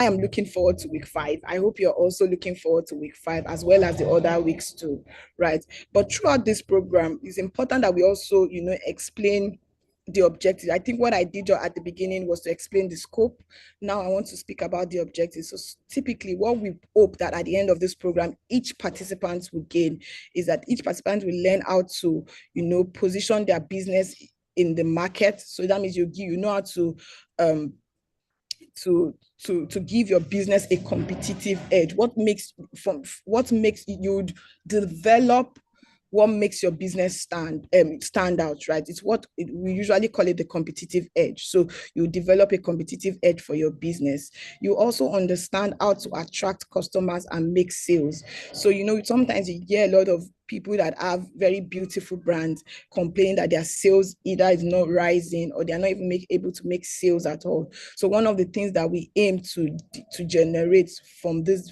am looking forward to week 5. I hope you're also looking forward to week 5 as well as the other weeks too, right? But throughout this program, it's important that we also, explain the objective. I think what I did at the beginning was to explain the scope. Now I want to speak about the objectives. So typically what we hope that at the end of this program, each participant will gain is that each participant will learn how to, position their business in the market. So that means you know how to give your business a competitive edge. What makes you develop what makes your business stand out, right? It's we usually call it the competitive edge. So you develop a competitive edge for your business. You also understand how to attract customers and make sales. So sometimes you hear a lot of people that have very beautiful brands complain that their sales either is not rising or they're not even able to make sales at all. So one of the things that we aim to generate from this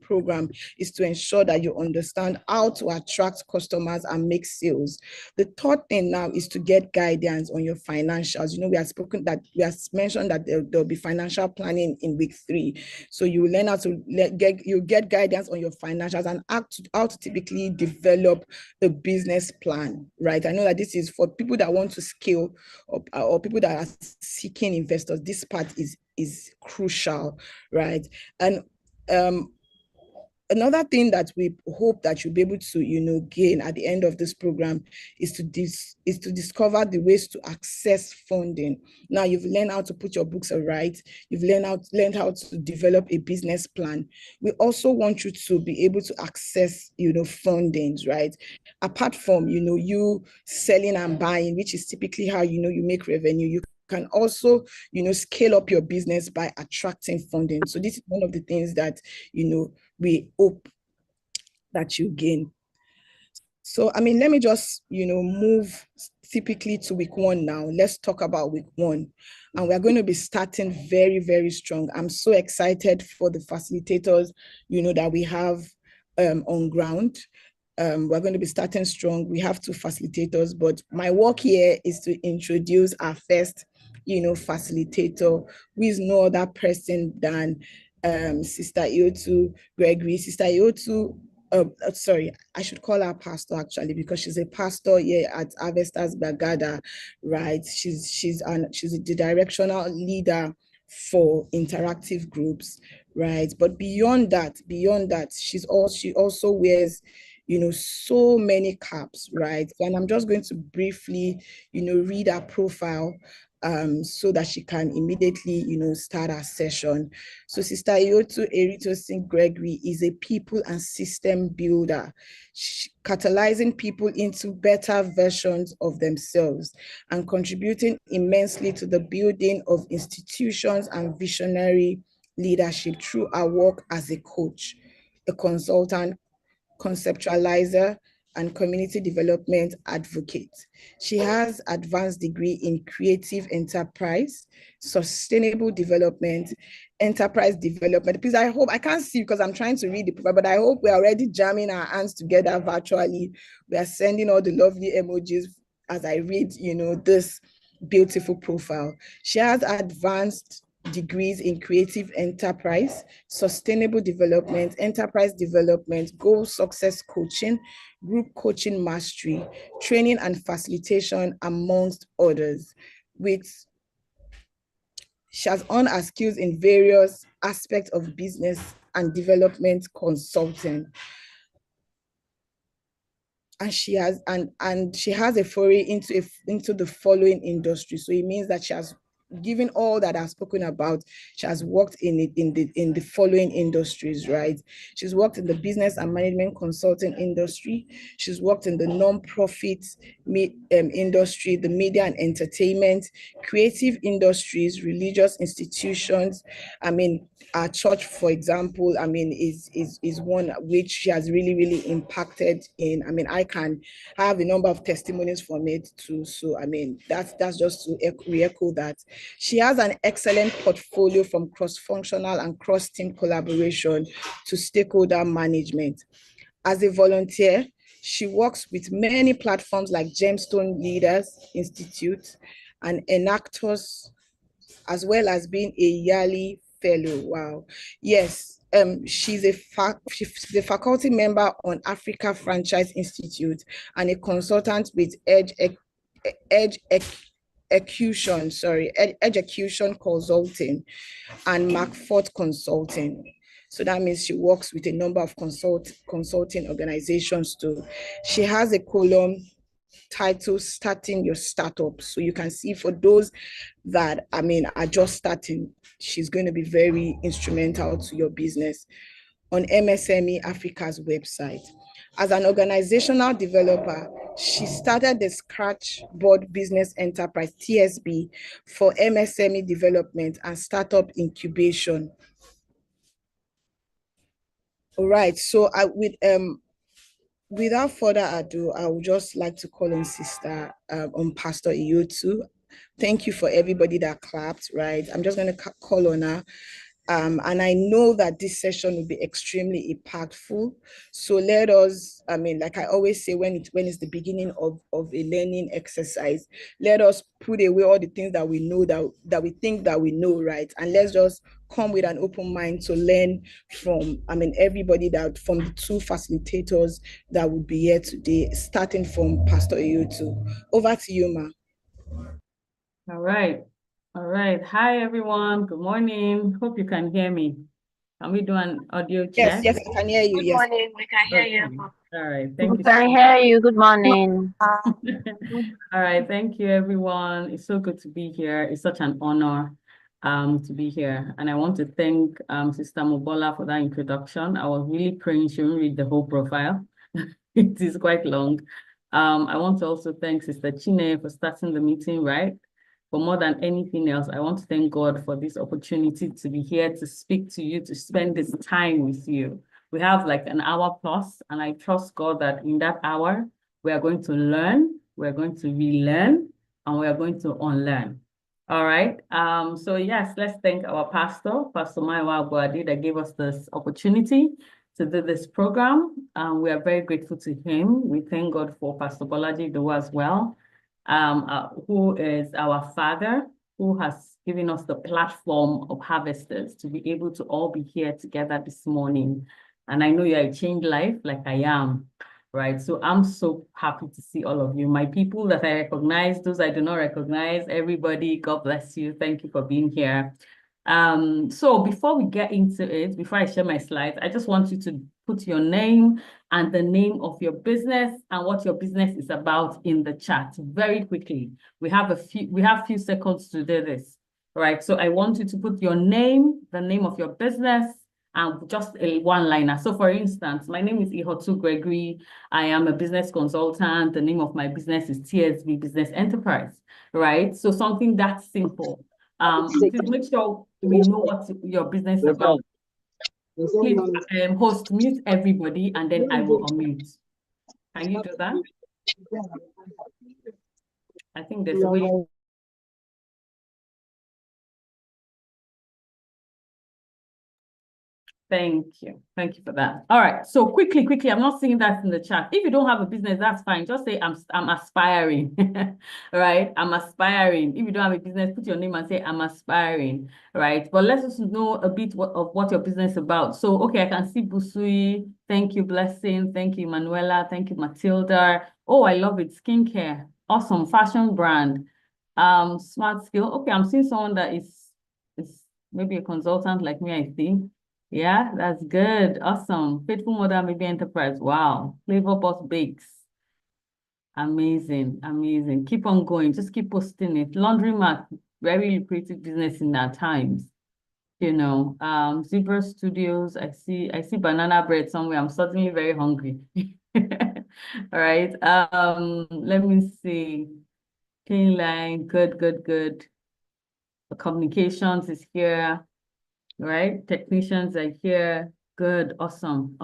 program is to ensure that you understand how to attract customers and make sales. The third thing now is to get guidance on your financials. We have mentioned that there'll be financial planning in week 3. So you will learn how to get guidance on your financials and how to typically develop a business plan, right? I know that this is for people that want to scale up or people that are seeking investors. This part is crucial, right? And another thing that we hope that you'll be able to, gain at the end of this program is to discover the ways to access funding. Now you've learned how to put your books right. You've learned how to develop a business plan. We also want you to be able to access, fundings, right? Apart from, you selling and buying, which is typically how, you make revenue, you can also, scale up your business by attracting funding. So this is one of the things that, we hope that you gain. So, let me just, move typically to week 1 now. Let's talk about week 1. And we're going to be starting very, very strong. I'm so excited for the facilitators, that we have on ground. We're going to be starting strong. We have 2 facilitators, but my work here is to introduce our first, facilitator, who is no other person than Sister Iotu Gregory. Sister Iotu, sorry, I should call her pastor actually, because she's a pastor here at Harvesters Bagada, right? She's the directional leader for interactive groups, right? But beyond that, she also wears, so many caps, right? And I'm just going to briefly, read her profile so that she can immediately, start her session. So Sister Iotu Eritosin Gregory is a people and system builder, catalyzing people into better versions of themselves and contributing immensely to the building of institutions and visionary leadership through her work as a coach, a consultant, conceptualizer, and community development advocate. She has advanced degree in creative enterprise, sustainable development, enterprise development. Please, I can't see because I'm trying to read the profile, but I hope we're already jamming our hands together virtually. We are sending all the lovely emojis as I read, this beautiful profile. She has advanced degrees in creative enterprise, sustainable development, enterprise development, goal success coaching, group coaching mastery, training and facilitation, amongst others. She has honed her skills in various aspects of business and development consulting. And she has a foray into the following industry. So it means that she has, given all that I've spoken about, she has worked in the following industries, right? She's worked in the business and management consulting industry. She's worked in the non-profit industry, the media and entertainment, creative industries, religious institutions. Our church, for example, is one which she has really, really impacted in. I have a number of testimonies from it too. So, that's just to re-echo that. She has an excellent portfolio from cross-functional and cross-team collaboration to stakeholder management. As a volunteer, she works with many platforms like Gemstone Leaders Institute and Enactors, as well as being a yearly fellow. Wow. Yes. She's a faculty member on Africa Franchise Institute and a consultant with Education Consulting and McFort Consulting. So that means she works with a number of consulting organizations too. She has a column titled Starting Your Startup. So you can see for those that, are just starting, she's going to be very instrumental to your business on MSME Africa's website. As an organizational developer, she started the Scratchboard Business Enterprise, TSB, for MSME development and startup incubation. All right, so without further ado, I would just like to call on on Pastor Iyotu. Thank you for everybody that clapped, right? I'm just going to call on her. And I know that this session will be extremely impactful. So let us, like I always say, when it's the beginning of a learning exercise, let us put away all the things that we know that we think that we know, right? And let's just come with an open mind to learn from, everybody from the two facilitators that will be here today, starting from Pastor Iyotu. Over to you, Ma. All right. All right. Hi, everyone. Good morning. Hope you can hear me. Can we do an audio check? Yes, I can hear you. Good morning. We can hear you. All right. Thank you. We can hear you. Good morning. All right. Thank you, everyone. It's so good to be here. It's such an honor to be here. And I want to thank Sister Mobola for that introduction. I was really praying she won't read the whole profile. It is quite long. I want to also thank Sister Chine for starting the meeting, right? But more than anything else, I want to thank God for this opportunity to be here to speak to you, to spend this time with you. We have like an hour plus, and I trust God that in that hour, we are going to learn, we're going to relearn, and we are going to unlearn. All right. So yes, let's thank our pastor, Pastor Maiwa Aguadi, that gave us this opportunity to do this program. We are very grateful to him. We thank God for Pastor Bolaji Dowa as well. Who is our father, who has given us the platform of harvesters to be able to all be here together this morning. And I know you're a changed life like I am, right? So I'm so happy to see all of you. My people that I recognize, those I do not recognize, everybody, God bless you. Thank you for being here. So before we get into it, before I share my slides, I just want you to put your name and the name of your business and what your business is about in the chat very quickly. We have a few seconds to do this, right? So I want you to put your name, the name of your business, and just a one-liner. So for instance, my name is Ihotu Gregory. I am a business consultant. The name of my business is TSB Business Enterprise, right? So something that simple. Please make sure we know what your business is about. Please, host, mute everybody, and then I will unmute. Can you do that? I think there's a way. Thank you. Thank you for that. All right. So quickly, I'm not seeing that in the chat. If you don't have a business, that's fine. Just say I'm aspiring. Right? I'm aspiring. If you don't have a business, put your name and say I'm aspiring. Right? But let's just know a bit of what your business is about. So, okay, I can see Busui. Thank you, Blessing. Thank you, Manuela. Thank you, Matilda. Oh, I love it. Skincare. Awesome. Fashion brand. Smart skill. Okay, I'm seeing someone that is maybe a consultant like me, I think. Yeah, that's good. Awesome. Faithful Mother Maybe Enterprise. Wow. Flavor Boss Bakes. Amazing. Amazing. Keep on going. Just keep posting it. Laundromat, very lucrative business in our times. You know, Zebra Studios. I see banana bread somewhere. I'm suddenly very hungry. All right. Let me see. Clean line. Good. The communications is here. Right? Technicians are here. Good. Awesome.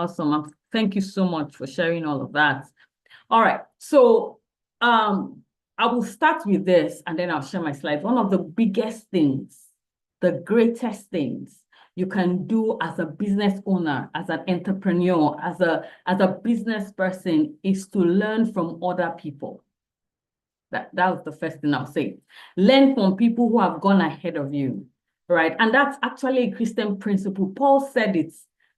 Thank you so much for sharing all of that. All right. So I will start with this and then I'll share my slides. One of the biggest things, the greatest things you can do as a business owner, as an entrepreneur, as a business person is to learn from other people. That was the first thing I'll say. Learn from people who have gone ahead of you. right? And that's actually a Christian principle. Paul said it,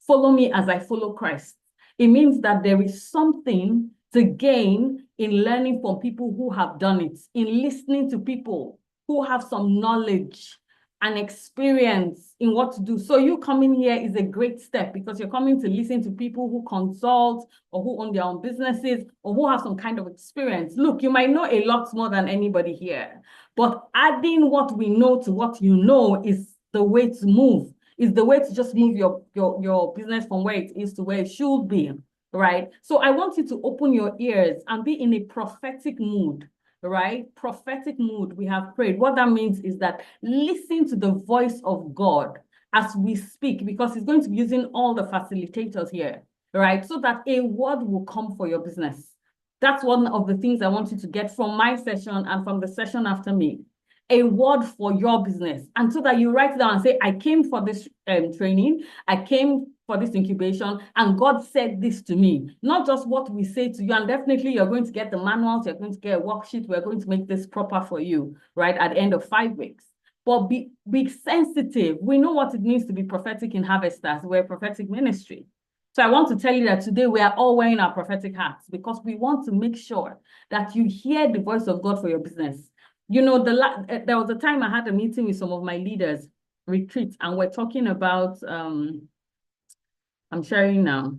follow me as I follow Christ. It means that there is something to gain in learning from people who have done it, in listening to people who have some knowledge and experience in what to do. So you coming here is a great step because you're coming to listen to people who consult or who own their own businesses or who have some kind of experience. Look, you might know a lot more than anybody here, but adding what we know to what you know is the way to move, is the way to just move your business from where it is to where it should be, right? So I want you to open your ears and be in a prophetic mood, right? Prophetic mood, we have prayed. What that means is that listen to the voice of God as we speak, because he's going to be using all the facilitators here, right? So that a word will come for your business. That's one of the things I want you to get from my session and from the session after me. A word for your business. And so that you write it down and say, I came for this training, I came for this incubation, and God said this to me. Not just what we say to you, and definitely you're going to get the manuals, you're going to get a worksheet, we're going to make this proper for you, right, at the end of 5 weeks. But be sensitive. We know what it means to be prophetic in Harvesters. We're a prophetic ministry. So I want to tell you that today we are all wearing our prophetic hats because we want to make sure that you hear the voice of God for your business. You know, there was a time I had a meeting with some of my leaders, retreat, and we're talking about, I'm sharing now,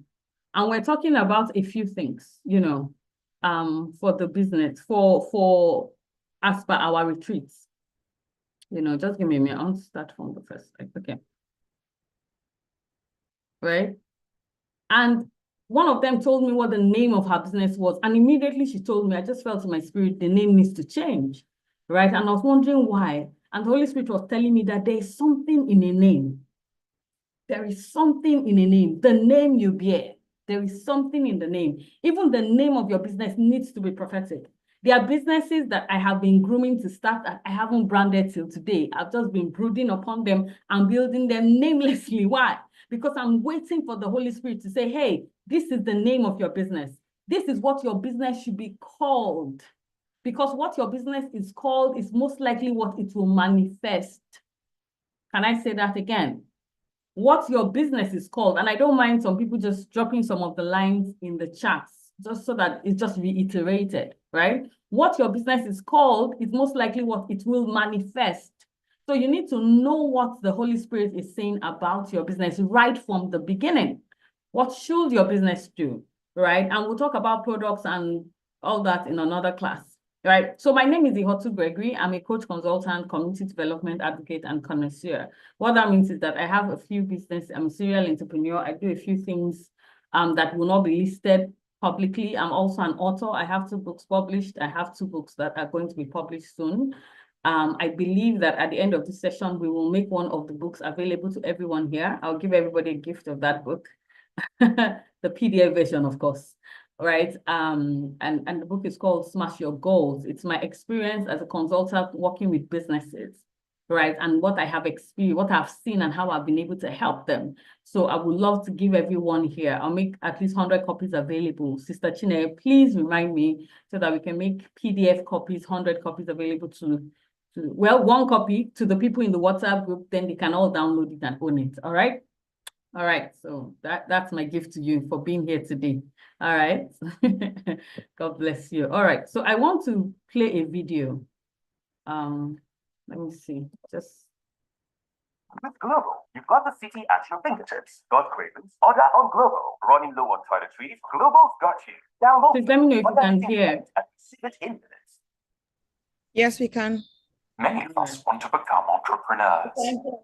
and we're talking about a few things, you know, for the business, for as per our retreats. You know, just give me a minute. I'll start from the first. Okay. Right? And one of them told me what the name of her business was. And immediately she told me, I just felt in my spirit, the name needs to change. Right? And I was wondering why. And the Holy Spirit was telling me that there is something in a name. There is something in a name. The name you bear. There is something in the name. Even the name of your business needs to be prophetic. There are businesses that I have been grooming to start that I haven't branded till today. I've just been brooding upon them and building them namelessly. Why? Because I'm waiting for the Holy Spirit to say, hey, this is the name of your business. This is what your business should be called. Because what your business is called is most likely what it will manifest. Can I say that again? What your business is called, and I don't mind some people just dropping some of the lines in the chats, just so that it's just reiterated, right? What your business is called is most likely what it will manifest. So you need to know what the Holy Spirit is saying about your business right from the beginning. What should your business do, right? And we'll talk about products and all that in another class. Right. So my name is Ihotu Gregory. I'm a coach, consultant, community development advocate, and connoisseur. What that means is that I have a few business. I'm a serial entrepreneur. I do a few things that will not be listed publicly. I'm also an author. I have 2 books published. I have 2 books that are going to be published soon. I believe that at the end of this session, we will make one of the books available to everyone here. I'll give everybody a gift of that book, the PDF version, of course. Right. And the book is called Smash Your Goals. It's my experience as a consultant working with businesses, right? And what I have experienced, what I've seen and how I've been able to help them. So I would love to give everyone here, I'll make at least 100 copies available. Sister Chine, please remind me so that we can make PDF copies, 100 copies available to well, 1 copy to the people in the WhatsApp group, then they can all download it and own it. All right. All right, so that's my gift to you for being here today. All right, God bless you. All right, so I want to play a video. Let me see, just. With Global, you've got the city at your fingertips. Got cravings? Order on Global. Running low on toiletries? Global's got you. Download. Please let me know if you can hear. And receive it in minutes. Yes, we can. Many of us want to become entrepreneurs.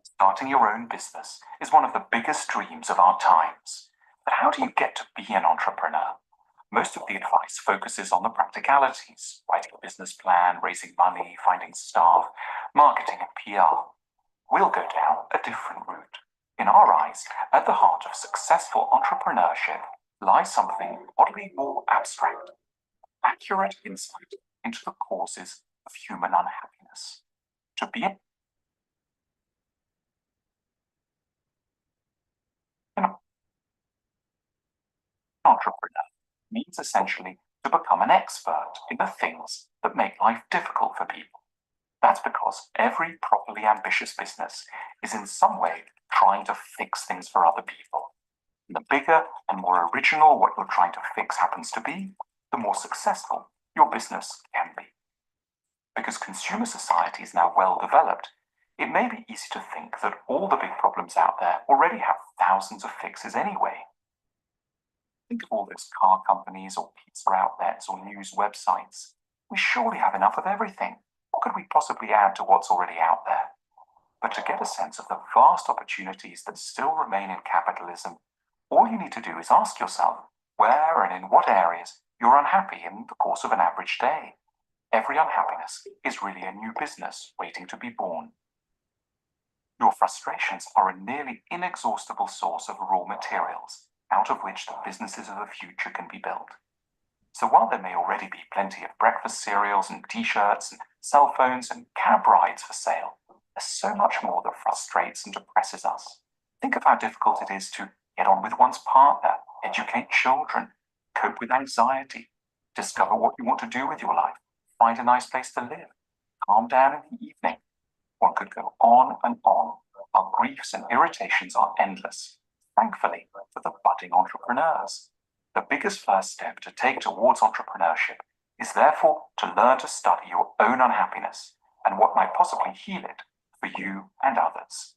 Starting your own business is one of the biggest dreams of our times. But how do you get to be an entrepreneur? Most of the advice focuses on the practicalities, writing a business plan, raising money, finding staff, marketing and PR. We'll go down a different route. In our eyes, at the heart of successful entrepreneurship lies something oddly more abstract: accurate insight into the causes of human unhappiness. To be an entrepreneur means essentially to become an expert in the things that make life difficult for people. That's because every properly ambitious business is in some way trying to fix things for other people. And the bigger and more original what you're trying to fix happens to be, the more successful your business can be. Because consumer society is now well developed, it may be easy to think that all the big problems out there already have thousands of fixes anyway. Think of all those car companies or pizza outlets or news websites. We surely have enough of everything. What could we possibly add to what's already out there? But to get a sense of the vast opportunities that still remain in capitalism, all you need to do is ask yourself where and in what areas you're unhappy in the course of an average day. Every unhappiness is really a new business waiting to be born. Your frustrations are a nearly inexhaustible source of raw materials out of which the businesses of the future can be built. So while there may already be plenty of breakfast cereals and t-shirts and cell phones and cab rides for sale, there's so much more that frustrates and depresses us. Think of how difficult it is to get on with one's partner, educate children, cope with anxiety, discover what you want to do with your life, find a nice place to live, calm down in the evening. One could go on and on. Our griefs and irritations are endless, thankfully, for the budding entrepreneurs. The biggest first step to take towards entrepreneurship is therefore to learn to study your own unhappiness and what might possibly heal it for you and others.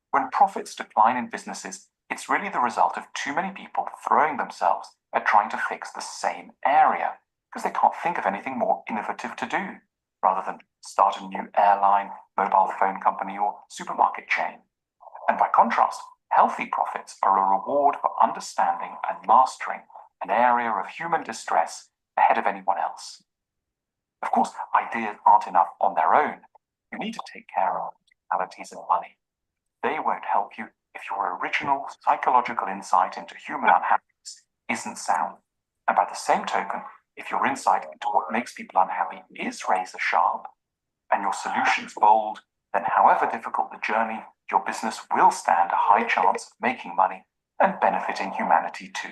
When profits decline in businesses, it's really the result of too many people throwing themselves at trying to fix the same area because they can't think of anything more innovative to do, rather than start a new airline, mobile phone company, or supermarket chain. And by contrast, healthy profits are a reward for understanding and mastering an area of human distress ahead of anyone else. Of course, ideas aren't enough on their own. You need to take care of realities and money. They won't help you if your original psychological insight into human unhappiness isn't sound. And by the same token, if your insight into what makes people unhappy is razor sharp, and your solutions bold, then however difficult the journey, your business will stand a high chance of making money and benefiting humanity too.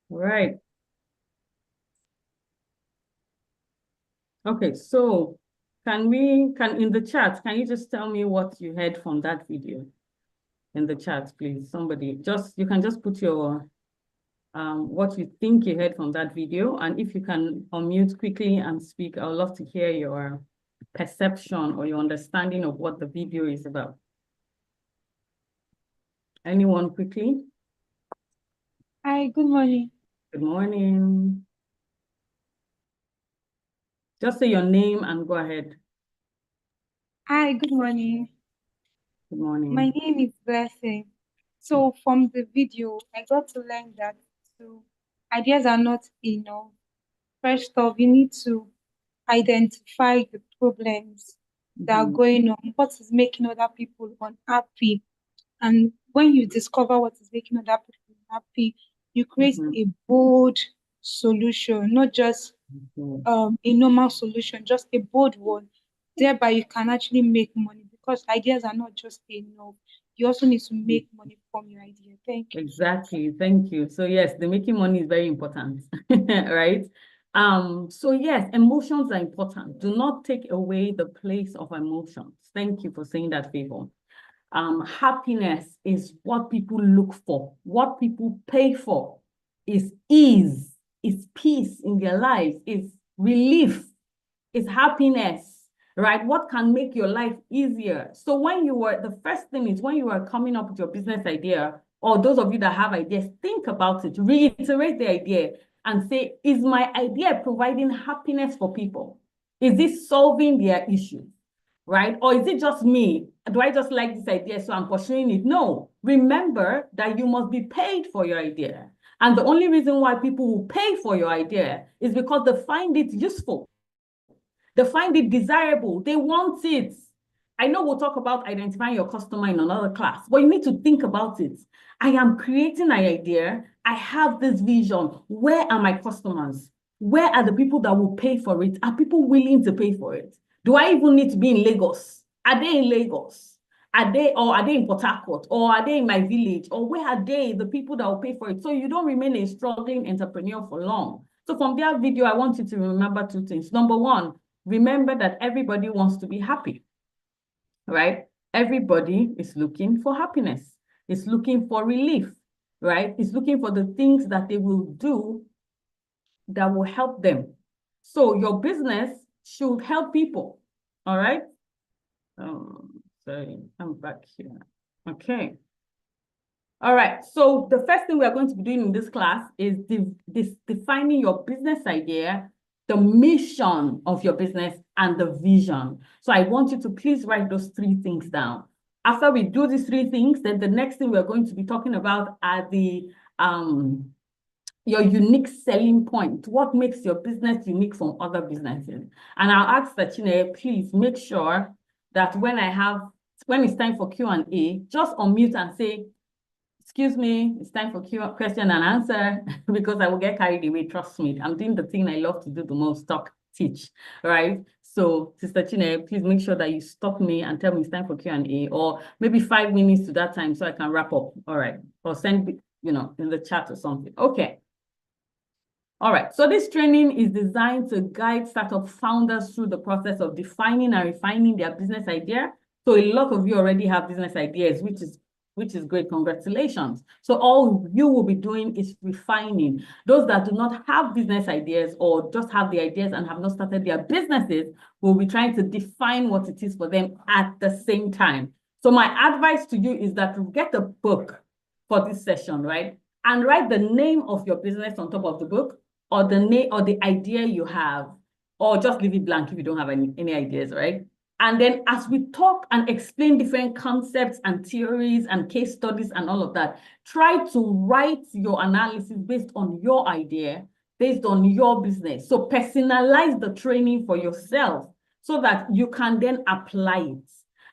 Right. Okay, so can in the chat, can you just tell me what you heard from that video? In the chat, please, somebody, you can just put your, what you think you heard from that video. And if you can unmute quickly and speak, I would love to hear your perception or your understanding of what the video is about. Anyone quickly? Hi, good morning. Good morning. Just say your name and go ahead. Hi, good morning. Good morning. My name is Blessing. So from the video, I got to learn that ideas are not enough. First off, you need to identify the problems that are going on, what is making other people unhappy. And when you discover what is making other people unhappy, you create a bold solution, not just a normal solution, just a bold one. Thereby, you can actually make money because ideas are not just enough. You also need to make money from your idea. Thank you. Exactly. Thank you. So yes, the making money is very important, right? So yes, emotions are important. Do not take away the place of emotions. Thank you for saying that, Favor. Happiness is what people look for, what people pay for, is ease, is peace in their lives, is relief, is happiness, right? What can make your life easier? So the first thing is when you are coming up with your business idea, or those of you that have ideas, think about it, reiterate the idea and say, is my idea providing happiness for people? Is this solving their issues? Right? Or is it just me? Do I just like this idea, so I'm pursuing it? No. Remember that you must be paid for your idea. And the only reason why people will pay for your idea is because they find it useful. They find it desirable. They want it. I know we'll talk about identifying your customer in another class, but you need to think about it. I am creating an idea. I have this vision. Where are my customers? Where are the people that will pay for it? Are people willing to pay for it? Do I even need to be in Lagos? Are they in Lagos? Are they in Port Harcourt? Or are they in my village? Or where are they, the people that will pay for it? So you don't remain a struggling entrepreneur for long. So from their video, I want you to remember two things. Number one, remember that everybody wants to be happy, right? Everybody is looking for happiness. Is looking for relief, right? Is looking for the things that they will do that will help them. So your business should help people, all right? Sorry, I'm back here. Okay. All right, so the first thing we are going to be doing in this class is defining your business idea, the mission of your business, and the vision. So I want you to please write those three things down. After we do these three things, then the next thing we're going to be talking about are the your unique selling point. What makes your business unique from other businesses? And I'll ask Sachine, please make sure that when it's time for Q&A, just unmute and say, excuse me, it's time for question and answer, because I will get carried away, trust me. I'm doing the thing I love to do the most, talk, teach, right? So Sister Chine, please make sure that you stop me and tell me it's time for Q&A, or maybe 5 minutes to that time so I can wrap up, all right? Or send, in the chat or something. Okay. All right, so this training is designed to guide startup founders through the process of defining and refining their business idea. So a lot of you already have business ideas, which is great, congratulations. So all you will be doing is refining. Those that do not have business ideas or just have the ideas and have not started their businesses will be trying to define what it is for them at the same time. So my advice to you is that you get a book for this session, right? And write the name of your business on top of the book, or the name or the idea you have, or just leave it blank if you don't have any ideas, right? And then as we talk and explain different concepts and theories and case studies and all of that, try to write your analysis based on your idea, based on your business. So personalize the training for yourself so that you can then apply it.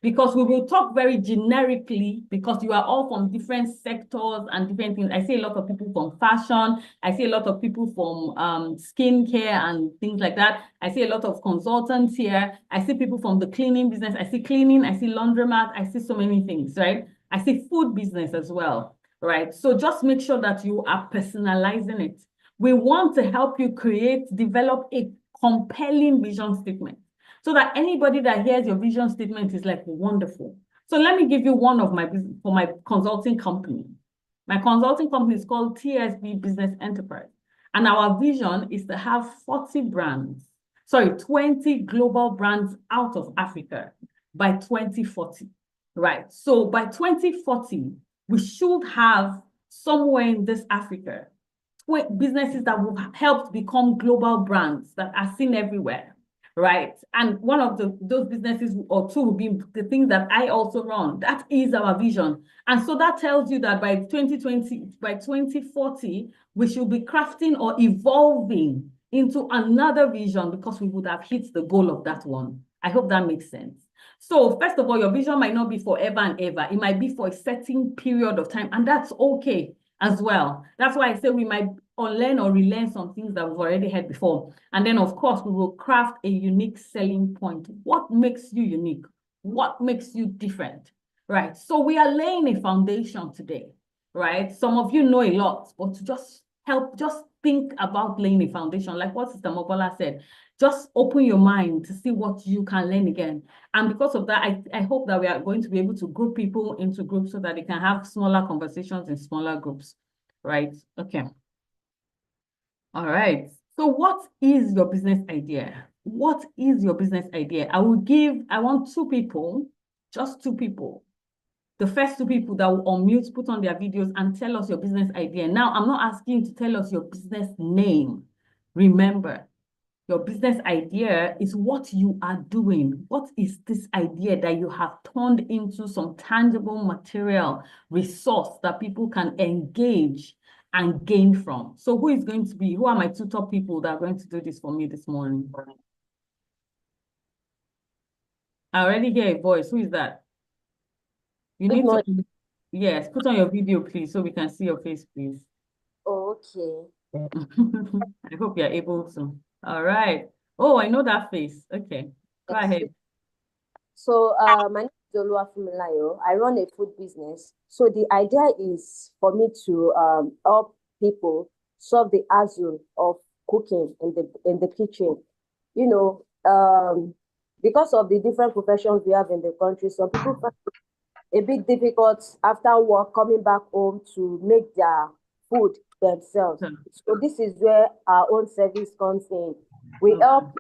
Because we will talk very generically, because you are all from different sectors and different things. I see a lot of people from fashion. I see a lot of people from skincare and things like that. I see a lot of consultants here. I see people from the cleaning business. I see cleaning. I see laundromat. I see so many things, right? I see food business as well, right? So just make sure that you are personalizing it. We want to help you develop a compelling vision statement, so that anybody that hears your vision statement is like, wonderful. So let me give you one of my business for my consulting company. My consulting company is called TSB Business Enterprise. And our vision is to have 20 global brands out of Africa by 2040, right? So by 2040, we should have somewhere in this Africa, businesses that will help become global brands that are seen everywhere. Right. And one of those businesses or two will be the things that I also run. That is our vision. And so that tells you that by 2040, we should be crafting or evolving into another vision, because we would have hit the goal of that one. I hope that makes sense. So first of all, your vision might not be forever and ever. It might be for a certain period of time, and that's okay as well. That's why I say we might unlearn or relearn some things that we've already heard before. And then, of course, we will craft a unique selling point. What makes you unique? What makes you different, right? So we are laying a foundation today, right? Some of you know a lot, but to just think about laying a foundation, like what Sister Mobola said. Just open your mind to see what you can learn again. And because of that, I hope that we are going to be able to group people into groups so that they can have smaller conversations in smaller groups, right? Okay. All right. So what is your business idea? What is your business idea? I want 2 people, just 2 people. The first 2 people that will unmute, put on their videos and tell us your business idea. Now, I'm not asking you to tell us your business name. Remember, your business idea is what you are doing. What is this idea that you have turned into some tangible material resource that people can engage and gain from? So who are my 2 top people that are going to do this for me this morning? I already hear a voice. Who is that? You need to, yes, put on your video, please, so we can see your face, please. Okay. I hope you're able to. All right. Oh, I know that face. Okay, go ahead. So my name is Oluwafunmilayo. I run a food business. So the idea is for me to help people solve the hassle of cooking in the kitchen. You know, because of the different professions we have in the country, some people find it a bit difficult after work coming back home to make their food themselves. So this is where our own service comes in. We help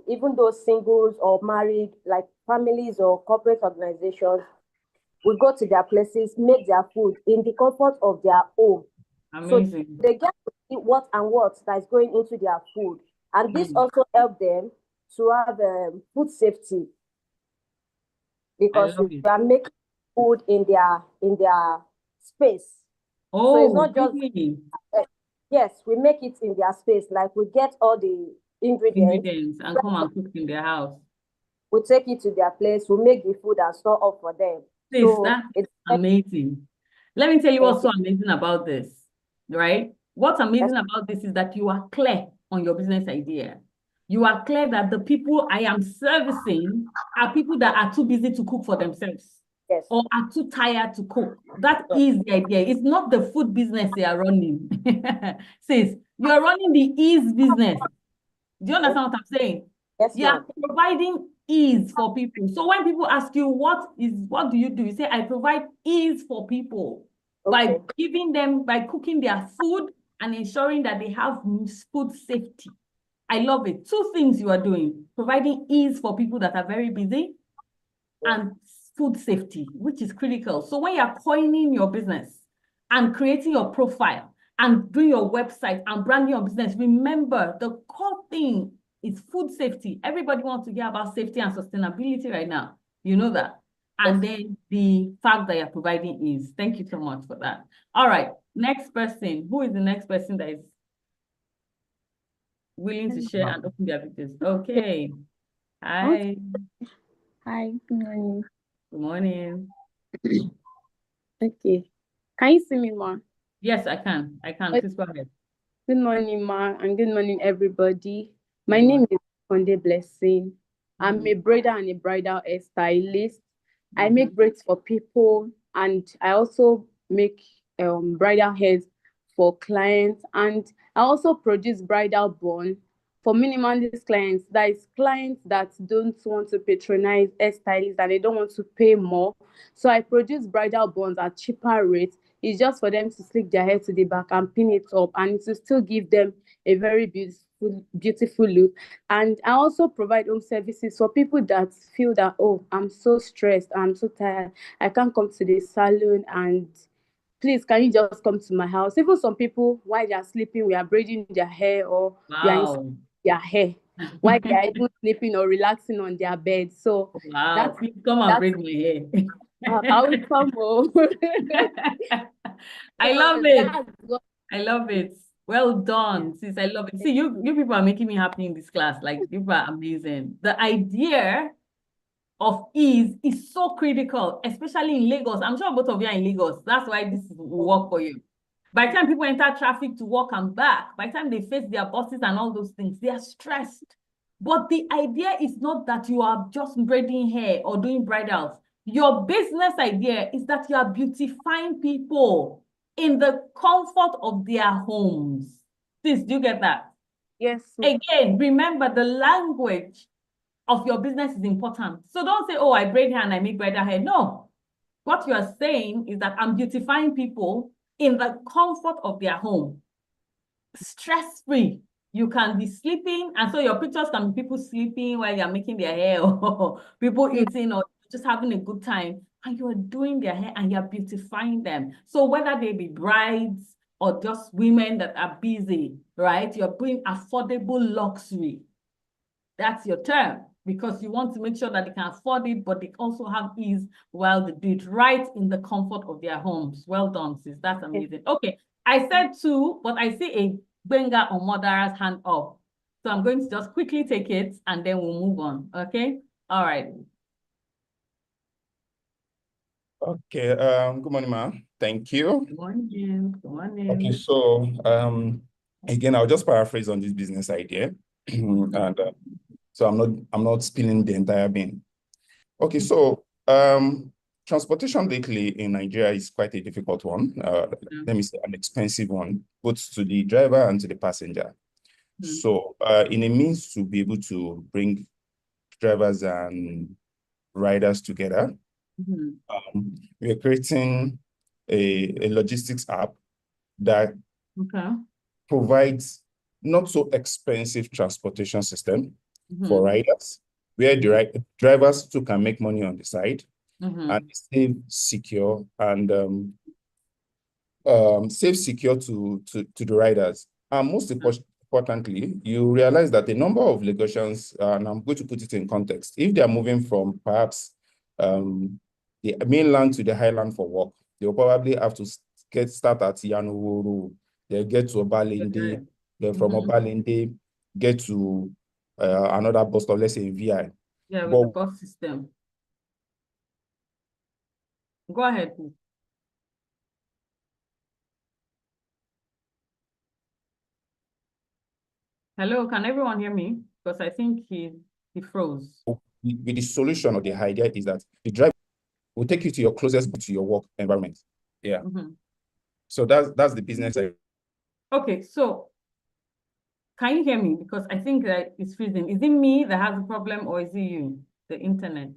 even those singles or married, like families or corporate organizations. We go to their places, make their food in the comfort of their home. Amazing. So they get to see what that is going into their food. And this also helps them to have food safety, because we are making food in their space. Oh, so it's not just really? Yes, we make it in their space. Like, we get all the ingredients and come and cook in their house. We take it to their place, we make the food and store up for them. So that's amazing. Let me tell you what's so amazing about this, right? What's amazing about this is that you are clear on your business idea. You are clear that the people I am servicing are people that are too busy to cook for themselves. Yes. Or are too tired to cook. That is the idea. It's not the food business they are running. Sis, you are running the ease business. Do you understand what I'm saying? Yes, you are providing ease for people. So when people ask you, what do you do? You say, I provide ease for people by giving them, by cooking their food and ensuring that they have food safety. I love it. Two things you are doing: providing ease for people that are very busy and food safety, which is critical. So when you're coining your business and creating your profile and doing your website and branding your business, remember the core thing is food safety. Everybody wants to hear about safety and sustainability right now. You know that. And then the fact that you're providing ease. Thank you so much for that. All right, next person. Who is the next person that is willing to share and open their videos? Okay. Hi. Hi, good morning. Good morning. Okay. Can you see me, Ma? Yes, I can. Please go ahead. Good morning, Ma, and good morning, everybody. My name is Conde Blessing. I'm a braider and a bridal hairstylist. I make braids for people, and I also make bridal hairs for clients, and I also produce bridal bun for minimalist clients. That is clients that don't want to patronize hairstylists and they don't want to pay more. So I produce bridal buns at cheaper rates. It's just for them to slick their hair to the back and pin it up, and to still give them a very beautiful look. And I also provide home services for people that feel that, oh, I'm so stressed, I'm so tired, I can't come to the salon, and please, can you just come to my house? Even some people, while they're sleeping, we are braiding their hair, or we are in their hair while they are even sleeping or relaxing on their bed. So please come and braid my hair. I will come over. I love it. I love it. Well done, sis. I love it. See, you people are making me happy in this class. Like, you people are amazing. The idea of ease is so critical, especially in Lagos. I'm sure both of you are in Lagos. That's why this will work for you. By the time people enter traffic to work and back, by the time they face their bosses and all those things, they are stressed. But the idea is not that you are just braiding hair or doing bridals. Your business idea is that you are beautifying people in the comfort of their homes. Sis, do you get that? Yes. Again, remember the language of your business is important. So don't say, oh, I braid hair and I make bridal hair. No. What you are saying is that I'm beautifying people in the comfort of their home. Stress-free. You can be sleeping, and so your pictures can be people sleeping while you're making their hair, or people eating, or just having a good time, and you're doing their hair and you're beautifying them. So whether they be brides or just women that are busy, right? You're doing affordable luxury. That's your term, because you want to make sure that they can afford it, but they also have ease while they do it right in the comfort of their homes. Well done, sis. That's amazing. Okay, I said two, but I see a Benga or Modera's hand up. So I'm going to just quickly take it and then we'll move on. Okay? All right. Okay, good morning, ma'am. Thank you. Good morning. Good morning. Okay, so again, I'll just paraphrase on this business idea. And so I'm not spilling the entire bean. Okay, so transportation lately in Nigeria is quite a difficult one. Let me say an expensive one, both to the driver and to the passenger. So in a means to be able to bring drivers and riders together, we are creating a logistics app that provides not so expensive transportation system for riders, where the drivers too can make money on the side and stay secure and safe, secure to the riders. And most importantly, you realize that a number of Lagosians, and I'm going to put it in context, if they are moving from perhaps the mainland to the highland for work, they'll probably have to start at Yanuwuru, they get to Obalende, then from Obalende, get to another bus stop, let's say in VI. Yeah, with the bus system. Go ahead, please. Hello, can everyone hear me? Because I think he froze. With the solution or the idea is that the driver will take you to your closest to your work environment. Yeah. So that's the business. Okay, so can you hear me? Because I think that it's freezing. Is it me that has a problem or is it you, the internet?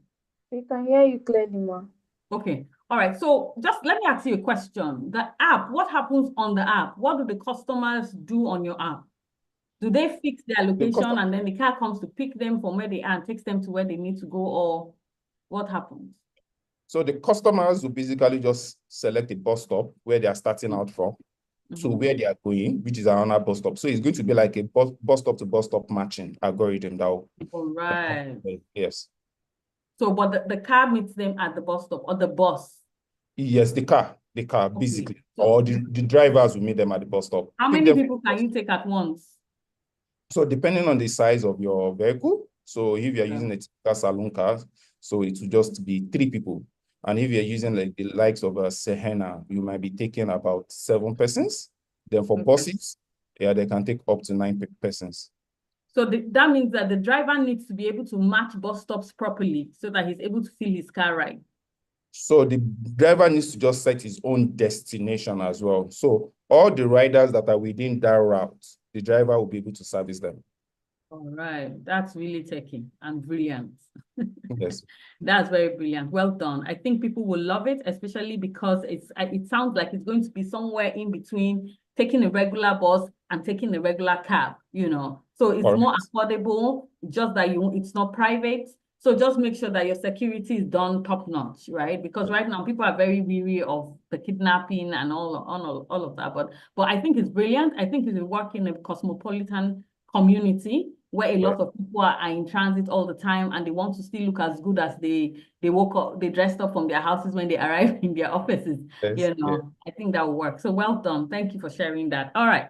We can hear you clearly, ma. Okay. All right. So just let me ask you a question. The app, what happens on the app? What do the customers do on your app? Do they fix their location and then the car comes to pick them from where they are and takes them to where they need to go, or what happens? So the customers will basically just select a bus stop where they are starting out from to where they are going, which is another bus stop. So it's going to be like a bus stop to bus stop matching algorithm that will. All right. Yes. So, but the car meets them at the bus stop or the bus? Yes, the car basically. So, or the drivers will meet them at the bus stop. How many people can you take at once? So depending on the size of your vehicle, so if you're using a saloon car, so it will just be 3 people. And if you're using like the likes of a Sehena, you might be taking about 7 persons. Then for buses, yeah, they can take up to 9 persons. So that means that the driver needs to be able to match bus stops properly so that he's able to fill his car right. So the driver needs to just set his own destination as well. So all the riders that are within that route, the driver will be able to service them. All right, that's really techy and brilliant. Yes. That's very brilliant. Well done. I think people will love it, especially because it sounds like it's going to be somewhere in between taking a regular bus and taking a regular cab, you know. So it's more affordable, just that it's not private. So just make sure that your security is done top notch, right? Because right now people are very weary of the kidnapping and all of that. But I think it's brilliant. I think it will work in a cosmopolitan community where a lot of people are in transit all the time and they want to still look as good as they woke up, they dressed up from their houses when they arrive in their offices. You know, I think that will work. So well done. Thank you for sharing that. All right.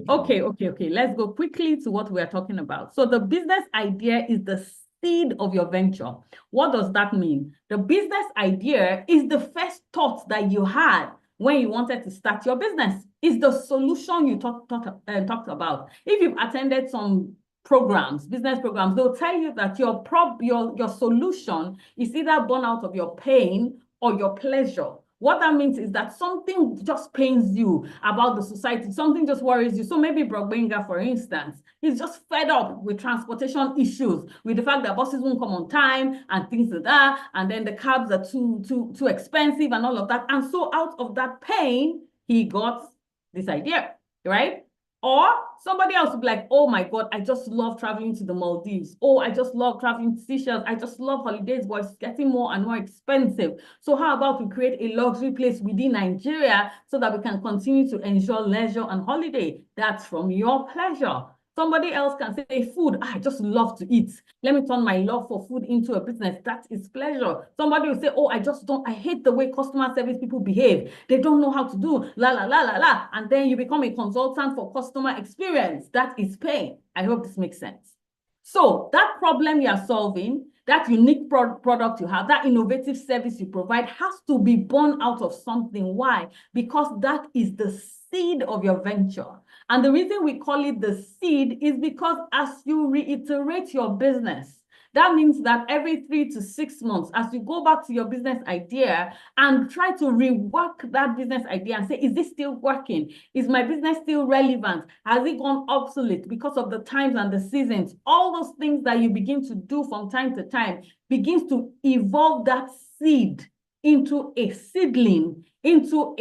Okay. Let's go quickly to what we are talking about. So the business idea is the seed of your venture. What does that mean? The business idea is the first thought that you had when you wanted to start your business. It's the solution you talked about. If you've attended some programs, business programs, they'll tell you that your solution is either born out of your pain or your pleasure. What that means is that something just pains you about the society, something just worries you. So maybe Brogbenga, for instance, is just fed up with transportation issues, with the fact that buses won't come on time and things like that, and then the cabs are too expensive and all of that. And so out of that pain, he got this idea, right? Or somebody else would be like, oh my God, I just love traveling to the Maldives. Oh, I just love traveling to Seychelles. I just love holidays, but it's getting more and more expensive. So how about we create a luxury place within Nigeria so that we can continue to enjoy leisure and holiday? That's from your pleasure. Somebody else can say, food, I just love to eat. Let me turn my love for food into a business. That is pleasure. Somebody will say, oh, I hate the way customer service people behave. They don't know how to do la, la, la, la, la. And then you become a consultant for customer experience. That is pain. I hope this makes sense. So that problem you are solving, that unique product you have, that innovative service you provide has to be born out of something. Why? Because that is the seed of your venture. And the reason we call it the seed is because as you reiterate your business, That means that every 3 to 6 months, as you go back to your business idea and try to rework that business idea and say, is this still working? Is my business still relevant? Has it gone obsolete because of the times and the seasons? All those things that you begin to do from time to time begins to evolve that seed into a seedling, into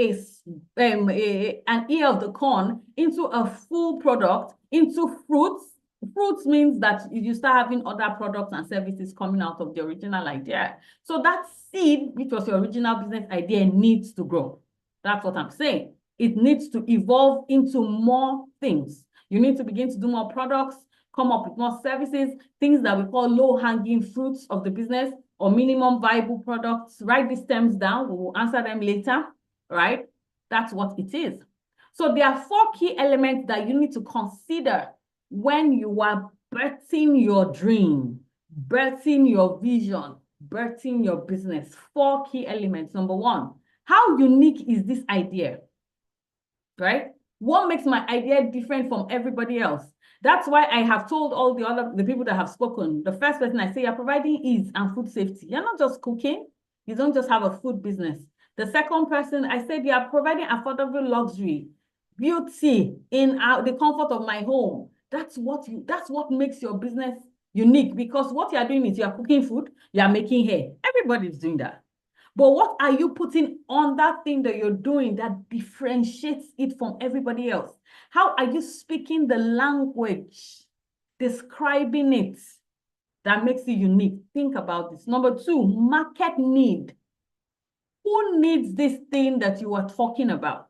an ear of the corn, into a full product, into fruits. Fruits means that you start having other products and services coming out of the original idea. So that seed, which was your original business idea, needs to grow. That's what I'm saying. It needs to evolve into more things. You need to begin to do more products, come up with more services, things that we call low-hanging fruits of the business or minimum viable products. Write these terms down. We will answer them later, right? That's what it is. So there are 4 key elements that you need to consider when you are birthing your dream, birthing your vision, birthing your business. 4 key elements. Number 1, how unique is this idea, right? What makes my idea different from everybody else? That's why I have told all the people that have spoken, the first person I say, you're providing ease and food safety. You're not just cooking. You don't just have a food business. The second person, I said, you are providing affordable luxury, beauty in the comfort of my home. That's what makes your business unique, because what you are doing is you are cooking food, you are making hair. Everybody's doing that. But what are you putting on that thing that you're doing that differentiates it from everybody else? How are you speaking the language, describing it, that makes it unique? Think about this. Number 2, market need. Who needs this thing that you are talking about?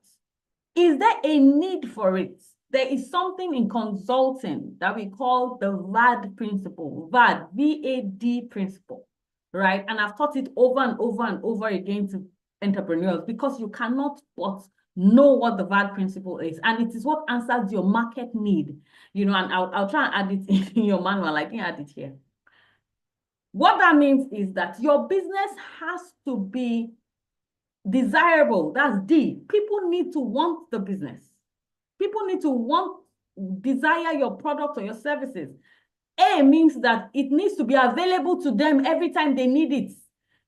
Is there a need for it? There is something in consulting that we call the VAD principle, VAD, V-A-D principle, right? And I've taught it over and over and over again to entrepreneurs, because you cannot but know what the VAD principle is. And it is what answers your market need, and I'll try and add it in your manual. I didn't add it here. What that means is that your business has to be desirable. That's D. People need to want the business. People need to desire your product or your services. A means that it needs to be available to them every time they need it.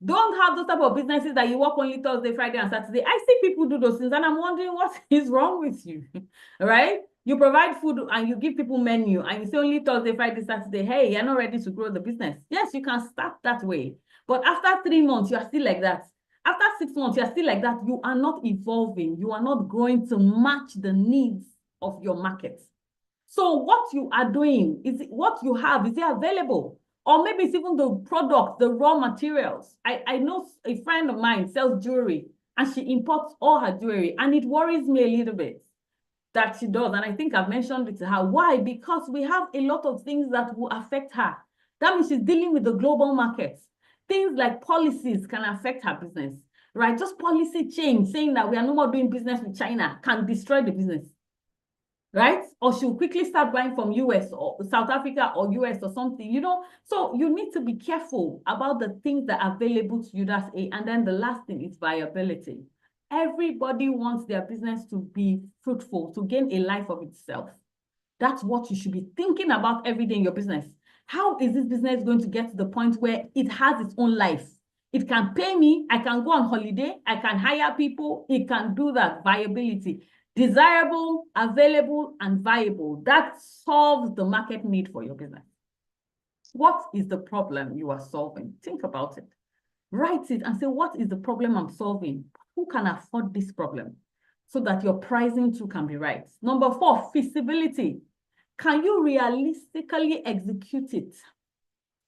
Don't have those type of businesses that you work only Thursday, Friday, and Saturday. I see people do those things, and I'm wondering what is wrong with you, right? You provide food and you give people menu, and you say only Thursday, Friday, Saturday. Hey, you're not ready to grow the business. Yes, you can start that way. But after 3 months, you are still like that. After 6 months, you are still like that. You are not evolving. You are not growing to match the needs of your market. So what you are doing, is what you have, is it available? Or maybe it's even the product, the raw materials. I know a friend of mine sells jewelry, and she imports all her jewelry, and it worries me a little bit that she does. And I think I've mentioned it to her. Why? Because we have a lot of things that will affect her. That means she's dealing with the global markets. Things like policies can affect her business, right? Just policy change, saying that we are no more doing business with China, can destroy the business, right? Or she'll quickly start buying from US or South Africa or US or something, So you need to be careful about the things that are available to you. That's A. And then the last thing is viability. Everybody wants their business to be fruitful, to gain a life of itself. That's what you should be thinking about every day in your business. How is this business going to get to the point where it has its own life? It can pay me, I can go on holiday, I can hire people, it can do that. Viability. Desirable, available, and viable. That solves the market need for your business. What is the problem you are solving? Think about it. Write it and say, what is the problem I'm solving? Who can afford this problem? So that your pricing too can be right. Number 4, feasibility. Can you realistically execute it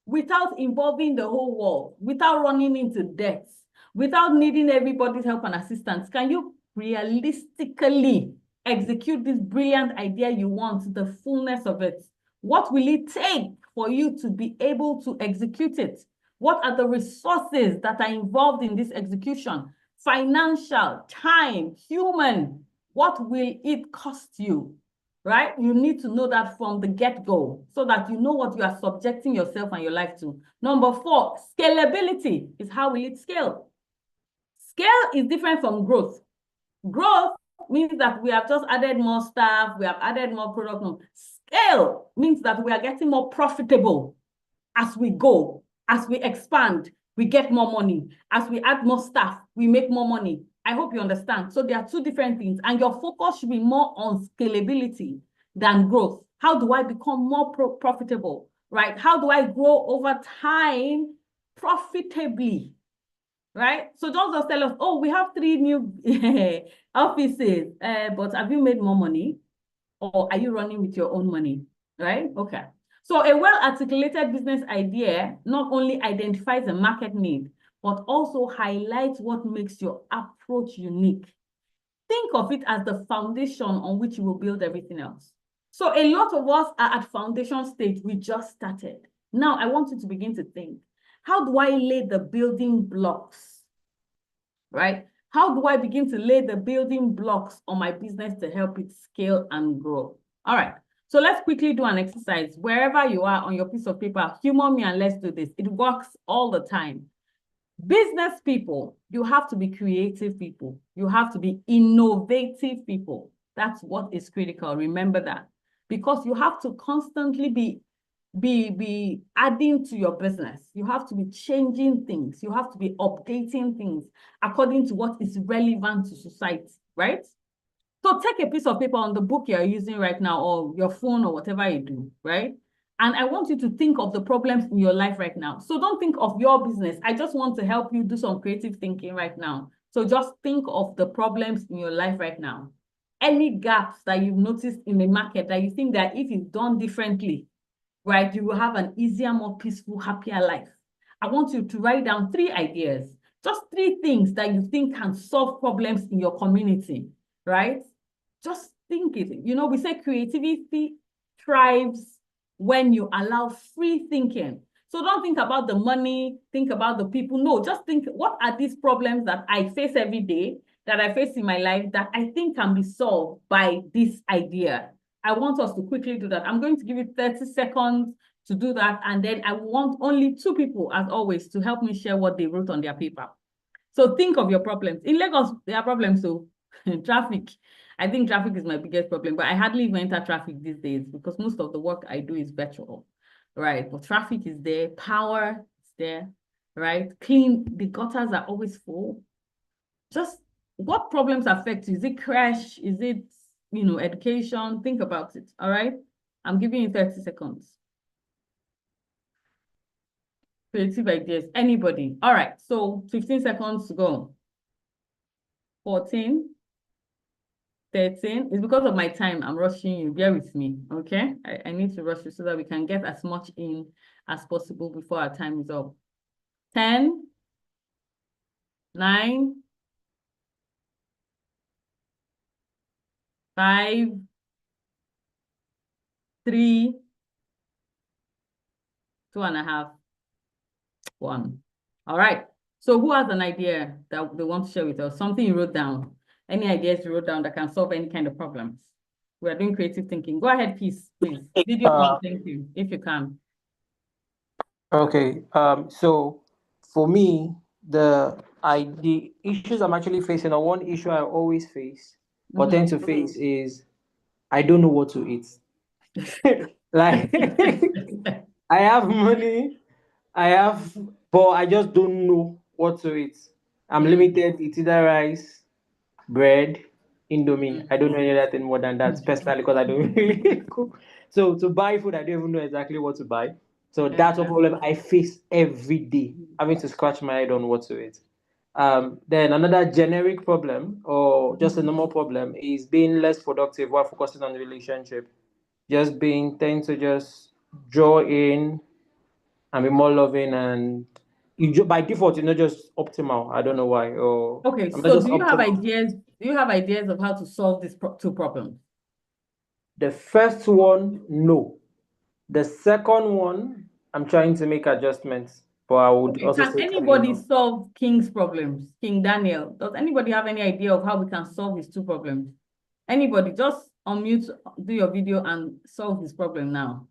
without involving the whole world, without running into debts, without needing everybody's help and assistance? Can you realistically execute this brilliant idea you want, the fullness of it? What will it take for you to be able to execute it? What are the resources that are involved in this execution? Financial, time, human. What will it cost you? Right? You need to know that from the get-go so that you know what you are subjecting yourself and your life to. Number 4, scalability is how will it scale? Scale is different from growth. Growth means that we have just added more staff, we have added more product. Scale means that we are getting more profitable. as we go, as we expand, we get more money. As we add more staff, we make more money. I hope you understand. So there are two different things, and your focus should be more on scalability than growth. How do I become more profitable, right? How do I grow over time profitably, right? So don't just tell us, oh, we have 3 new offices, but have you made more money? Or are you running with your own money, right? Okay. So a well-articulated business idea not only identifies a market need, but also highlights what makes your approach unique. Think of it as the foundation on which you will build everything else. So a lot of us are at foundation stage. We just started. Now I want you to begin to think, how do I lay the building blocks, right? How do I begin to lay the building blocks on my business to help it scale and grow? All right. So let's quickly do an exercise. Wherever you are on your piece of paper, humor me and let's do this. It works all the time. Business people, you have to be creative people. You have to be innovative people. That's what is critical. Remember that. Because you have to constantly be adding to your business. You have to be changing things. You have to be updating things according to what is relevant to society, right? So take a piece of paper on the book you're using right now, or your phone, or whatever you do, right? And I want you to think of the problems in your life right now. So don't think of your business. I just want to help you do some creative thinking right now. So just think of the problems in your life right now. Any gaps that you've noticed in the market that you think that if it's done differently, right, you will have an easier, more peaceful, happier life. I want you to write down 3 ideas, just 3 things that you think can solve problems in your community, right? Just think it. You know, we say creativity thrives when you allow free thinking. So don't think about the money, think about the people. No, just think, what are these problems that I face every day, that I face in my life, that I think can be solved by this idea? I want us to quickly do that. I'm going to give you 30 seconds to do that. And then I want only 2 people, as always, to help me share what they wrote on their paper. So think of your problems. In Lagos, there are problems. So traffic. I think traffic is my biggest problem, but I hardly even enter traffic these days because most of the work I do is virtual, right? But traffic is there, power is there, right? Clean, the gutters are always full. Just what problems affect you? Is it crash? Is it, you know, education? Think about it, all right? I'm giving you 30 seconds. Creative ideas, anybody. All right, so 15 seconds to go. 14. 13. It's because of my time. I'm rushing you. Bear with me, okay? I need to rush you so that we can get as much in as possible before our time is up. 10, 9, 5, 3, 2.5, 1. All right. So who has an idea that they want to share with us? Something you wrote down. Any ideas you wrote down that can solve any kind of problems? We are doing creative thinking. Go ahead, please. Video on, thank you, if you can. Okay. So for me, the issues I'm actually facing, or one issue I always face or tend to face, is I don't know what to eat. Like I have money, but I just don't know what to eat. I'm limited. It's either rice, bread, Indomie. I don't know any other thing more than that, personally, because I don't really cook. So to buy food, I don't even know exactly what to buy. So that's a problem I face every day, having to scratch my head on what to eat. Then another generic problem, or just a normal problem, is being less productive while focusing on the relationship. Just tend to just draw in and be more loving, and by default, you're not just optimal. I don't know why. Or okay, I'm so not just do you have optimal. ideas? Do you have ideas of how to solve these 2 problems? The first one, no. The second one, I'm trying to make adjustments, but I would Okay, also can say anybody solve King's problems? King Daniel, does anybody have any idea of how we can solve his 2 problems? Anybody, just unmute, do your video and solve his problem now.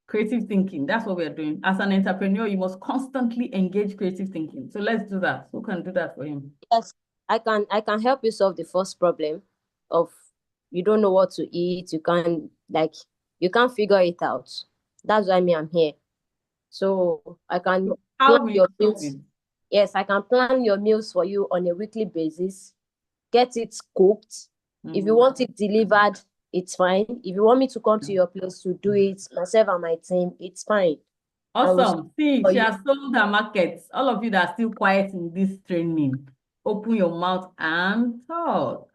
Creative thinking, that's what we are doing. As an entrepreneur, you must constantly engage creative thinking. So let's do that. Who can do that for him? Yes, I can help you solve the first problem of you don't know what to eat. You can't figure it out. That's why I'm here. So I can How plan will you your solve meals. it? Yes, I can plan your meals for you on a weekly basis. Get it cooked. If you want it delivered, it's fine. If you want me to come to your place to do it myself and my team, it's fine. Awesome. See, for she you. has sold her market. All of you that are still quiet in this training, open your mouth and talk.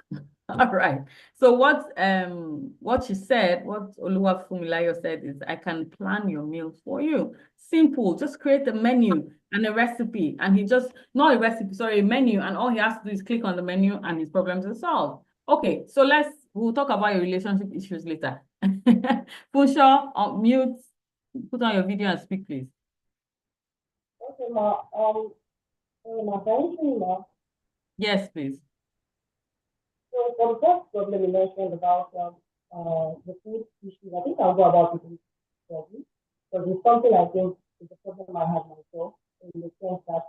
All right. So what she said, what Oluwafumilayo said is, I can plan your meal for you. Simple. Just create a menu and a recipe, and he just not a recipe, sorry, a menu, and all he has to do is click on the menu, and his problems are solved. Okay, so we'll talk about your relationship issues later. Funsho, mute. Put on your video and speak, please. Okay, ma. Can you hear me now? Yes, please. So for the first problem you mentioned about the food issue, I think I'll go about it shortly because it's something I think is a problem I have myself in the sense that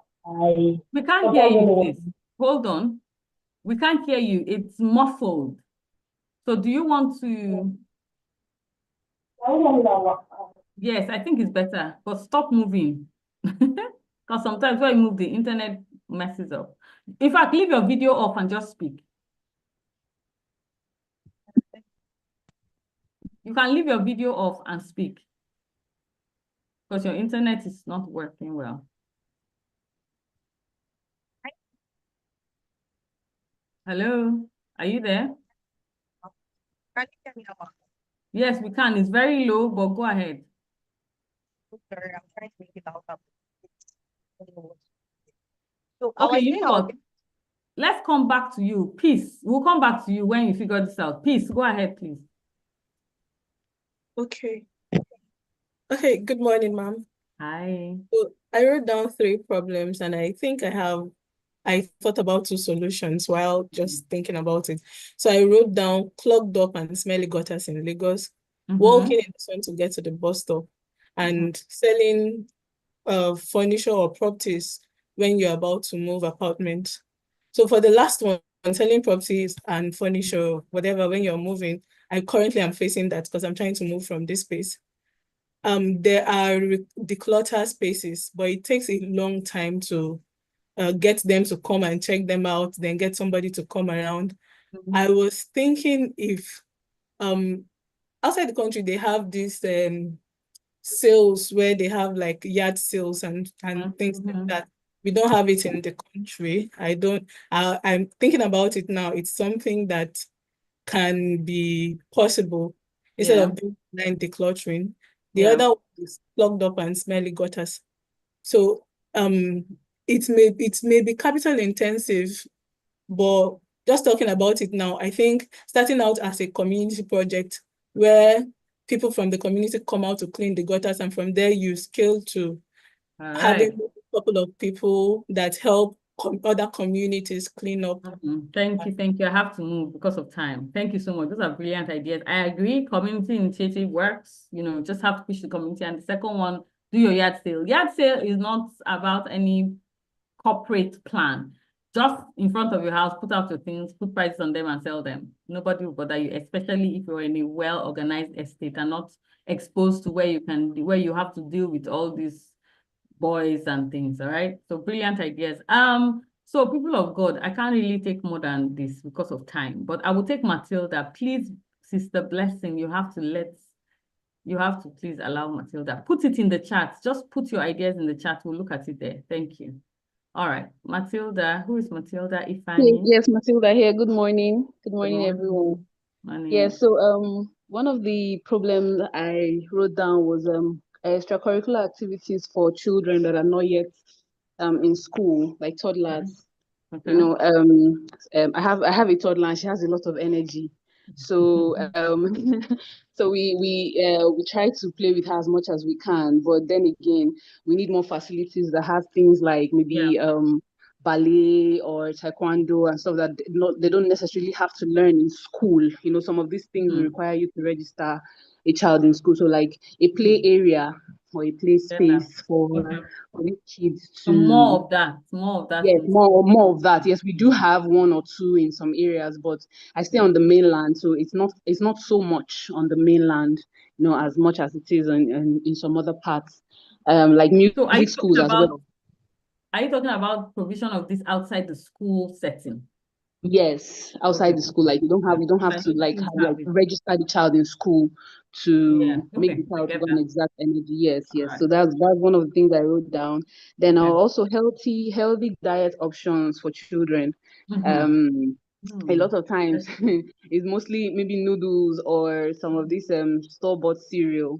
We can't hear you, please. Hold on. We can't hear you. It's muffled. So do you want to? Yes, I think it's better, but stop moving. Because sometimes when you move, the internet messes up. In fact, leave your video off and just speak. You can leave your video off and speak because your internet is not working well. Hello, are you there? Can you hear me now? Yes, we can. It's very low, but go ahead. Sorry, I'm trying to make it out. So Okay, you know what? Let's come back to you. Peace. We'll come back to you when you figure this out. Peace, go ahead, please. Okay. Okay, good morning, ma'am. Hi. So I wrote down 3 problems, and I think I thought about 2 solutions while just thinking about it. So I wrote down clogged up and smelly gutters in Lagos, walking in the sun to get to the bus stop, and selling furniture or properties when you're about to move apartment. So for the last one, selling properties and furniture, whatever, when you're moving, I currently am facing that because I'm trying to move from this space. There are declutter spaces, but it takes a long time to get them to come and check them out, then get somebody to come around. I was thinking if outside the country they have these sales where they have like yard sales and things like that. We don't have it in the country. I'm thinking about it now. It's something that can be possible instead of doing decluttering. The other one is clogged up and smelly gutters. So it may be capital intensive, but just talking about it now, I think starting out as a community project where people from the community come out to clean the gutters, and from there you scale to having a couple of people that help other communities clean up. Thank you. I have to move because of time. Thank you so much. Those are brilliant ideas. I agree. Community initiative works. Just have to push the community. And the second one, do your yard sale. Yard sale is not about any corporate plan. Just in front of your house, put out your things, put prices on them and sell them. Nobody will bother you, especially if you're in a well-organized estate and not exposed to where you have to deal with all these boys and things. All right. So brilliant ideas. So people of God, I can't really take more than this because of time, but I will take Matilda. Please, Sister Blessing, you have to please allow Matilda. Put it in the chat. Just put your ideas in the chat. We'll look at it there. Thank you. All right, Matilda. Who is Matilda? Ifani? Yes, Matilda here. Good morning. Good morning, everyone. Morning. Yeah, so one of the problems I wrote down was extracurricular activities for children that are not yet in school, like toddlers. Okay. I have a toddler and she has a lot of energy. So so we try to play with her as much as we can, but then again, we need more facilities that have things like maybe ballet or taekwondo and stuff that they don't necessarily have to learn in school. Some of these things will require you to register a child in school. So like a play area or a play space for the kids to more of that. Yes, more of that. Yes, we do have 1 or 2 in some areas, but I stay on the mainland, so it's not so much on the mainland, as much as it is in some other parts. like music So are you schools talking as about, well. are you talking about provision of this outside the school setting? Yes, outside Okay. the school, like you don't have I to know like schools have have it. register the child in school Yeah, to make okay, the I child to get go and that. exert energy. Yes, All yes. right. So that's one of the things I wrote down. Then Okay. also healthy diet options for children. A lot of times it's mostly maybe noodles or some of this store-bought cereal,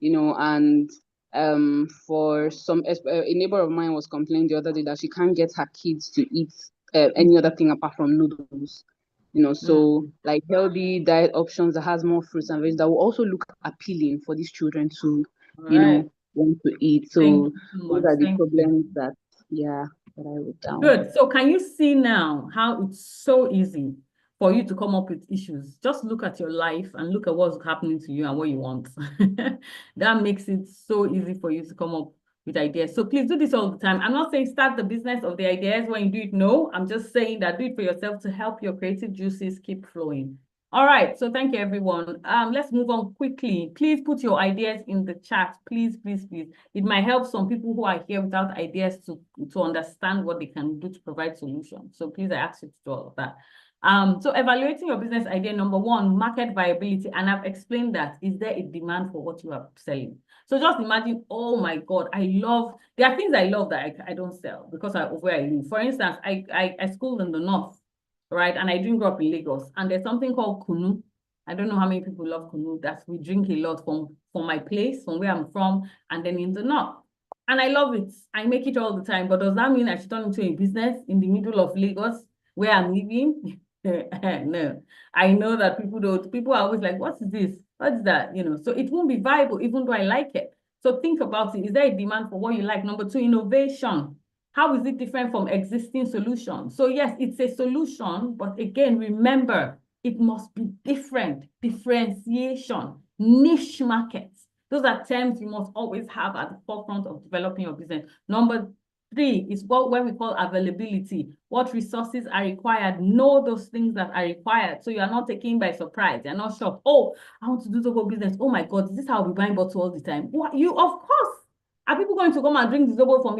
you know, and for some a neighbor of mine was complaining the other day that she can't get her kids to eat any other thing apart from noodles, you know. So like healthy diet options that has more fruits and veggies that will also look appealing for these children to, All you know, right. want to eat. Thank So you so those much. are the Thank you. problems that that I wrote down. Good. So can you see now how it's so easy for you to come up with issues? Just look at your life and look at what's happening to you and what you want. That makes it so easy for you to come up with ideas. So please do this all the time. I'm not saying start the business of the ideas when you do it. No, I'm just saying that do it for yourself to help your creative juices keep flowing. All right, so thank you, everyone. Let's move on quickly. Please put your ideas in the chat. Please, please, please. It might help some people who are here without ideas to understand what they can do to provide solutions. So please, I ask you to do all of that. So evaluating your business idea, number one, market viability. And I've explained that. Is there a demand for what you are selling? So just imagine, oh my God, there are things I love that I don't sell because of where I live. For instance, I schooled in the north, right? And I didn't grow up in Lagos. And there's something called kunu. I don't know how many people love kunu. That we drink a lot from my place, from where I'm from, and then in the north. And I love it. I make it all the time. But does that mean I should turn into a business in the middle of Lagos where I'm living? No. I know that people are always like, what is this? What is that? You know, so it won't be viable even though I like it. So think about it. Is there a demand for what you like? Number two, innovation. How is it different from existing solutions? So yes, it's a solution, but again, remember, it must be different. Differentiation, niche markets. Those are terms you must always have at the forefront of developing your business. Number three is what we call availability. What resources are required? Know those things that are required. So you are not taken by surprise. You're not shocked. Oh, I want to do Zobo business. Oh my God, is this how I'll be buying bottle all the time? What? You, of course. Are people going to come and drink the Zobo from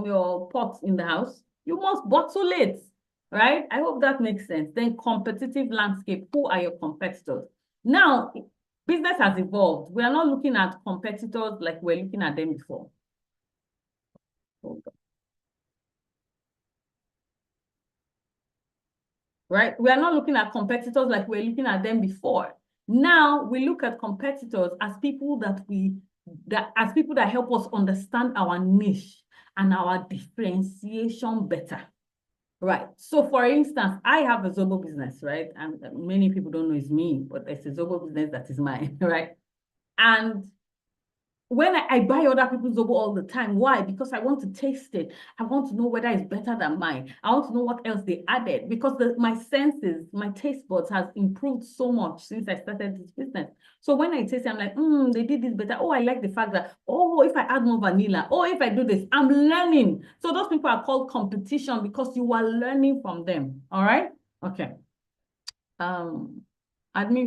your pot in the house? You must bottle it, right? I hope that makes sense. Then competitive landscape. Who are your competitors? Now, business has evolved. We are not looking at competitors like we're looking at them before. Hold on. Right? We are not looking at competitors like we're looking at them before. Now we look at competitors as people that help us understand our niche and our differentiation better. Right. So for instance, I have a Zobo business, right? And many people don't know it's me, but it's a Zobo business that is mine, right? And when I buy other people's Zobo all the time, why? Because I want to taste it. I want to know whether it's better than mine. I want to know what else they added because my senses, my taste buds has improved so much since I started this business. So when I taste it, I'm like, they did this better. Oh, I like the fact that, oh, if I add more vanilla, oh, if I do this, I'm learning. So those people are called competition because you are learning from them. All right? Okay. Admin,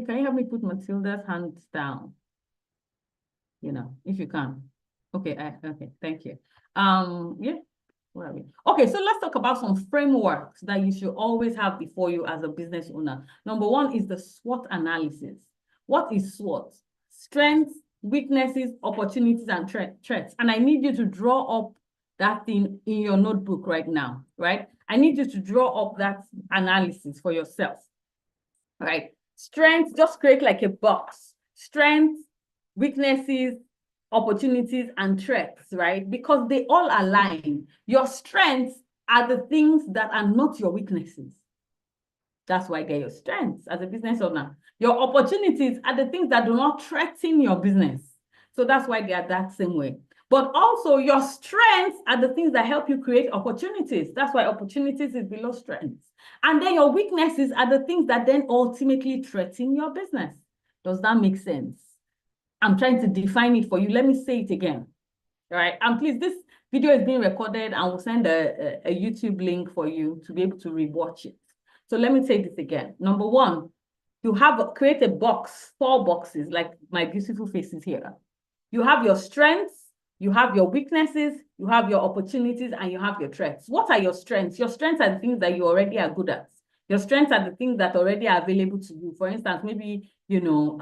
can you help me put Matilda's hands down? You know, if you can. Okay, okay, thank you. Yeah, where are we? Okay, so let's talk about some frameworks that you should always have before you as a business owner. Number one is the SWOT analysis. What is SWOT? Strengths, weaknesses, opportunities, and threats. And I need you to draw up that thing in your notebook right now, right? I need you to draw up that analysis for yourself, right? Strengths, just create like a box. Strengths, weaknesses, opportunities, and threats, right? Because they all align. Your strengths are the things that are not your weaknesses. That's why they're your strengths as a business owner. Your opportunities are the things that do not threaten your business. So that's why they are that same way. But also your strengths are the things that help you create opportunities. That's why opportunities is below strengths. And then your weaknesses are the things that then ultimately threaten your business. Does that make sense? I'm trying to define it for you. Let me say it again. All right. And please, this video is being recorded and we'll send a YouTube link for you to be able to rewatch it. So let me say this again. Number one, you create a box, 4 boxes, like my beautiful faces here. You have your strengths, You have your weaknesses, you have your opportunities, and you have your threats. What are your strengths? Your strengths are the things that you already are good at. Your strengths are the things that already are available to you. For instance, maybe, you know,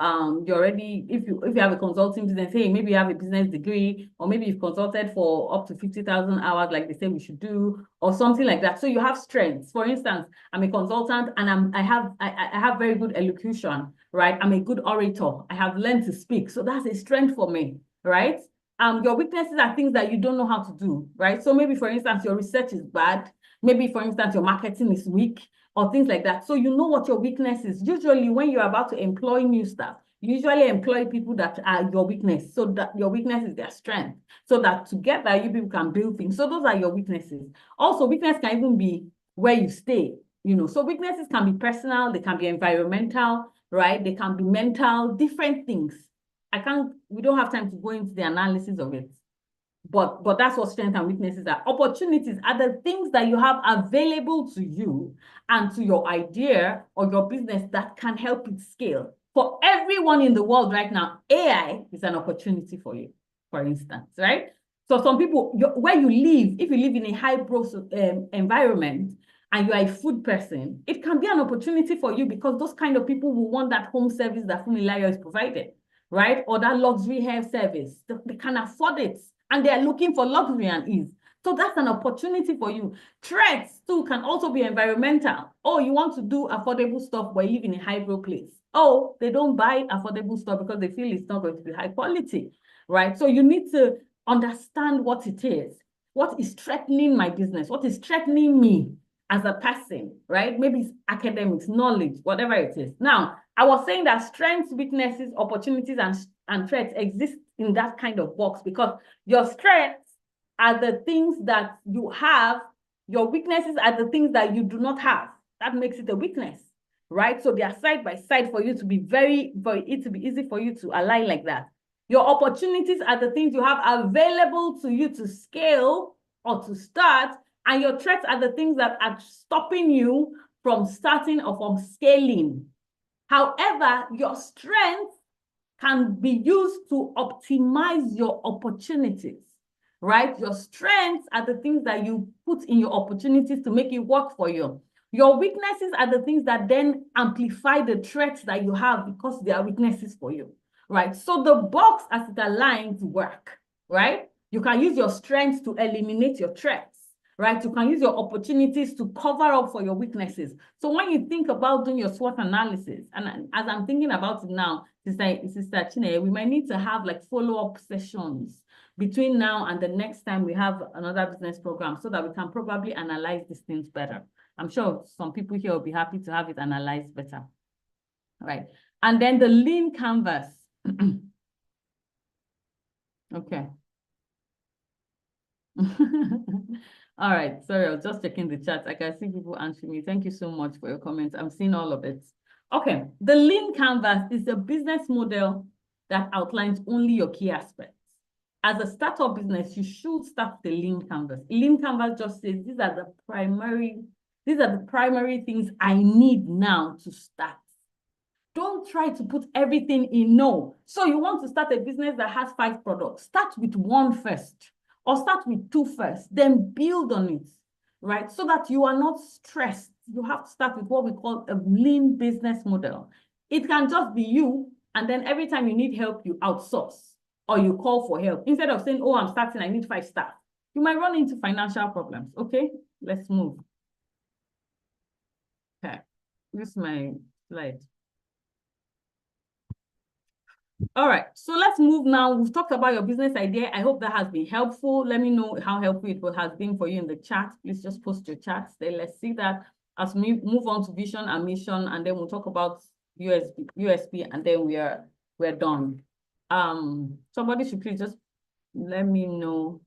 you already, if you have a consulting business, hey, maybe you have a business degree, or maybe you've consulted for up to 50,000 hours, like they say we should do, or something like that. So you have strengths. For instance, I'm a consultant and I have very good elocution, right? I'm a good orator. I have learned to speak. So that's a strength for me, right? Your weaknesses are things that you don't know how to do, right? So maybe, for instance, your research is bad. Maybe, for instance, your marketing is weak, or things like that. So you know what your weakness is. Usually when you're about to employ new staff, you usually employ people that are your weakness, so that your weakness is their strength, so that together you people can build things. So those are your weaknesses. Also, weakness can even be where you stay, you know. So weaknesses can be personal, they can be environmental, right? They can be mental, different things. We don't have time to go into the analysis of it. But that's what strengths and weaknesses are. Opportunities are the things that you have available to you and to your idea or your business that can help it scale. For everyone in the world right now, AI is an opportunity for you, for instance, right? So some people, where you live, if you live in a high-growth environment and you are a food person, it can be an opportunity for you because those kind of people will want that home service that Fumilayo is provided, right? Or that luxury health service. They can afford it. And they are looking for luxury and ease. So that's an opportunity for you. Threats too can also be environmental. Oh, you want to do affordable stuff but you live in a high-growth place. Oh, they don't buy affordable stuff because they feel it's not going to be high quality, right? So you need to understand what it is. What is threatening my business? What is threatening me as a person, right? Maybe it's academics, knowledge, whatever it is. Now, I was saying that strengths, weaknesses, opportunities, and threats exist in that kind of box because your strengths are the things that you have, your weaknesses are the things that you do not have. That makes it a weakness, right? So they are side by side for you to be it to be easy for you to align like that. Your opportunities are the things you have available to you to scale or to start, and your threats are the things that are stopping you from starting or from scaling. However, your strengths can be used to optimize your opportunities, right? Your strengths are the things that you put in your opportunities to make it work for you. Your weaknesses are the things that then amplify the threats that you have because they are weaknesses for you, right? So the box as it aligns work, right? You can use your strengths to eliminate your threats, right? You can use your opportunities to cover up for your weaknesses. So when you think about doing your SWOT analysis, and as I'm thinking about it now, Sister Chine, we might need to have like follow-up sessions between now and the next time we have another business program so that we can probably analyze these things better. I'm sure some people here will be happy to have it analyzed better, right? And then the lean canvas. Okay. All right, sorry, I was just checking the chat. I can see people answering me. Thank you so much for your comments. I'm seeing all of it. Okay, the lean canvas is a business model that outlines only your key aspects. As a startup business, you should start the lean canvas. Lean canvas just says these are the primary things I need now to start. Don't try to put everything in no. So you want to start a business that has 5 products. Start with 1 first, or start with 2 first, then build on it, right? So that you are not stressed. You have to start with what we call a lean business model. It can just be you, and then every time you need help, you outsource or you call for help. Instead of saying, oh, I'm starting, I need 5 staff. You might run into financial problems, okay? Let's move. Okay, this is my slide. All right, so let's move now. We've talked about your business idea. I hope that has been helpful. Let me know how helpful it has been for you in the chat. Please just post your chats there. Let's see that as we move on to vision and mission, and then we'll talk about USP, and then we're done. Somebody should please just let me know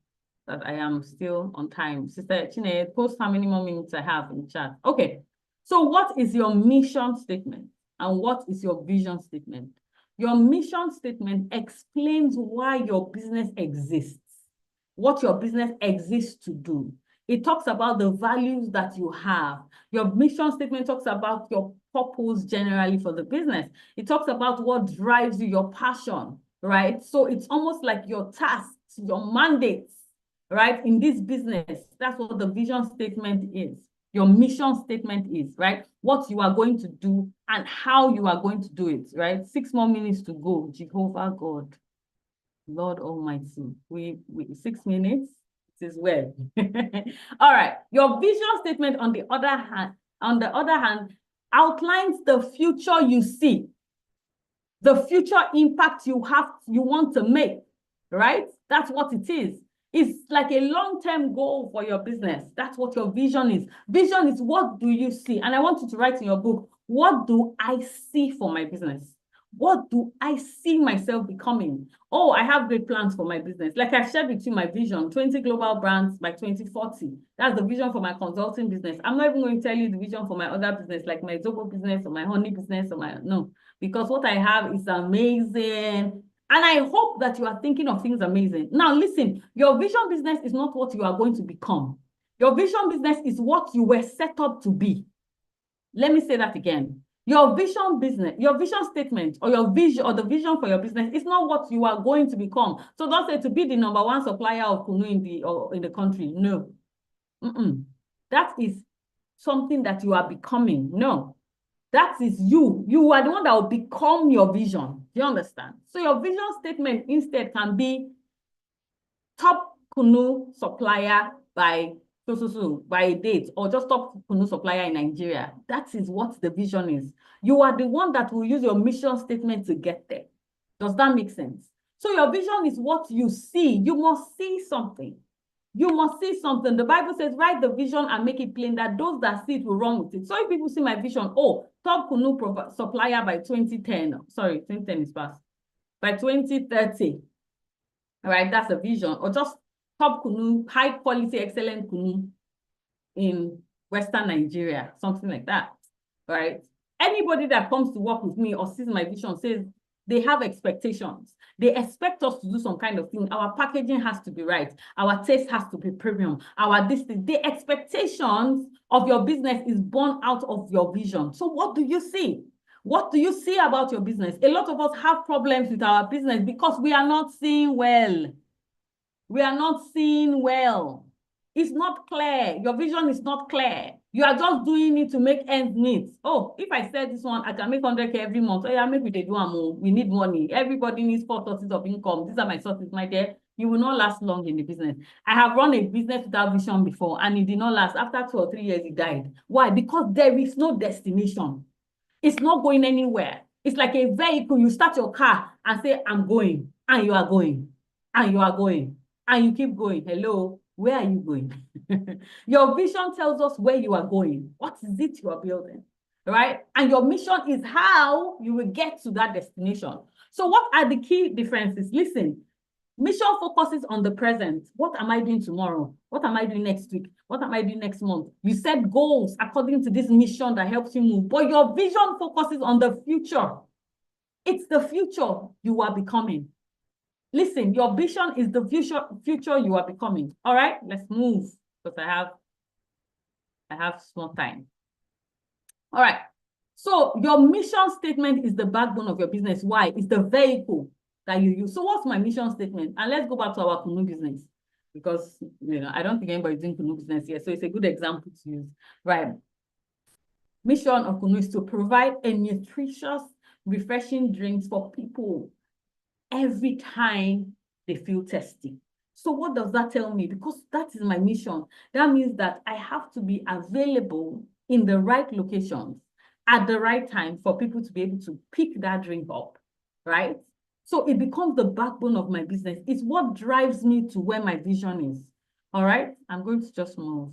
that I am still on time. Sister Chine, post how many more minutes I have in the chat. Okay, so what is your mission statement and what is your vision statement? Your mission statement explains why your business exists, what your business exists to do. It talks about the values that you have. Your mission statement talks about your purpose generally for the business. It talks about what drives you, your passion, right? So it's almost like your tasks your mandates, right, in this business. That's what the vision statement is. Your mission statement is, right? What you are going to do and how you are going to do it, right? 6 more minutes to go. Jehovah God, Lord Almighty. We 6 minutes. It is well. All right. Your vision statement, on the other hand, outlines the future you see, the future impact you want to make, right? That's what it is. It's like a long-term goal for your business. That's what your vision is. Vision is, what do you see? And I want you to write in your book, what do I see for my business? What do I see myself becoming? Oh, I have great plans for my business. Like I shared with you my vision, 20 global brands by 2040. That's the vision for my consulting business. I'm not even going to tell you the vision for my other business, like my Zobo business or my honey business or no, because what I have is amazing. And I hope that you are thinking of things amazing. Now, listen, your vision business is not what you are going to become. Your vision business is what you were set up to be. Let me say that again. Your vision business, your vision statement, or your vision, or the vision for your business is not what you are going to become. So don't say to be the #1 supplier of Kunu in the country. No. That is something that you are becoming. No. That is you. You are the one that will become your vision. Do you understand? So your vision statement instead can be top Kunu supplier by by a date, or just top Kunu supplier in Nigeria. That is what the vision is. You are the one that will use your mission statement to get there. Does that make sense? So your vision is what you see. You must see something. You must see something. The Bible says, write the vision and make it plain that those that see it will run with it. So if people see my vision, oh, top Kunu supplier by 2010, sorry, 2010 is past, by 2030, all right, that's a vision. Or just top Kunu, high quality, excellent Kunu in Western Nigeria, something like that, all right? Anybody that comes to work with me or sees my vision says they have expectations. They expect us to do some kind of thing. Our packaging has to be right. Our taste has to be premium. The expectations of your business is born out of your vision. So what do you see? What do you see about your business? A lot of us have problems with our business because we are not seeing well. We are not seeing well. It's not clear. Your vision is not clear. You are just doing it to make ends meet. Oh, if I said this one, I can make 100K every month. Oh yeah, maybe they do more. We need money. Everybody needs 4 sources of income. These are my sources, my dear. You will not last long in the business. I have run a business without vision before, and it did not last. After 2 or 3 years, it died. Why? Because there is no destination. It's not going anywhere. It's like a vehicle. You start your car and say, I'm going, and you are going, and you are going, and you keep going. Hello, where are you going? Your vision tells us where you are going. What is it you are building, right? And your mission is how you will get to that destination. So what are the key differences? Listen, mission focuses on the present. What am I doing tomorrow? What am I doing next week? What am I doing next month? You set goals according to this mission that helps you move, but your vision focuses on the future. It's the future you are becoming. Listen, your vision is the future you are becoming. All right, let's move because I have small time. All right. So your mission statement is the backbone of your business. Why? It's the vehicle that you use. So what's my mission statement? And let's go back to our Kunu business, because I don't think anybody's doing Kunu business here. So it's a good example to use. Right. Mission of Kunu is to provide a nutritious, refreshing drinks for people every time they feel thirsty. So what does that tell me? Because that is my mission. That means that I have to be available in the right locations at the right time for people to be able to pick that drink up, right? So it becomes the backbone of my business. It's what drives me to where my vision is. All right, I'm going to just move.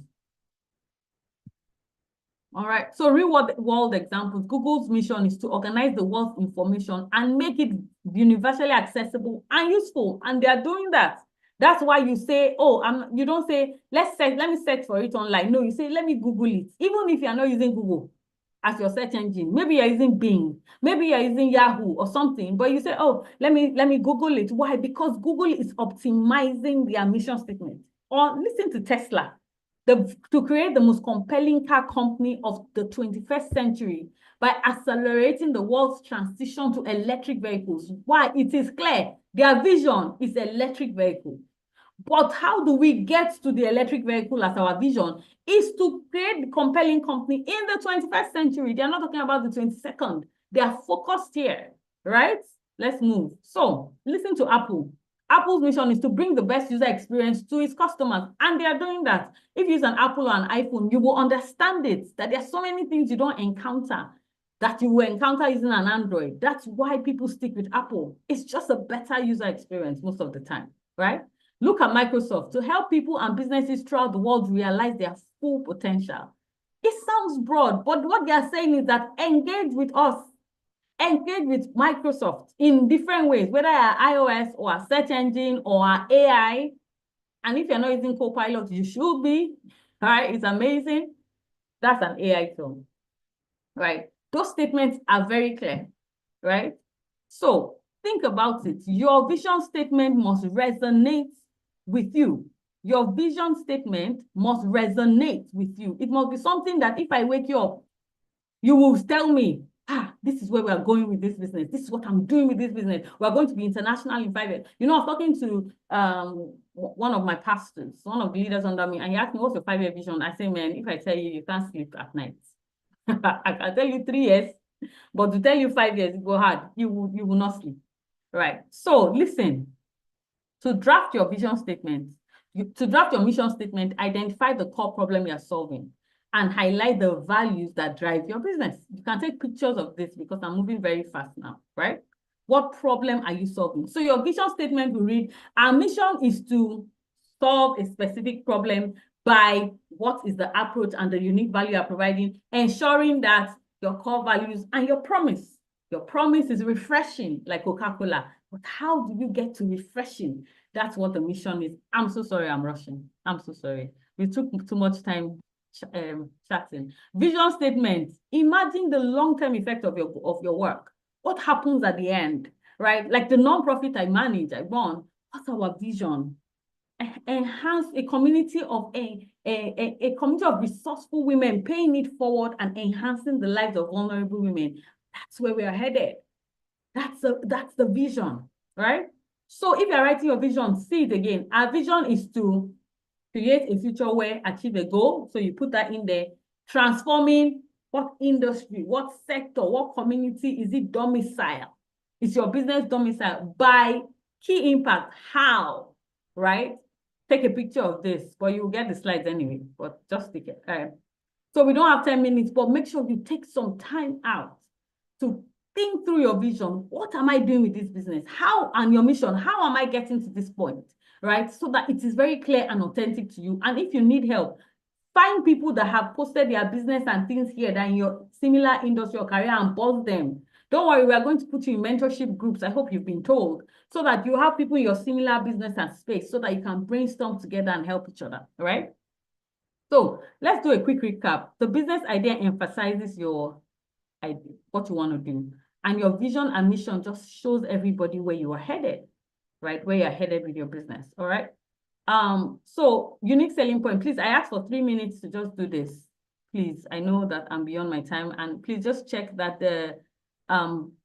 All right, so real world examples. Google's mission is to organize the world's information and make it universally accessible and useful. And they are doing that. That's why you say, oh, you don't say, let me search for it online. No, you say, let me Google it. Even if you are not using Google as your search engine, maybe you're using Bing, maybe you're using Yahoo or something, but you say, oh, let me Google it. Why? Because Google is optimizing their mission statement. Or listen to Tesla. To create the most compelling car company of the 21st century by accelerating the world's transition to electric vehicles. Why? It is clear. Their vision is electric vehicle. But how do we get to the electric vehicle as our vision is to create the compelling company in the 21st century. They are not talking about the 22nd. They are focused here, right? Let's move. So listen to Apple. Apple's mission is to bring the best user experience to its customers, and they are doing that. If you use an Apple or an iPhone, you will understand it, that there are so many things you don't encounter that you will encounter using an Android. That's why people stick with Apple. It's just a better user experience most of the time, right? Look at Microsoft to help people and businesses throughout the world realize their full potential. It sounds broad, but what they are saying is that engage with us. Engage with Microsoft in different ways, whether our iOS or our search engine or our AI. And if you're not using Copilot, you should be, right? It's amazing. That's an AI tool, right? Those statements are very clear, right? So think about it. Your vision statement must resonate with you. Your vision statement must resonate with you. It must be something that if I wake you up, you will tell me, this is where we are going with this business. This is what I'm doing with this business. We're going to be international in 5 years. You know, I was talking to one of my pastors, one of the leaders under me, and he asked me, what's your 5-year vision? I say, man, if I tell you, you can't sleep at night. I can tell you 3 years, but to tell you 5 years, it will hard. You will not sleep, right? So listen, to draft your vision statement, to draft your mission statement, identify the core problem you're solving and highlight the values that drive your business. You can take pictures of this because I'm moving very fast now, right? What problem are you solving? So your vision statement will read, our mission is to solve a specific problem by what is the approach and the unique value you're providing, ensuring that your core values and your promise is refreshing like Coca-Cola. But how do you get to refreshing? That's what the mission is. I'm so sorry, I'm rushing. I'm so sorry. We took too much time chatting. Vision statement. Imagine the long-term effect of your work. What happens at the end, right? Like the nonprofit I manage, I run. What's our vision? Enhance a community of a community of resourceful women, paying it forward and enhancing the lives of vulnerable women. That's where we are headed. That's the vision, right? So if you're writing your vision, see it again. Our vision is to create a future where achieve a goal. So you put that in there. Transforming what industry, what sector, what community is it domicile? Is your business domicile by key impact? How, right? Take a picture of this, but you'll get the slides anyway, but just take it. So we don't have 10 minutes, but make sure you take some time out to think through your vision. What am I doing with this business? How, and your mission, how am I getting to this point, right? So that it is very clear and authentic to you. And if you need help, find people that have posted their business and things here that in your similar industry or career and buzz them. Don't worry, we are going to put you in mentorship groups. I hope you've been told, so that you have people in your similar business and space so that you can brainstorm together and help each other, right? So let's do a quick recap. The business idea emphasizes your idea, what you want to do. And your vision and mission just shows everybody where you are headed, right? Where you're headed with your business, all right? So unique selling point, please, I asked for 3 minutes to just do this. Please, I know that I'm beyond my time, and please just check that the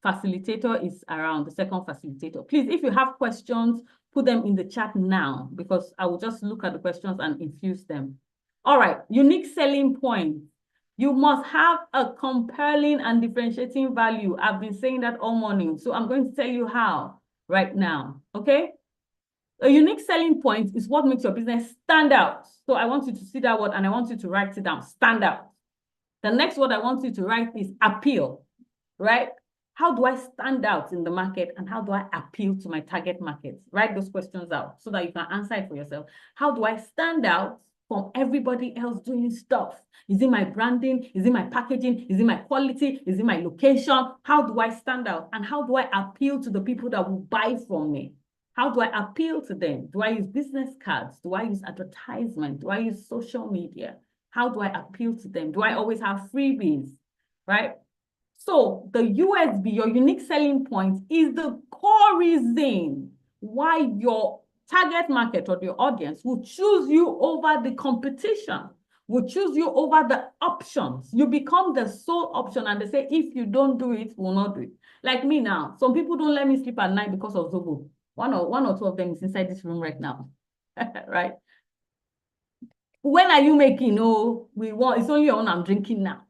facilitator is around, the second facilitator. Please, if you have questions, put them in the chat now, because I will just look at the questions and infuse them. All right, unique selling point. You must have a compelling and differentiating value. I've been saying that all morning, so I'm going to tell you how right now, okay? A unique selling point is what makes your business stand out. So I want you to see that word and I want you to write it down, stand out. The next word I want you to write is appeal, right? How do I stand out in the market and how do I appeal to my target market? Write those questions out so that you can answer it for yourself. How do I stand out from everybody else doing stuff? Is it my branding? Is it my packaging? Is it my quality? Is it my location? How do I stand out? And how do I appeal to the people that will buy from me? How do I appeal to them? Do I use business cards? Do I use advertisement? Do I use social media? How do I appeal to them? Do I always have freebies, right? So the USP, your unique selling point, is the core reason why your target market or your audience will choose you over the competition, will choose you over the options. You become the sole option and they say, if you don't do it, we'll not do it. Like me now, some people don't let me sleep at night because of Zobo. One or two of them is inside this room right now. right? When are you making? Oh, it's only on I'm drinking now.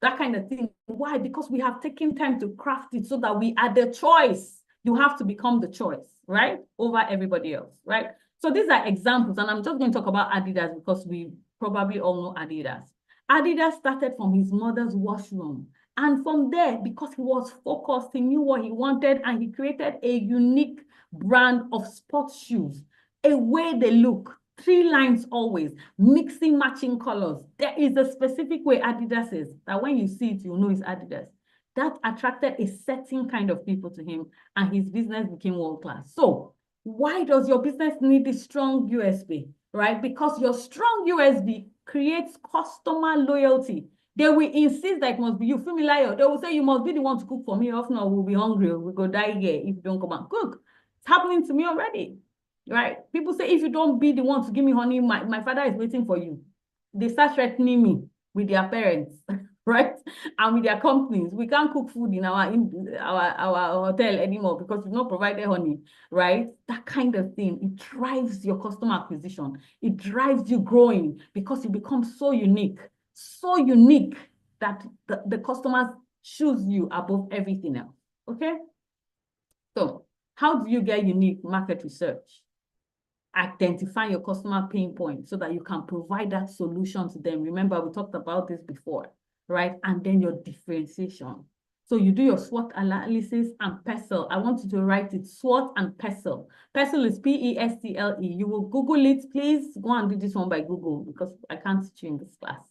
That kind of thing. Why? Because we have taken time to craft it so that we are the choice. You have to become the choice, right? Over everybody else, right? So these are examples, and I'm just going to talk about Adidas because we probably all know Adidas. Adidas started from his mother's washroom. And from there, because he was focused, he knew what he wanted, and he created a unique brand of sports shoes, a way they look, 3 lines always, mixing matching colors. There is a specific way Adidas is that when you see it, you know it's Adidas. That attracted a certain kind of people to him, and his business became world-class. So why does your business need a strong USB, right? Because your strong USB creates customer loyalty. They will insist that it must be you. Familiar. They will say you must be the one to cook for me. If not, we'll be hungry. We'll go die here if you don't come and cook. It's happening to me already, right? People say if you don't be the one to give me honey, my father is waiting for you. They start threatening me with their parents, right? And with their companies. We can't cook food in our hotel anymore because we've not provided honey, right? That kind of thing. It drives your customer acquisition. It drives you growing because you become so unique that the customers choose you above everything else, okay? So how do you get unique market research? Identify your customer pain point so that you can provide that solution to them. Remember, we talked about this before, right? And then your differentiation. So you do your SWOT analysis and PESTLE. I want you to write it, SWOT and PESTLE. PESTLE is P-E-S-T-L-E. You will Google it. Please go and do this one by Google because I can't teach you in this class,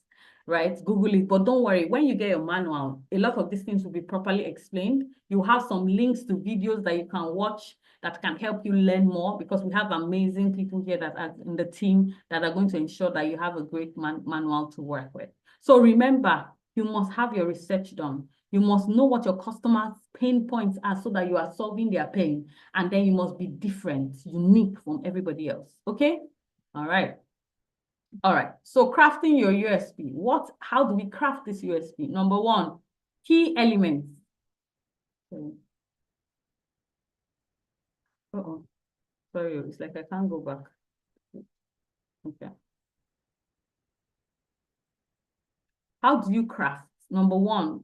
right? Google it. But don't worry, when you get your manual, a lot of these things will be properly explained. You have some links to videos that you can watch that can help you learn more because we have amazing people here that are in the team that are going to ensure that you have a great manual to work with. So remember, you must have your research done. You must know what your customers' pain points are so that you are solving their pain. And then you must be different, unique from everybody else. Okay? All right. All right. So crafting your USP. How do we craft this USP? Number 1, key elements. Uh-oh. Sorry, it's like I can't go back. Okay. How do you craft? Number 1,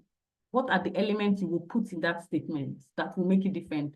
what are the elements you will put in that statement that will make you different?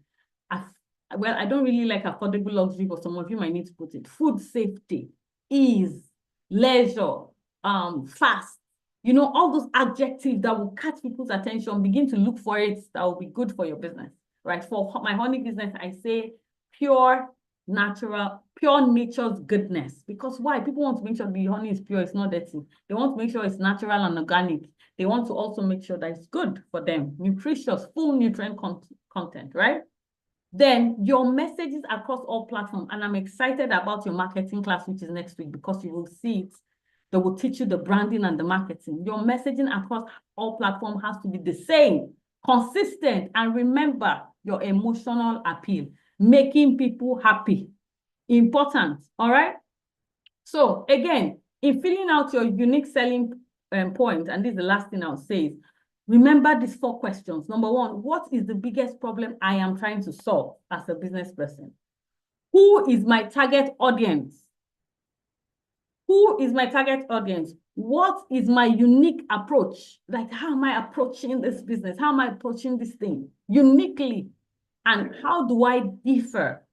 Well, I don't really like affordable luxury, but some of you might need to put it. Food safety, ease, leisure, fast. You know, all those adjectives that will catch people's attention, begin to look for it, that will be good for your business, right? For my honey business, I say pure, natural, pure nature's goodness. Because why? People want to make sure the honey is pure, it's not dirty. They want to make sure it's natural and organic. They want to also make sure that it's good for them, nutritious, full nutrient content, right? Then your messages across all platforms. And I'm excited about your marketing class, which is next week, because you will see it. They will teach you the branding and the marketing. Your messaging across all platforms has to be the same, consistent. And remember your emotional appeal, making people happy. Important, all right? So again, in filling out your unique selling point, and this is the last thing I'll say, is remember these 4 questions. Number 1, what is the biggest problem I am trying to solve as a business person? Who is my target audience? Who is my target audience? What is my unique approach? Like, how am I approaching this business? How am I approaching this thing uniquely? And how do I differ?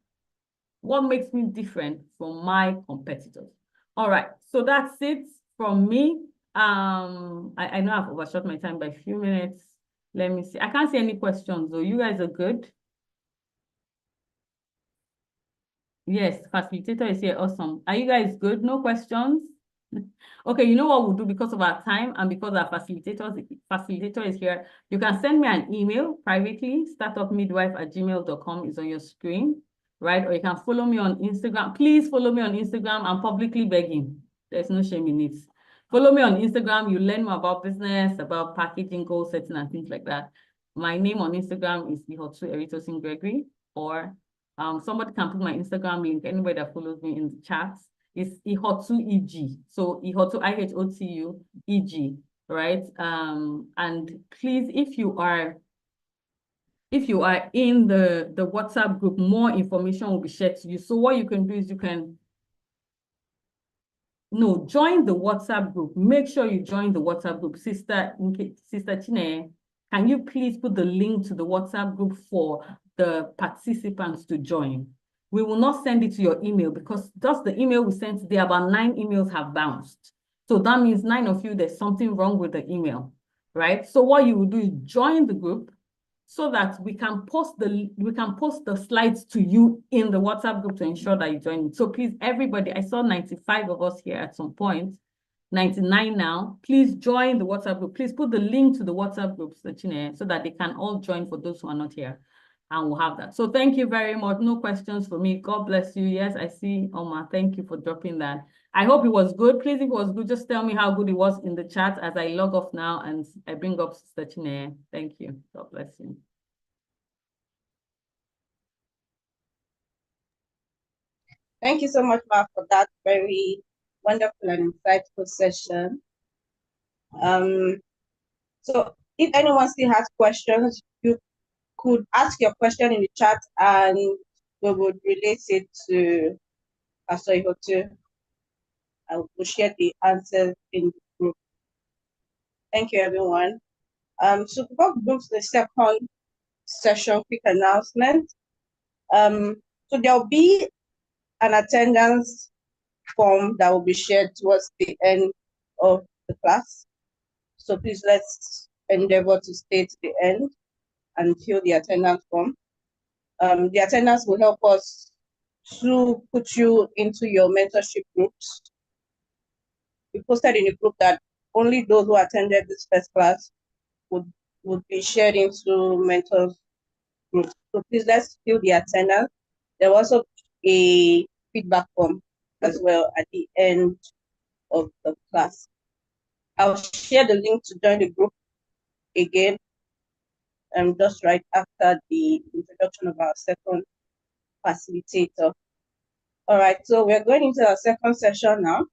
What makes me different from my competitors? All right, so that's it from me. I know I've overshot my time by a few minutes. Let me see. I can't see any questions, though. You guys are good. Yes, facilitator is here. Awesome. Are you guys good? No questions? Okay, you know what we'll do because of our time and because our facilitator is here. You can send me an email privately. startupmidwife@gmail.com is on your screen, right? Or you can follow me on Instagram. Please follow me on Instagram. I'm publicly begging. There's no shame in it. Follow me on Instagram. You learn more about business, about packaging, goal setting, and things like that. My name on Instagram is Ihotu Eritosin Gregory, or somebody can put my Instagram link, anybody that follows me in the chat. It's Ihotu EG. So Ihotu, I-H-O-T-U, EG, right? And please, if you are in the WhatsApp group, more information will be shared to you. So what you can do is you can No, join the WhatsApp group. Make sure you join the WhatsApp group. Sister Chine, can you please put the link to the WhatsApp group for the participants to join? We will not send it to your email because just the email we sent today, about 9 emails have bounced. So that means 9 of you, there's something wrong with the email, right? So what you will do is join the group so that we can post the slides to you in the WhatsApp group to ensure that you join it. So please, everybody, I saw 95 of us here at some point, 99 now. Please join the WhatsApp group. Please put the link to the WhatsApp group, so that they can all join for those who are not here. And we'll have that. So thank you very much. No questions for me. God bless you. Yes, I see Omar. Thank you for dropping that. I hope it was good. Please, if it was good, just tell me how good it was in the chat as I log off now and I bring up Sister Chineye. Thank you. God bless you. Thank you so much, Mark, for that very wonderful and insightful session. So if anyone still has questions, you could ask your question in the chat and we would relate it to Pastor Ihotu. I will share the answers in the group. Thank you, everyone. So before we go to the second session, quick announcement. So there'll be an attendance form that will be shared towards the end of the class. So please let's endeavor to stay to the end and fill the attendance form. The attendance will help us to put you into your mentorship groups. We posted in a group that only those who attended this first class would be shared into mentors groups. So please let's fill the attendance. There was also a feedback form as well at the end of the class. I'll share the link to join the group again just right after the introduction of our second facilitator. All right, so we're going into our second session now.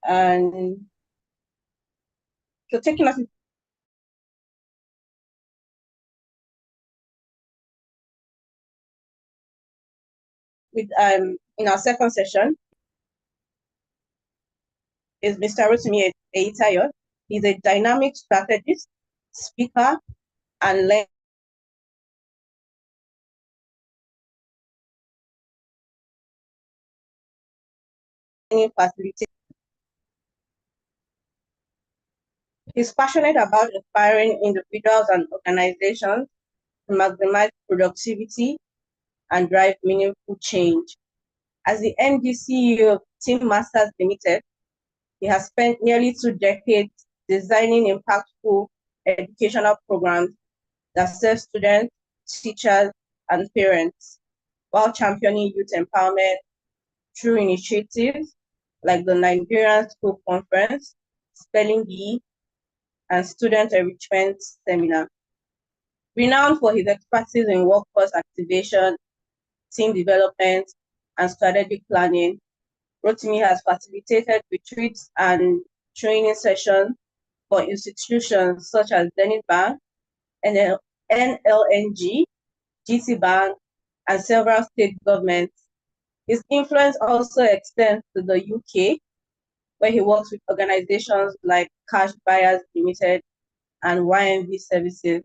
And so taking us with in our second session is Mr. Rotimi Eitayo. He's a dynamic strategist, speaker, and learning facilitator. He's passionate about inspiring individuals and organizations to maximize productivity and drive meaningful change. As the MD CEO of Team Masters Limited, he has spent nearly 2 decades designing impactful educational programs that serve students, teachers, and parents, while championing youth empowerment through initiatives like the Nigerian School Conference, Spelling Bee, and Student Enrichment Seminar. Renowned for his expertise in workforce activation, team development, and strategic planning, Rotimi has facilitated retreats and training sessions for institutions such as Zenith Bank, NLNG, GT Bank, and several state governments. His influence also extends to the UK, where he works with organizations like Cash Buyers Limited and YMV Services.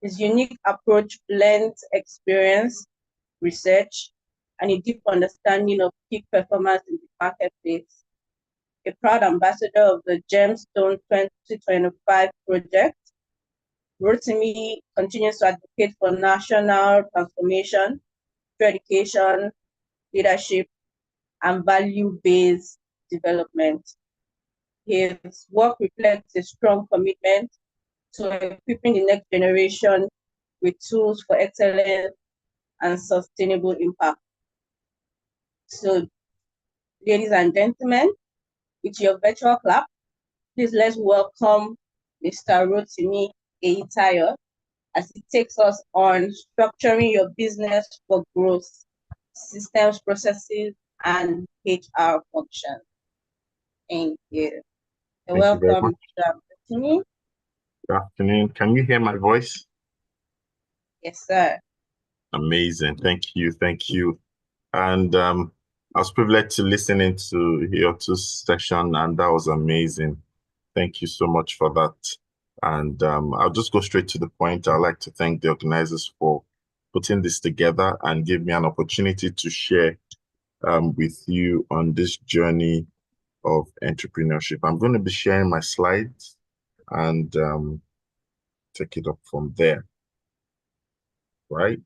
His unique approach blends experience, research, and a deep understanding of peak performance in the marketplace. A proud ambassador of the Gemstone 2025 project, Rotimi continues to advocate for national transformation, education, leadership, and value-based development. His work reflects a strong commitment to equipping the next generation with tools for excellence and sustainable impact. So, ladies and gentlemen, with your virtual clap, please let's welcome Mr. Rotimi Eitayo as he takes us on structuring your business for growth, systems, processes, and HR functions. Thank you. Thank you very Welcome, much. Mr. Rotimi. Good afternoon. Can you hear my voice? Yes, sir. Amazing. Thank you. Thank you. And I was privileged to listen into your two session, and that was amazing. Thank you so much for that. And I'll just go straight to the point. I'd like to thank the organizers for putting this together and give me an opportunity to share with you on this journey of entrepreneurship. I'm going to be sharing my slides and take it up from there, right?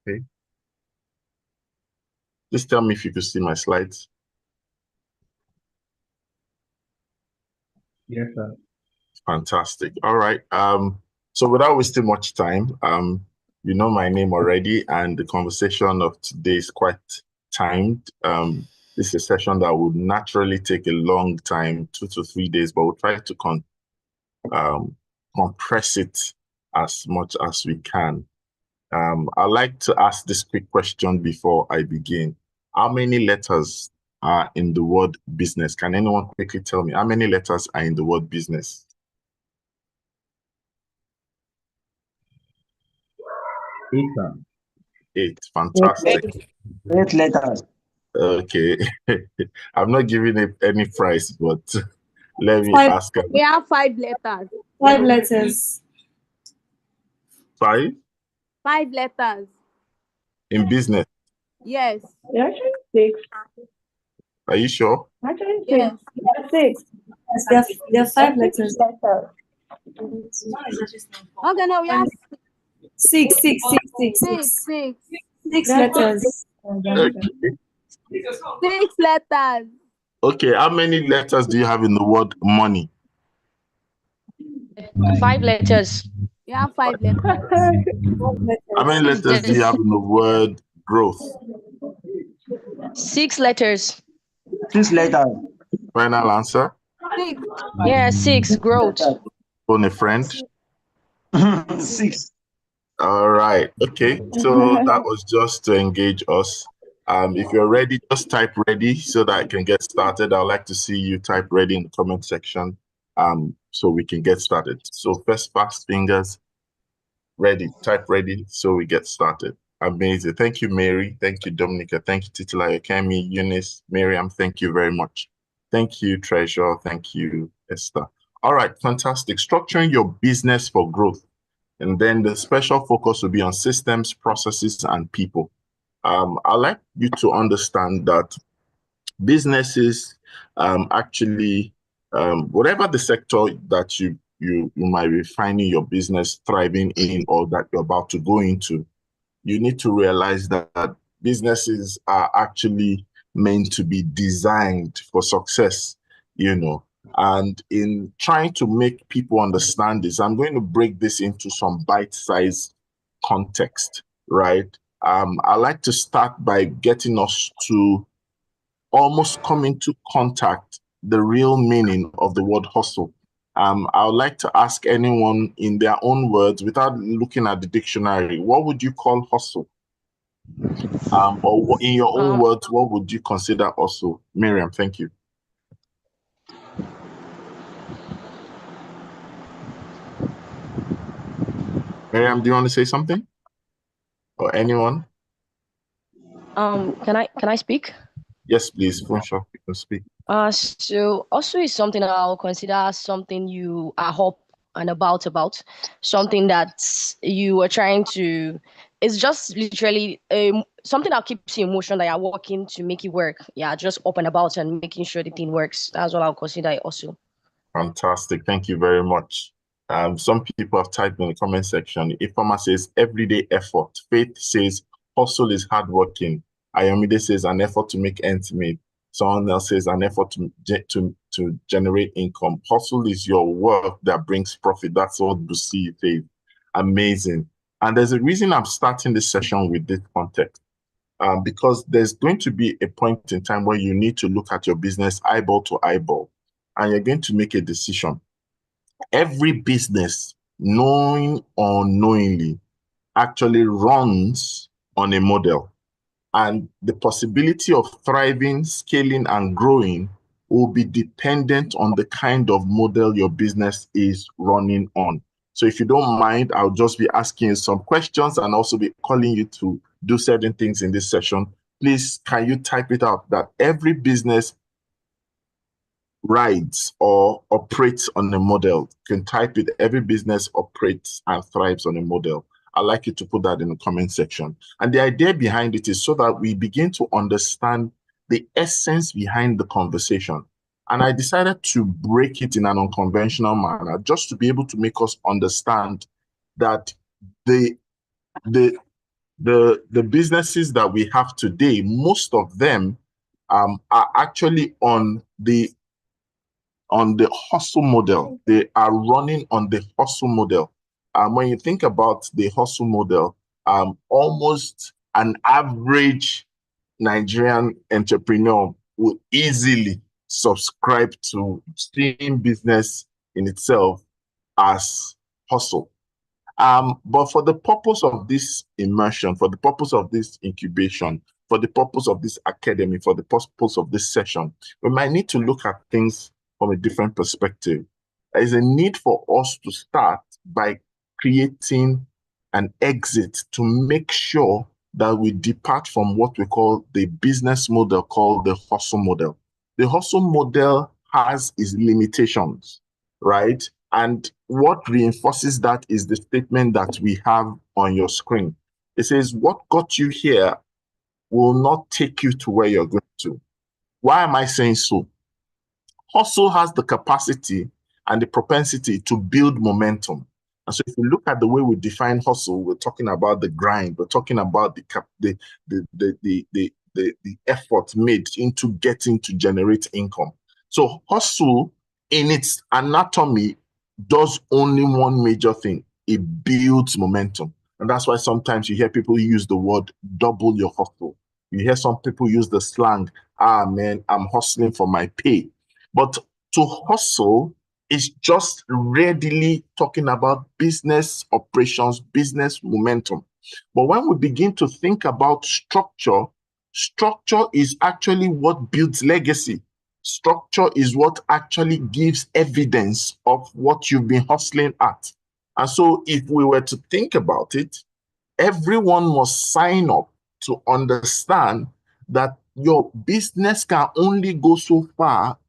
Okay. Just tell me if you could see my slides. Yes, sir. Fantastic. All right. So without wasting much time, you know my name already, and the conversation of today is quite timed. This is a session that would naturally take a long time, 2 to 3 days, but we'll try to compress it as much as we can. I'd like to ask this quick question before I begin. How many letters are in the word business? Can anyone quickly tell me how many letters are in the word business? 8, sir. 8. Fantastic. 8 letters. Okay. I'm not giving it any price, but let me 5. ask. We have 5 letters. 5 letters. 5 5 letters. in business. Yes. Actually, 6. Are you sure? Actually, 6. Yes. Yeah, 6. There are 5 letters. Okay, no, we have 6 letters. Okay. 6 letters. Okay. How many letters do you have in the word money? 5 letters. We have 5 letters. How many letters do you have in the word growth? 6 letters. 6 letters. Final answer? 6. Yeah, 6. Growth. Phone a friend. 6. All right. Okay. So that was just to engage us. If you're ready, just type ready so that I can get started. I'd like to see you type ready in the comment section so we can get started. So first, fast fingers, ready. Type ready so we get started. Amazing. Thank you, Mary. Thank you, Dominica. Thank you, Titilayo, Kemi, Eunice, Miriam. Thank you very much. Thank you, Treasure. Thank you, Esther. All right. Fantastic. Structuring your business for growth. And then the special focus will be on systems, processes, and people. I'd like you to understand that businesses actually, whatever the sector that you might be finding your business thriving in or that you're about to go into, you need to realize that businesses are actually meant to be designed for success, you know. And in trying to make people understand this, I'm going to break this into some bite-sized context, right? I like to start by getting us to almost come into contact the real meaning of the word hustle. I would like to ask anyone in their own words, without looking at the dictionary, what would you call hustle? Or in your own words, what would you consider hustle? Miriam, thank you. Miriam, do you want to say something? Or anyone? Can I speak? Yes, please. Phone shop, you can speak. So also is something I'll consider something you are up and about, something that you are trying to, it's just literally something that keeps you in motion, that you're working to make it work. Yeah, just up and about and making sure the thing works. That's what I'll consider it also. Fantastic. Thank you very much. Some people have typed in the comment section. Ifama says everyday effort. Faith says hustle is hardworking. Ayomide says an effort to make ends meet. Someone else says an effort to generate income. Hustle is your work that brings profit. That's what Busi says. Amazing. And there's a reason I'm starting this session with this context. Because there's going to be a point in time where you need to look at your business eyeball to eyeball, and you're going to make a decision. Every business, knowing or unknowingly, actually runs on a model. And the possibility of thriving, scaling, and growing will be dependent on the kind of model your business is running on. So if you don't mind, I'll just be asking you some questions and also be calling you to do certain things in this session. Please, can you type it out that every business rides or operates on a model? You can type it, every business operates and thrives on a model. I'd like you to put that in the comment section. And the idea behind it is so that we begin to understand the essence behind the conversation. And I decided to break it in an unconventional manner just to be able to make us understand that the businesses that we have today, most of them are actually on the hustle model. They are running on the hustle model. When you think about the hustle model, almost an average Nigerian entrepreneur would easily subscribe to seeing business in itself as hustle. But for the purpose of this immersion, for the purpose of this incubation, for the purpose of this academy, for the purpose of this session, we might need to look at things from a different perspective. There is a need for us to start by creating an exit to make sure that we depart from what we call the business model called the hustle model. The hustle model has its limitations, right? And what reinforces that is the statement that we have on your screen. It says, what got you here will not take you to where you're going to. Why am I saying so? Hustle has the capacity and the propensity to build momentum. And so if you look at the way we define hustle, we're talking about the grind, we're talking about the effort made into getting to generate income. So hustle in its anatomy does only one major thing. It builds momentum. And that's why sometimes you hear people use the word double your hustle. You hear some people use the slang, man, I'm hustling for my pay. But to hustle is just readily talking about business operations, business momentum. But when we begin to think about structure, structure is actually what builds legacy. Structure is what actually gives evidence of what you've been hustling at. And so if we were to think about it, everyone must sign up to understand that your business can only go so far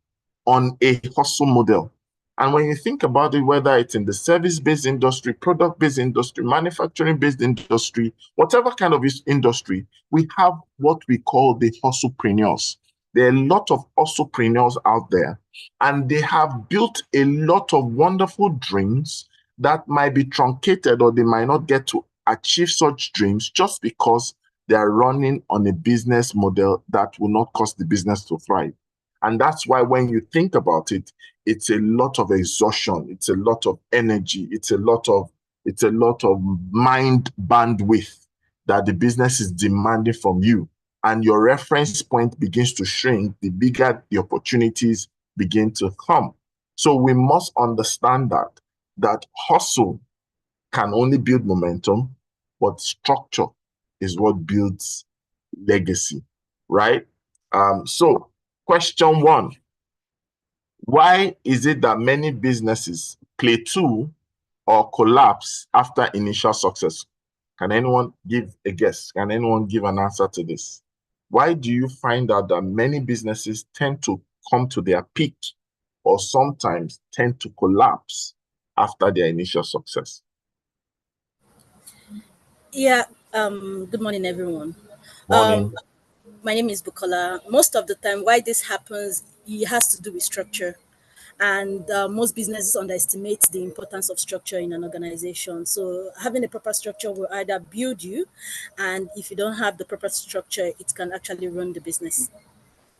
on a hustle model. And when you think about it, whether it's in the service-based industry, product-based industry, manufacturing-based industry, whatever kind of industry, we have what we call the hustlepreneurs. There are a lot of hustlepreneurs out there, and they have built a lot of wonderful dreams that might be truncated or they might not get to achieve such dreams just because they are running on a business model that will not cause the business to thrive. And that's why when you think about it, it's a lot of exhaustion, it's a lot of energy, it's a lot of mind bandwidth that the business is demanding from you. And your reference point begins to shrink, the bigger the opportunities begin to come. So we must understand that hustle can only build momentum, but structure is what builds legacy, right? So question one, why is it that many businesses plateau or collapse after initial success? Can anyone give a guess? Can anyone give an answer to this? Why do you find out that many businesses tend to come to their peak or sometimes tend to collapse after their initial success? Yeah, good morning, everyone. Morning. My name is Bukola. Most of the time, why this happens, it has to do with structure. And most businesses underestimate the importance of structure in an organization. So having a proper structure will either build you, and if you don't have the proper structure, it can actually ruin the business.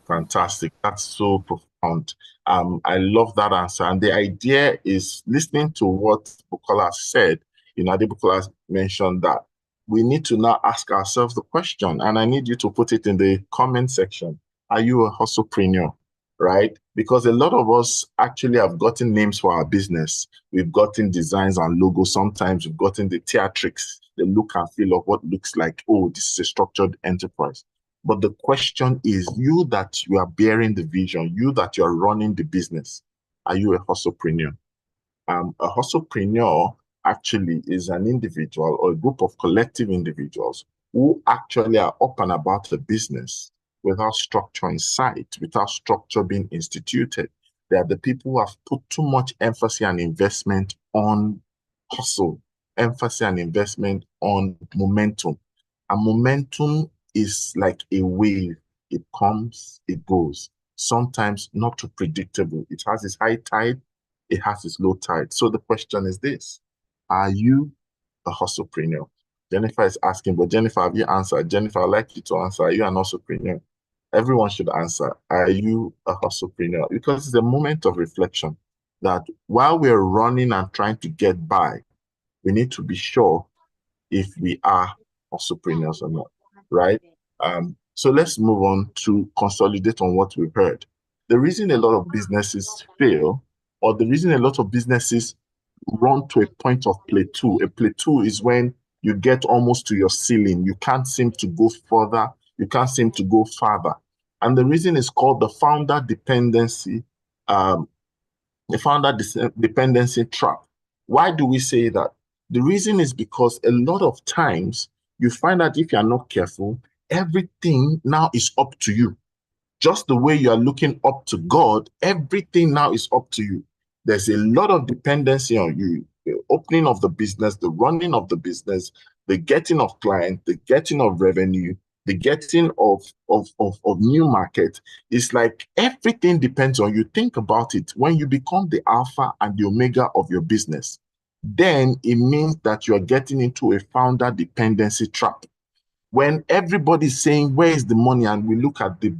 Fantastic. That's so profound. I love that answer. And the idea is listening to what Bukola said. Bukola mentioned that we need to now ask ourselves the question, and I need you to put it in the comment section. Are you a hustlepreneur? Right? Because a lot of us actually have gotten names for our business. We've gotten designs and logos. Sometimes we've gotten the theatrics, the look and feel of what looks like, oh, this is a structured enterprise. But the question is, you that you are bearing the vision, you that you are running the business, are you a hustlepreneur? A hustlepreneur actually is an individual or a group of collective individuals who actually are up and about the business without structure in sight, without structure being instituted. They are the people who have put too much emphasis and investment on hustle, emphasis and investment on momentum. And momentum is like a wave. It comes, it goes. Sometimes not too predictable. It has its high tide, it has its low tide. So the question is this: are you a hustlepreneur? Jennifer is asking, but Jennifer, have you answered? Jennifer, I'd like you to answer. Are you an hustlepreneur? Everyone should answer. Are you a hustlepreneur? Because it's a moment of reflection that while we're running and trying to get by, we need to be sure if we are hustlepreneurs or not, right? So let's move on to consolidate on what we've heard. The reason a lot of businesses fail, or the reason a lot of businesses run to a point of plateau. A plateau is when you get almost to your ceiling. You can't seem to go further. You can't seem to go farther. And the reason is called the founder dependency, dependency trap. Why do we say that? The reason is because a lot of times you find that if you're not careful, everything now is up to you. Just the way you are looking up to God, everything now is up to you. There's a lot of dependency on you. The opening of the business, the running of the business, the getting of clients, the getting of revenue, the getting of new market. It's like everything depends on you. Think about it. When you become the alpha and the omega of your business, then it means that you're getting into a founder dependency trap. When everybody's saying, where is the money? And we look at the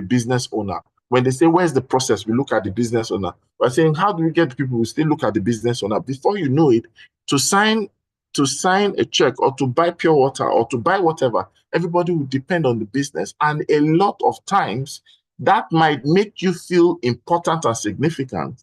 business owner. When they say, where's the process? We look at the business owner. We're saying, how do we get people? We still look at the business owner. Before you know it, to sign a check or to buy pure water or to buy whatever, everybody will depend on the business. And a lot of times that might make you feel important and significant,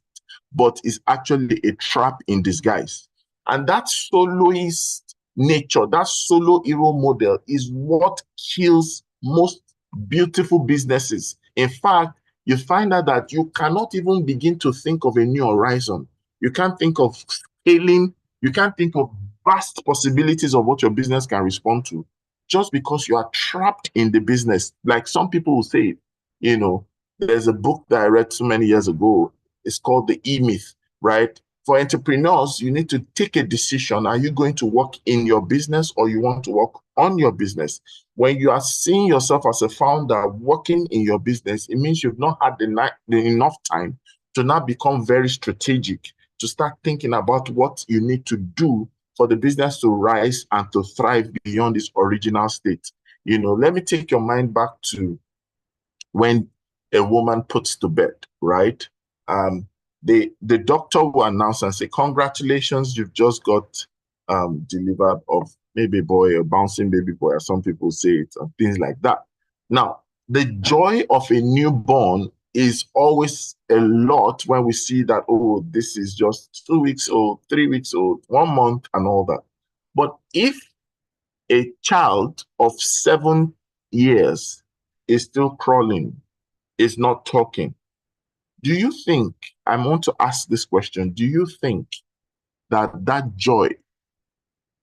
but is actually a trap in disguise. And that soloist nature, that solo hero model is what kills most beautiful businesses. In fact, you find out that you cannot even begin to think of a new horizon. You can't think of scaling. You can't think of vast possibilities of what your business can respond to just because you are trapped in the business. Like some people will say, there's a book that I read so many years ago. It's called The E-Myth, right? For entrepreneurs, you need to take a decision. Are you going to work in your business or you want to work on your business? When you are seeing yourself as a founder working in your business, it means you've not had enough time to now become very strategic, to start thinking about what you need to do for the business to rise and to thrive beyond its original state. Let me take your mind back to when a woman puts to bed, right? The doctor will announce and say, congratulations, you've just got delivered of maybe a boy, a bouncing baby boy, as some people say it, and things like that. Now, the joy of a newborn is always a lot when we see that, oh, this is just 2 weeks old, 3 weeks old, 1 month, and all that. But if a child of 7 years is still crawling, is not talking, do you think, I want to ask this question, do you think that joy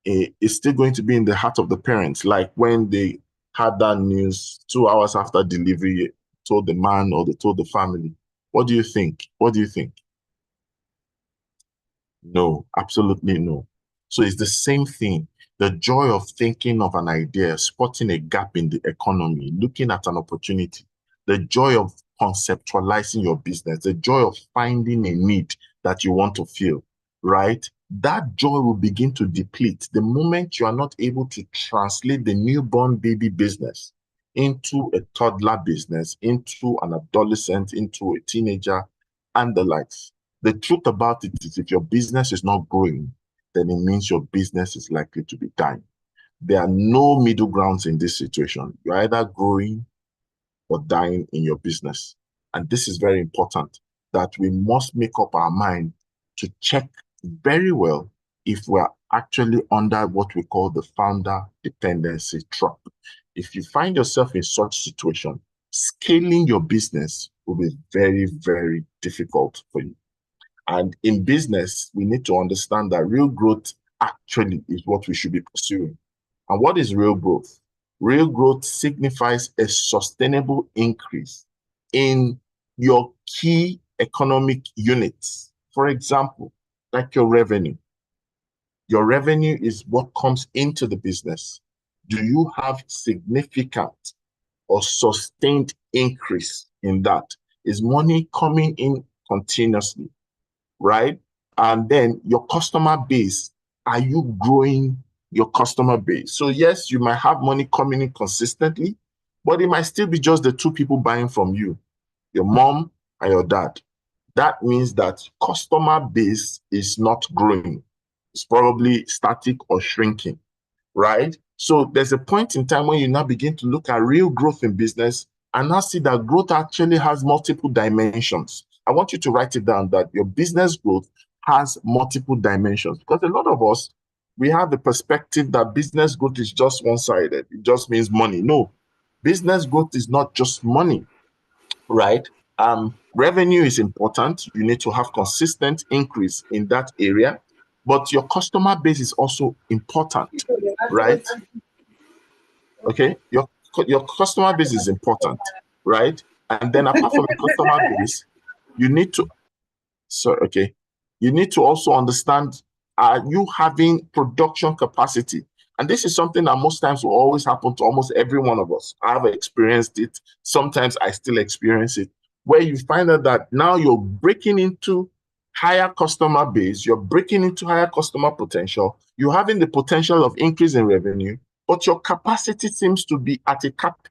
is still going to be in the heart of the parents, like when they had that news 2 hours after delivery, told the man or they told the family? What do you think? What do you think? No, absolutely no. So it's the same thing. The joy of thinking of an idea, spotting a gap in the economy, looking at an opportunity, the joy of conceptualizing your business, the joy of finding a need that you want to fill, right? That joy will begin to deplete the moment you are not able to translate the newborn baby business into a toddler business, into an adolescent, into a teenager, and the likes. The truth about it is, if your business is not growing, then it means your business is likely to be dying. There are no middle grounds in this situation. You're either growing or dying in your business. And this is very important, that we must make up our mind to check very well if we're actually under what we call the founder dependency trap. If you find yourself in such situation, scaling your business will be very, very difficult for you. And in business, we need to understand that real growth actually is what we should be pursuing. And what is real growth? Real growth signifies a sustainable increase in your key economic units. For example, like your revenue. Your revenue is what comes into the business. Do you have significant or sustained increase in that? Is money coming in continuously, right? And then your customer base, are you growing your customer base? So yes, you might have money coming in consistently, but it might still be just the two people buying from you, your mom and your dad. That means that customer base is not growing. It's probably static or shrinking, right? So there's a point in time when you now begin to look at real growth in business and now see that growth actually has multiple dimensions. I want you to write it down that your business growth has multiple dimensions, because a lot of us, we have the perspective that business growth is just one-sided. It just means money. No, business growth is not just money, right? Revenue is important. You need to have consistent increase in that area, but your customer base is also important, right? Okay, your customer base is important, right? And then apart from the customer base, you need to, you need to also understand, are you having production capacity? And this is something that most times will always happen to almost every one of us. I've experienced it. Sometimes I still experience it, where you find out that now you're breaking into higher customer base, you're breaking into higher customer potential, you're having the potential of increase in revenue, but your capacity seems to be at a cap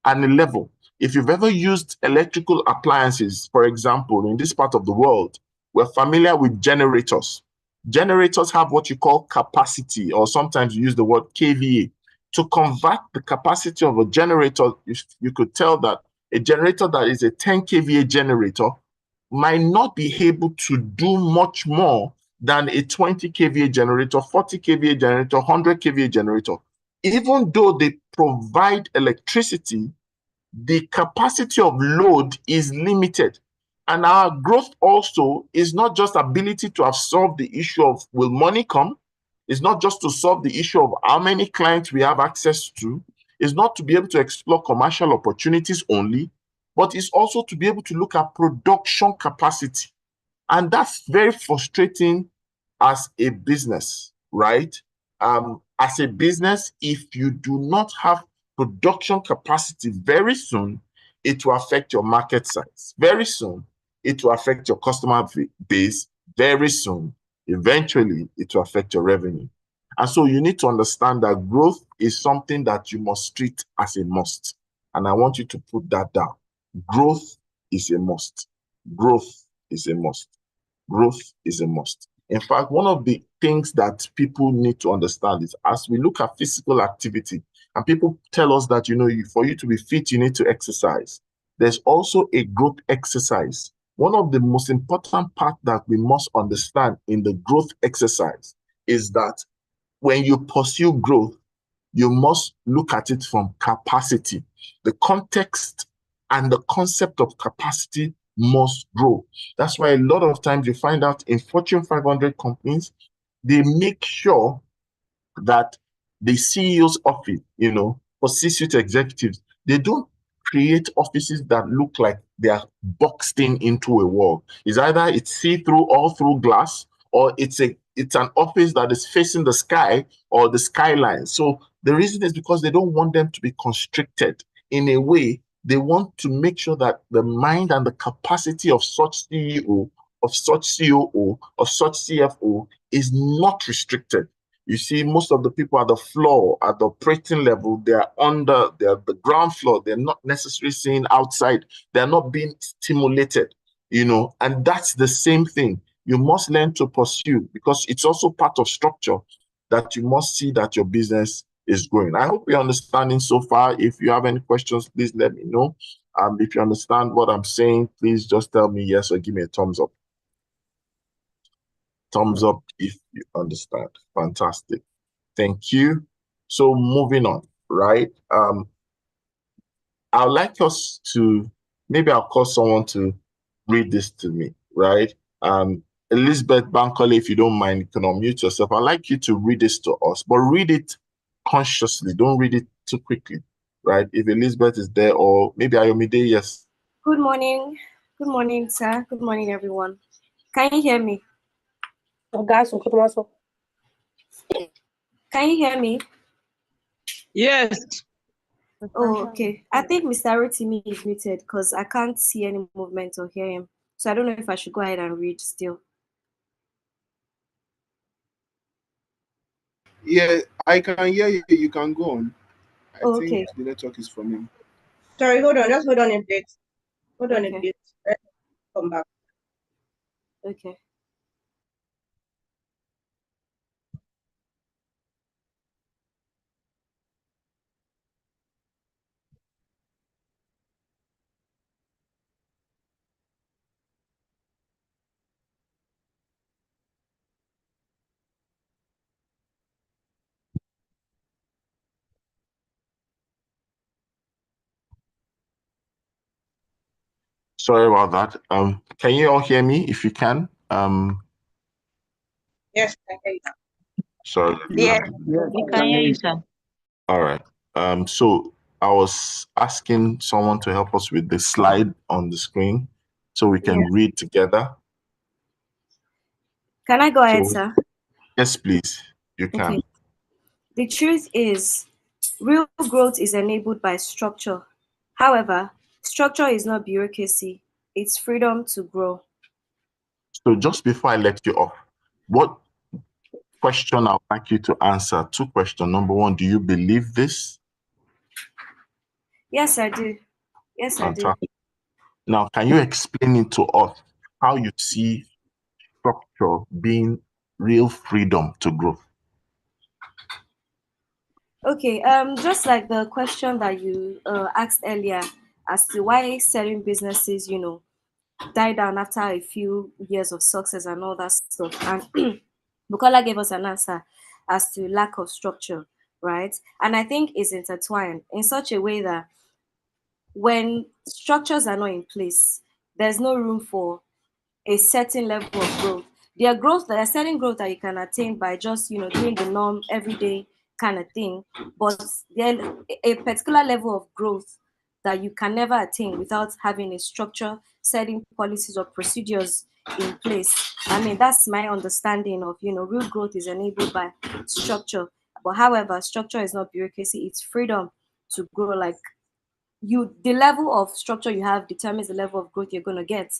and a level. If you've ever used electrical appliances, for example, in this part of the world, we're familiar with generators. Generators have what you call capacity, or sometimes you use the word kVA. To convert the capacity of a generator, you could tell that a generator that is a 10 kVA generator might not be able to do much more than a 20 kVA generator, 40 kVA generator, 100 kVA generator. Even though they provide electricity, the capacity of load is limited. And our growth also is not just ability to have solved the issue of will money come. It's not just to solve the issue of how many clients we have access to. It's not to be able to explore commercial opportunities only, but it's also to be able to look at production capacity. And that's very frustrating as a business, right? As a business, if you do not have production capacity, very soon it will affect your market size. Very soon it will affect your customer base. Very soon, eventually, it will affect your revenue. And so you need to understand that growth is something that you must treat as a must. And I want you to put that down. Growth is a must. Growth is a must. Growth is a must. In fact, one of the things that people need to understand is, as we look at physical activity, and people tell us that, for you to be fit, you need to exercise. There's also a growth exercise. One of the most important parts that we must understand in the growth exercise is that when you pursue growth, you must look at it from capacity. The context and the concept of capacity must grow. That's why a lot of times you find out in Fortune 500 companies, they make sure that the CEO's office, for C-suite executives, they don't create offices that look like they are boxed into a wall. It's either it's see-through all through glass, or it's an office that is facing the sky or the skyline. So the reason is because they don't want them to be constricted. In a way, they want to make sure that the mind and the capacity of such CEO, of such COO, of such CFO is not restricted. You see, most of the people at the floor, at the operating level, they're the ground floor. They're not necessarily seeing outside. They're not being stimulated, and that's the same thing. You must learn to pursue, because it's also part of structure, that you must see that your business is growing. I hope you're understanding so far. If you have any questions, please let me know. If you understand what I'm saying, please just tell me yes or give me a thumbs up. Thumbs up if you understand. Fantastic. Thank you. So moving on, right? I'd like us to, maybe I'll call someone to read this to me, right? Elizabeth Bankole, if you don't mind, you can unmute yourself. I'd like you to read this to us, but read it consciously. Don't read it too quickly, right? If Elizabeth is there, or maybe Ayomide, yes. Good morning. Good morning, sir. Good morning, everyone. Can you hear me? Can you hear me? Yes. Oh, okay. I think Mr. Rotimi is muted because I can't see any movement or hear him. So I don't know if I should go ahead and read still. Yeah, I can hear you. You can go on. I Okay. think the network is from him. Sorry, hold on. Just hold on a bit. Hold on a Okay. bit. Let's come back. Okay. Sorry about that. Can you all hear me? If you can, Yes, I can hear you. sorry. Yes, we can hear you, sir. All right. So I was asking someone to help us with the slide on the screen so we can Yes. read together. Can I go ahead, So, sir? yes, please. You can. Okay. The truth is, real growth is enabled by structure. However, structure is not bureaucracy. It's freedom to grow. So just before I let you off, what question I'd like you to answer? Two questions. Number one, do you believe this? Yes, I do. Yes, I do. Fantastic. Now, can you explain it to us how you see structure being real freedom to grow? Okay, just like the question that you asked earlier as to why certain businesses, die down after a few years of success and all that stuff. And Bukola gave us an answer as to lack of structure, right? And I think it's intertwined in such a way that when structures are not in place, there's no room for a certain level of growth. There are certain growth that you can attain by just doing the norm everyday kind of thing, but there's a particular level of growth that you can never attain without having a structure, setting policies or procedures in place. I mean, that's my understanding of real growth is enabled by structure. But however, structure is not bureaucracy, it's freedom to grow. Like the level of structure you have determines the level of growth you're going to get.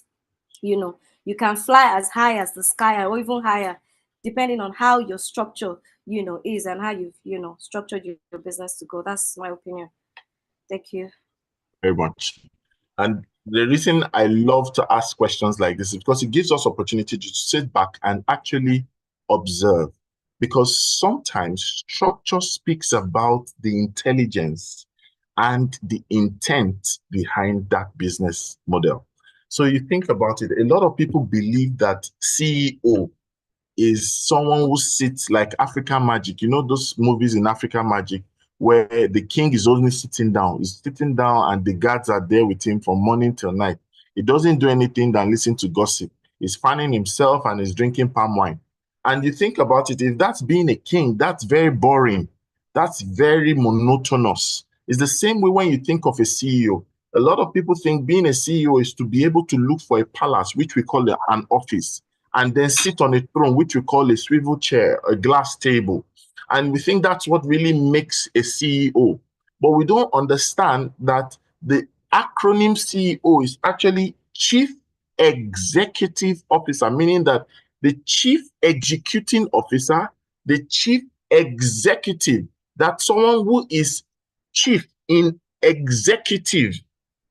You can fly as high as the sky or even higher, depending on how your structure is and how you've structured your business to go. That's my opinion. Thank you very much. And the reason I love to ask questions like this is because it gives us opportunity to sit back and actually observe. Because sometimes structure speaks about the intelligence and the intent behind that business model. So you think about it, a lot of people believe that CEO is someone who sits like African Magic. You know those movies in African Magic where the king is only sitting down. He's sitting down and the guards are there with him from morning till night. He doesn't do anything than listen to gossip. He's fanning himself and he's drinking palm wine. And you think about it, if that's being a king, that's very boring. That's very monotonous. It's the same way when you think of a CEO. A lot of people think being a CEO is to be able to look for a palace, which we call an office, and then sit on a throne, which we call a swivel chair, a glass table. And we think that's what really makes a CEO. But we don't understand that the acronym CEO is actually Chief Executive Officer, meaning that the Chief Executing Officer, the Chief Executive, that's someone who is chief in executive.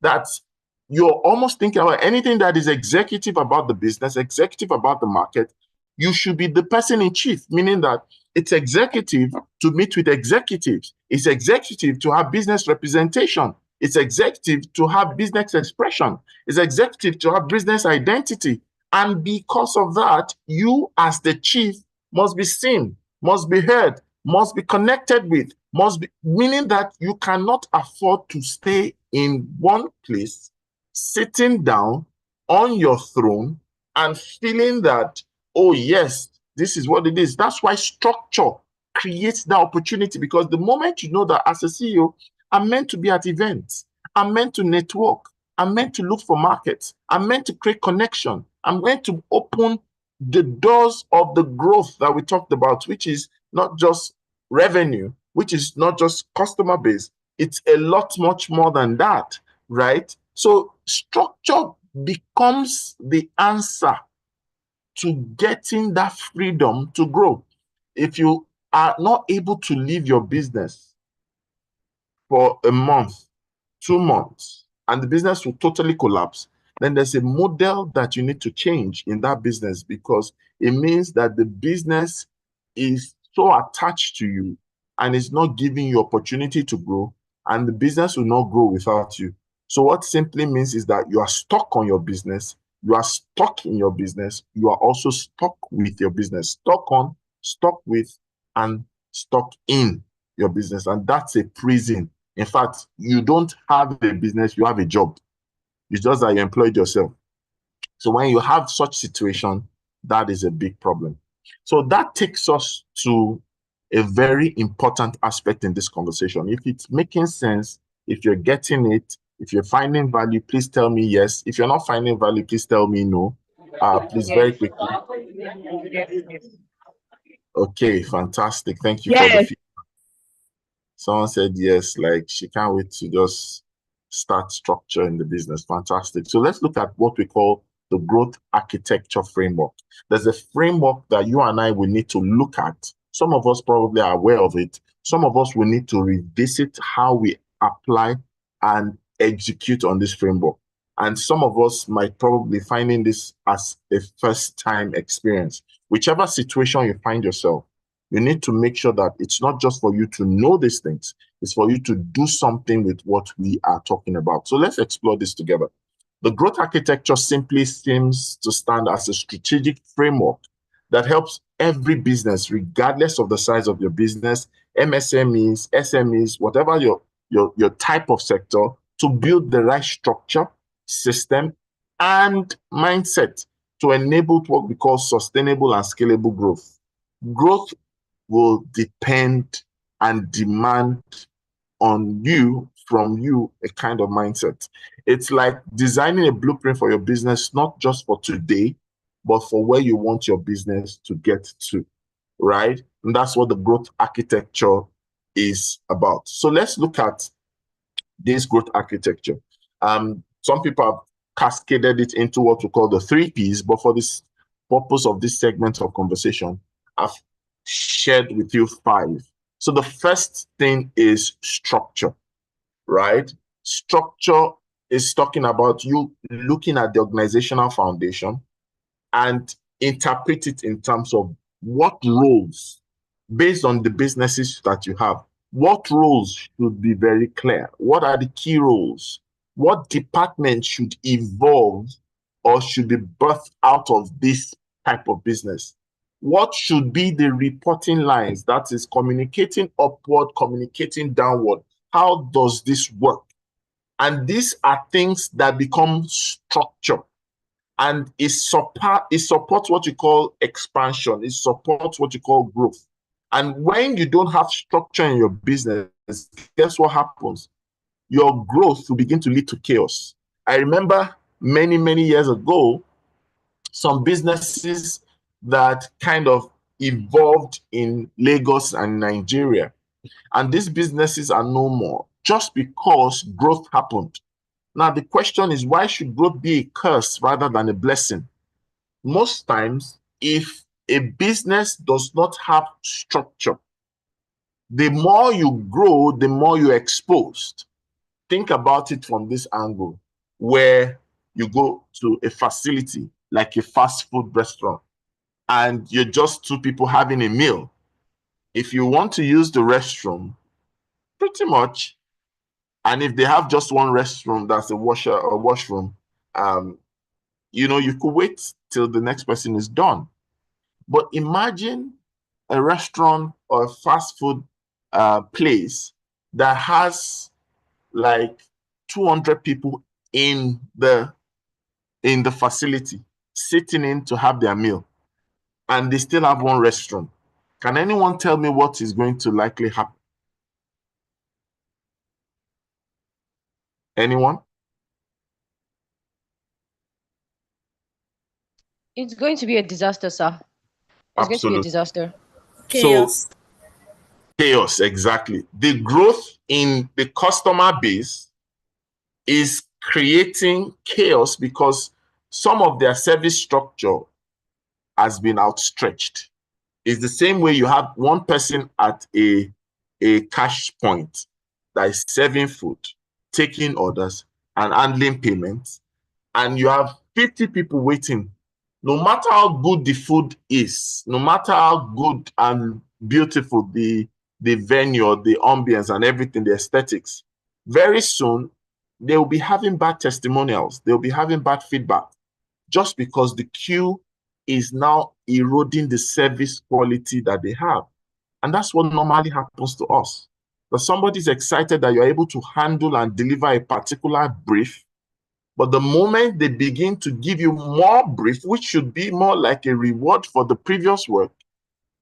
That's you're almost thinking about anything that is executive about the business, executive about the market. You should be the person in chief, meaning that it's executive to meet with executives. It's executive to have business representation. It's executive to have business expression. It's executive to have business identity. And because of that, you as the chief must be seen, must be heard, must be connected with, meaning that you cannot afford to stay in one place, sitting down on your throne and feeling that oh yes, this is what it is. That's why structure creates that opportunity, because the moment you know that as a CEO, I'm meant to be at events, I'm meant to network, I'm meant to look for markets, I'm meant to create connection, I'm meant to open the doors of the growth that we talked about, which is not just revenue, which is not just customer base, it's a lot much more than that, right? So structure becomes the answer to getting that freedom to grow. If you are not able to leave your business for a month, 2 months, and the business will totally collapse, then there's a model that you need to change in that business, because it means that the business is so attached to you and is not giving you opportunity to grow, and the business will not grow without you. So what simply means is that you are stuck on your business, you are stuck in your business, you are also stuck with your business, stuck on, stuck with, and stuck in your business. And that's a prison. In fact, you don't have a business, you have a job. It's just that you employed yourself. So when you have such situation, that is a big problem. So that takes us to a very important aspect in this conversation. If it's making sense, if you're getting it, if you're finding value, please tell me yes. If you're not finding value, please tell me no. Please, very quickly. Okay, fantastic. Thank you for the feedback. Someone said yes, like she can't wait to just start structure in the business. Fantastic. So let's look at what we call the growth architecture framework. There's a framework that you and I will need to look at. Some of us probably are aware of it. Some of us will need to revisit how we apply and execute on this framework. And some of us might probably finding this as a first-time experience. Whichever situation you find yourself, you need to make sure that it's not just for you to know these things, it's for you to do something with what we are talking about. So let's explore this together. The growth architecture simply seems to stand as a strategic framework that helps every business, regardless of the size of your business, MSMEs, SMEs, whatever your type of sector, to build the right structure, system, and mindset to enable what we call sustainable and scalable growth. Growth will depend and demand on you, from you, a kind of mindset. It's like designing a blueprint for your business, not just for today, but for where you want your business to get to, right? And that's what the growth architecture is about. So let's look at this growth architecture. Some people have cascaded it into what we call the 3 Ps, but for this purpose of this segment of conversation, I've shared with you 5. So the first thing is structure, right? Structure is talking about you looking at the organizational foundation and interpret it in terms of what roles, based on the businesses that you have, what roles should be very clear. What are the key roles? What department should evolve or should be birthed out of this type of business? What should be the reporting lines, that is communicating upward, communicating downward? How does this work? And these are things that become structure. And it supports what you call expansion. It supports what you call growth. And when you don't have structure in your business, guess what happens? Your growth will begin to lead to chaos. I remember many, many years ago, some businesses that kind of evolved in Lagos and Nigeria. And these businesses are no more just because growth happened. Now, the question is, why should growth be a curse rather than a blessing? Most times, if a business does not have structure, the more you grow, the more you're exposed. Think about it from this angle, where you go to a facility like a fast food restaurant and you're just 2 people having a meal. If you want to use the restroom, pretty much, and if they have just one restroom, that's a washer or washroom, you could wait till the next person is done. But imagine a restaurant or a fast food place that has like 200 people in the facility sitting in to have their meal. and they still have one restroom. Can anyone tell me what is going to likely happen? Anyone? It's going to be a disaster, sir. It's going to be a Absolutely. disaster. Chaos. So, chaos, exactly. The growth in the customer base is creating chaos because some of their service structure has been outstretched. It's the same way you have one person at a cash point that is serving food, taking orders, and handling payments, and you have 50 people waiting. No matter how good the food is, no matter how good and beautiful the venue, the ambience, and everything, the aesthetics, very soon they will be having bad testimonials. They'll be having bad feedback just because the queue is now eroding the service quality that they have. And that's what normally happens to us. That somebody's excited that you're able to handle and deliver a particular brief, but the moment they begin to give you more brief, which should be more like a reward for the previous work,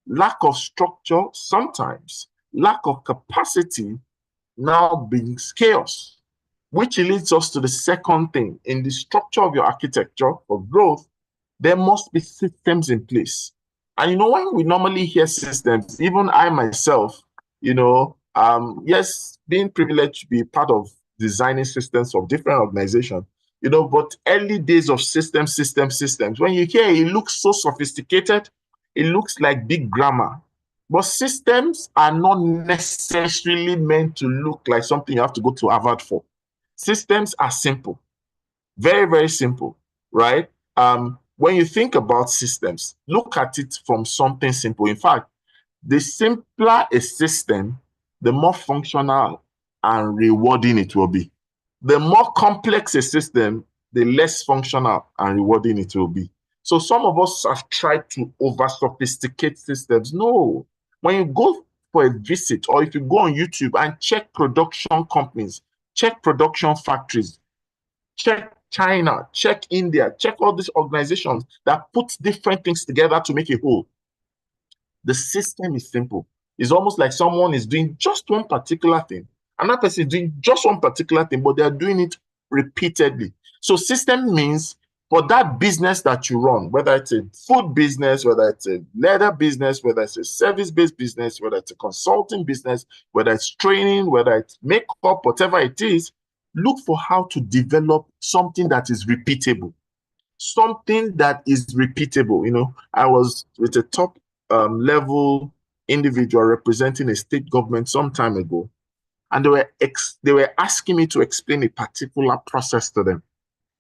lack of structure, sometimes lack of capacity now brings chaos, which leads us to the second thing. In the structure of your architecture for growth, there must be systems in place. And when we normally hear systems, even I myself, yes, being privileged to be part of designing systems of different organizations, but early days of systems, when you hear it looks so sophisticated, it looks like big grammar. But systems are not necessarily meant to look like something you have to go to Harvard for. Systems are simple, very, very simple, right? When you think about systems, look at it from something simple. In fact, the simpler a system, the more functional and rewarding it will be. The more complex a system, the less functional and rewarding it will be. So some of us have tried to over-sophisticate systems. No. When you go for a visit, or if you go on YouTube and check production companies, check production factories, check China, check India, check all these organizations that put different things together to make a whole. The system is simple. It's almost like someone is doing just one particular thing. Another person is doing just one particular thing, but they're doing it repeatedly. So system means for that business that you run, whether it's a food business, whether it's a leather business, whether it's a service-based business, whether it's a consulting business, whether it's training, whether it's makeup, whatever it is, look for how to develop something that is repeatable. Something that is repeatable. I was with a top level individual representing a state government some time ago, and they were asking me to explain a particular process to them.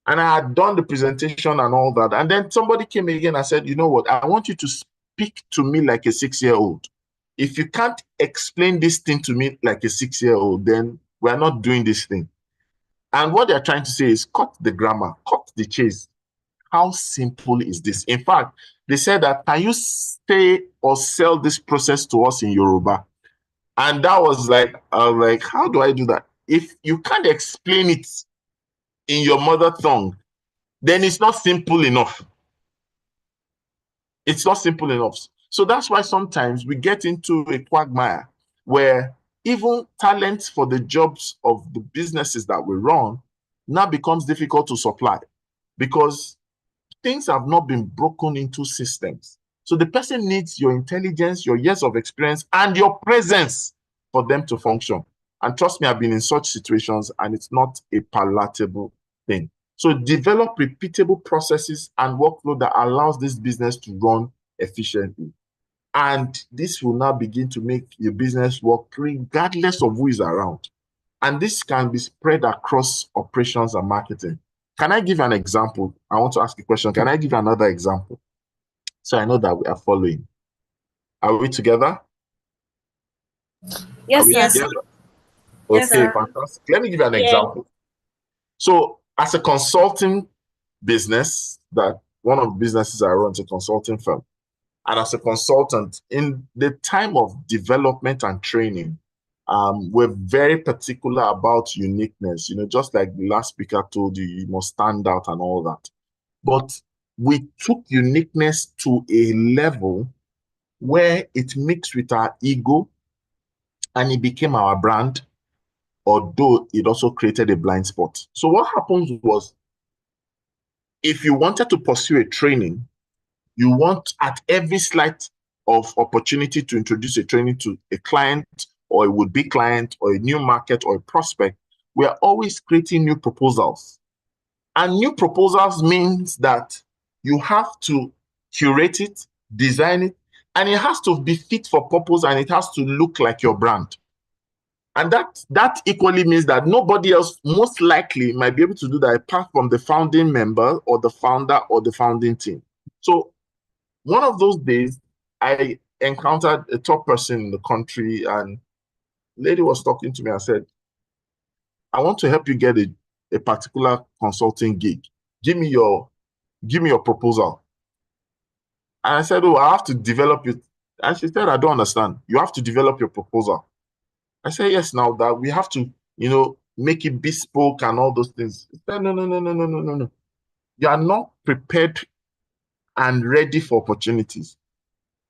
And I had done the presentation and all that. And then somebody came again and said, you know what, I want you to speak to me like a 6-year-old. If you can't explain this thing to me like a 6-year-old, then we're not doing this thing. And what they're trying to say is cut the grammar, cut the chase. How simple is this? In fact, they said that, can you say or sell this process to us in Yoruba? And that was like, I was like, how do I do that? If you can't explain it in your mother tongue, then it's not simple enough. It's not simple enough. So that's why sometimes we get into a quagmire where even talent for the jobs of the businesses that we run now becomes difficult to supply because things have not been broken into systems. So the person needs your intelligence, your years of experience, and your presence for them to function. And trust me, I've been in such situations, and it's not a palatable thing. So develop repeatable processes and workflow that allows this business to run efficiently. And this will now begin to make your business work regardless of who is around. And this can be spread across operations and marketing. Can I give an example? I want to ask a question. Can I give another example? So I know that we are following. Are we together? Yes, Are we sir. together? Yes, Okay, sir. fantastic. Let me give you an Yeah. example. So as a consulting business, that one of the businesses I run is a consulting firm. And as a consultant, in the time of development and training, we're very particular about uniqueness. Just like the last speaker told you, you must stand out and all that. But we took uniqueness to a level where it mixed with our ego and it became our brand, although it also created a blind spot. So what happens was, if you wanted to pursue a training, you want at every slight of opportunity to introduce a training to a client or a would-be client or a new market or a prospect, we are always creating new proposals. And new proposals means that you have to curate it, design it, and it has to be fit for purpose and it has to look like your brand. And that equally means that nobody else most likely might be able to do that apart from the founding member or the founder or the founding team. So one of those days, I encountered a top person in the country, and lady was talking to me and said, I want to help you get a particular consulting gig. Give me your proposal. And I said, oh, I have to develop it. And she said, I don't understand. You have to develop your proposal. I said, yes, now that we have to, make it bespoke and all those things. She said, no. You are not prepared and ready for opportunities.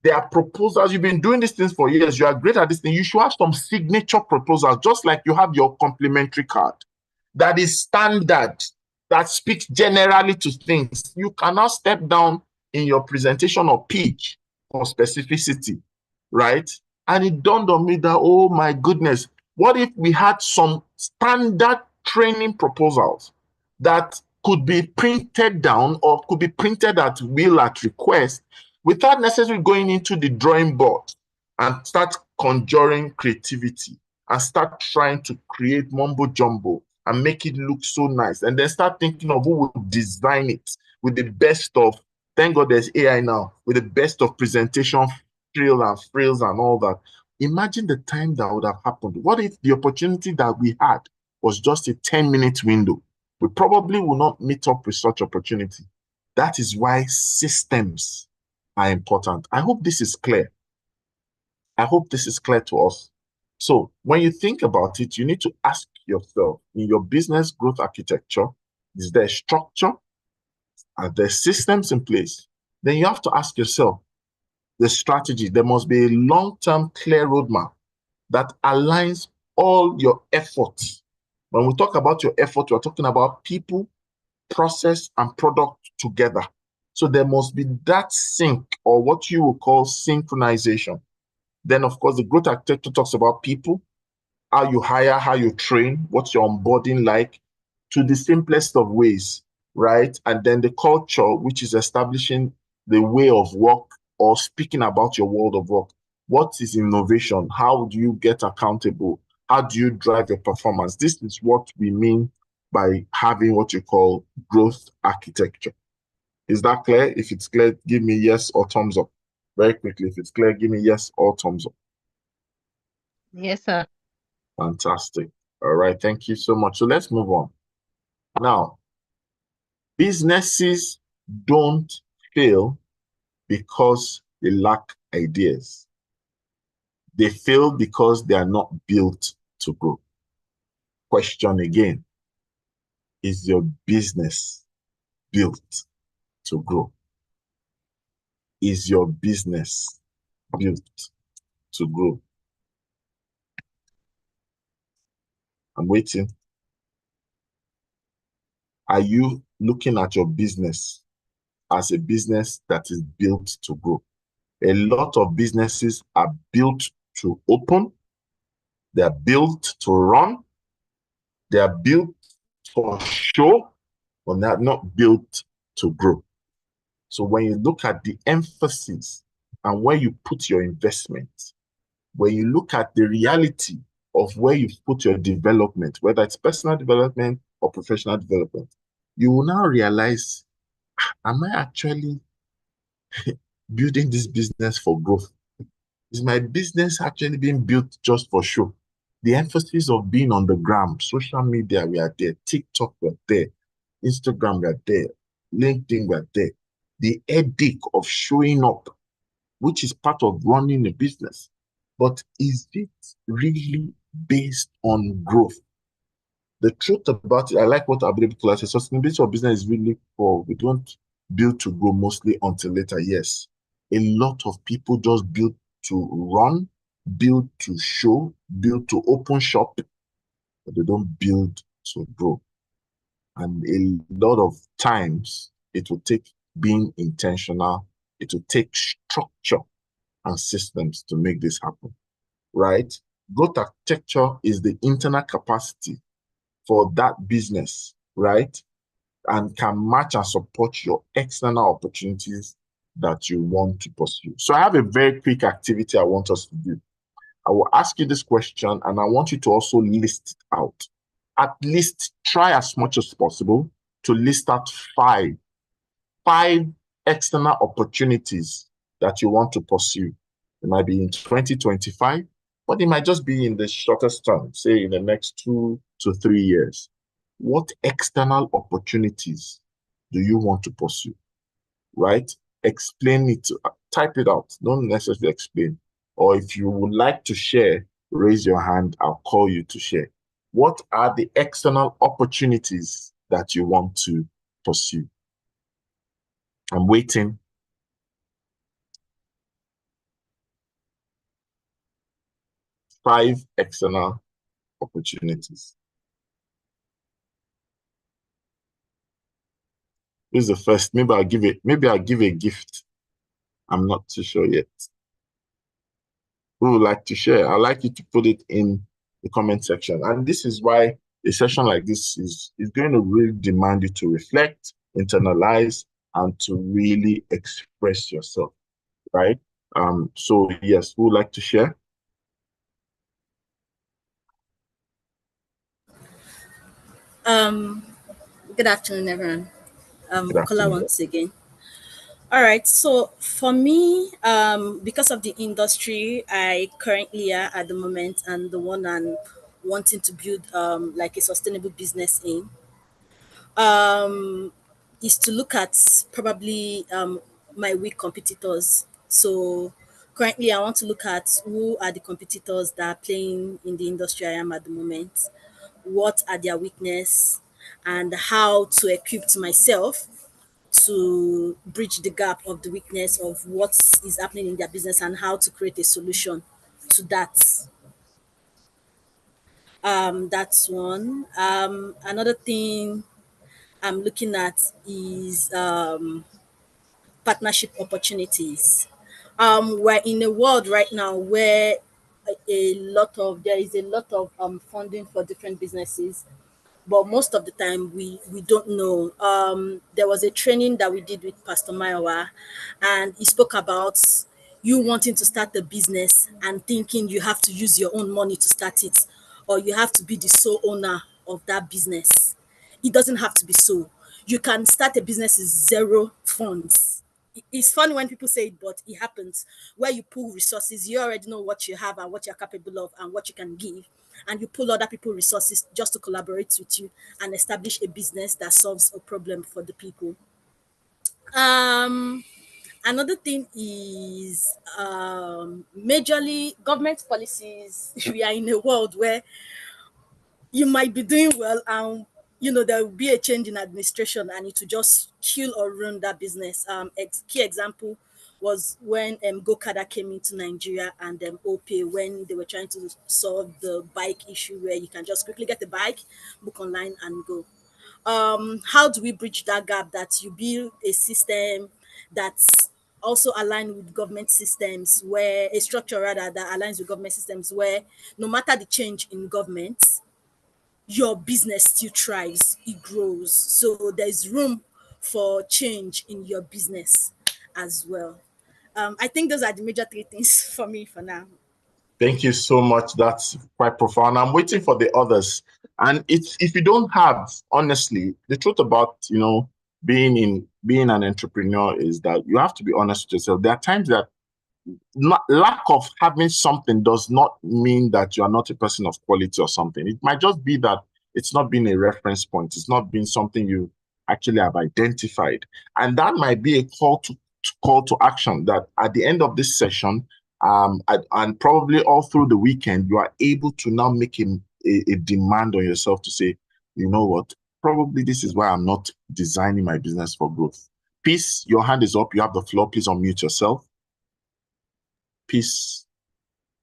There are proposals. You've been doing these things for years. You are great at this thing. You should have some signature proposals, just like you have your complimentary card that is standard, that speaks generally to things. You cannot step down in your presentation or pitch for specificity, right? And it dawned on me that, oh my goodness, what if we had some standard training proposals that could be printed down or could be printed at will, at request, without necessarily going into the drawing board and start conjuring creativity and start trying to create mumbo jumbo and make it look so nice, and then start thinking of who will design it with the best of, thank God there's AI now, with the best of presentation frills and all that. Imagine the time that would have happened. What if the opportunity that we had was just a 10-minute window? We probably will not meet up with such opportunity. That is why systems are important. I hope this is clear. I hope this is clear to us. So when you think about it, you need to ask yourself, in your business growth architecture, is there structure? Are there systems in place? Then you have to ask yourself, the strategy. There must be a long-term clear roadmap that aligns all your efforts. When we talk about your effort, we're talking about people, process, and product together. So there must be that sync, or what you will call synchronization. Then, of course, the growth architecture talks about people, how you hire, how you train, what's your onboarding like, to the simplest of ways, right? And then the culture, which is establishing the way of work or speaking about your world of work. What is innovation? How do you get accountable? How do you drive your performance? This is what we mean by having what you call growth architecture. Is that clear? If it's clear, give me yes or thumbs up. Very quickly, if it's clear, give me yes or thumbs up. Yes, sir. Fantastic. All right, thank you so much. So let's move on. Now, businesses don't fail because they lack ideas. They fail because they are not built to grow. Question again, is your business built to grow? Is your business built to grow? I'm waiting. Are you looking at your business as a business that is built to grow? A lot of businesses are built to open, they are built to run, they are built for show, but they are not built to grow. So when you look at the emphasis and where you put your investment, when you look at the reality of where you put your development, whether it's personal development or professional development, you will now realize, am I actually building this business for growth? Is my business actually being built just for show? The emphasis of being on the gram, social media, we are there, TikTok, we are there, Instagram, we are there, LinkedIn, we are there. The headache of showing up, which is part of running a business. But is it really based on growth? The truth about it, I like what Abdul said, sustainability of business is really poor. We don't build to grow mostly until later. Yes, a lot of people just build to run, build to show, build to open shop, but they don't build to grow. And a lot of times it will take being intentional, it will take structure and systems to make this happen, right? Growth architecture is the internal capacity for that business, right? And can match and support your external opportunities that you want to pursue. So I have a very quick activity I want us to do. I will ask you this question and I want you to also list it out. At least try as much as possible to list out five external opportunities that you want to pursue. It might be in 2025, but it might just be in the shortest term, say in the next 2 to 3 years. What external opportunities do you want to pursue, right? Explain it, type it out, don't necessarily explain. Or if you would like to share, raise your hand, I'll call you to share. What are the external opportunities that you want to pursue? I'm waiting. Five external opportunities. Who's the first? Maybe I'll give a gift. I'm not too sure yet. Who would like to share? I'd like you to put it in the comment section. And this is why a session like this is going to really demand you to reflect, internalize, and to really express yourself, right? So yes, who would like to share? Good afternoon, everyone. Good Kola afternoon. once again. All right. So for me, because of the industry I currently are at the moment and the one I'm wanting to build like a sustainable business in, is to look at probably my weak competitors. So currently I want to look at who are the competitors that are playing in the industry I am at the moment, what are their weakness, and how to equip myself to bridge the gap of the weakness of what is happening in their business and how to create a solution to that. That's one. Another thing I'm looking at is partnership opportunities. We're in a world right now where there is a lot of funding for different businesses, but most of the time we don't know. There was a training that we did with Pastor Mayowa, and he spoke about you wanting to start a business and thinking you have to use your own money to start it, or you have to be the sole owner of that business. It doesn't have to be so. You can start a business with zero funds. It's fun when people say it, but it happens. Where you pull resources, you already know what you have and what you're capable of and what you can give, and you pull other people resources just to collaborate with you and establish a business that solves a problem for the people. Um, Another thing is majorly government policies. We are in a world where you might be doing well and there will be a change in administration and it will just kill or ruin that business. Key example was when Gokada came into Nigeria and OPay, when they were trying to solve the bike issue where you can just quickly get a bike, book online and go. How do we bridge that gap, that you build a system that's also aligned with government systems, where a structure rather that aligns with government systems, where no matter the change in government, your business still thrives, it grows. So there's room for change in your business as well. I think those are the major three things for me for now. Thank you so much. That's quite profound. I'm waiting for the others. And it's, if you don't have, honestly, the truth about, being an entrepreneur is that you have to be honest with yourself. There are times that lack of having something does not mean that you are not a person of quality or something. It might just be that it's not been a reference point. It's not been something you actually have identified. And that might be a call to action, that at the end of this session, and probably all through the weekend, you are able to now make a demand on yourself to say, you know what, probably this is why I'm not designing my business for growth. Peace, your hand is up. You have the floor. Please unmute yourself. Peace.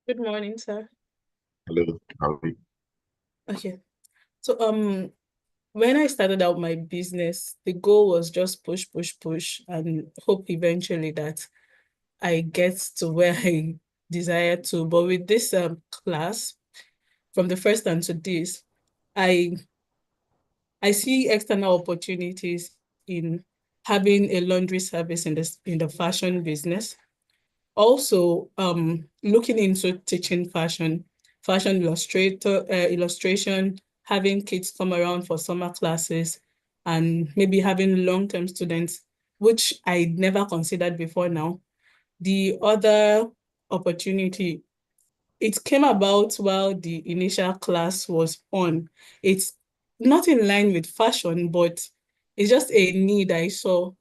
Good morning, sir. Hello. How are you? Okay. So when I started out my business, the goal was just push, push, push, and hope eventually that I get to where I desire to. But with this class, from the first time to this, I see external opportunities in having a laundry service in the fashion business. Also, looking into teaching fashion illustration, having kids come around for summer classes, and maybe having long-term students, which I never considered before now. The other opportunity, it came about while the initial class was on. It's not in line with fashion, but it's just a need I saw,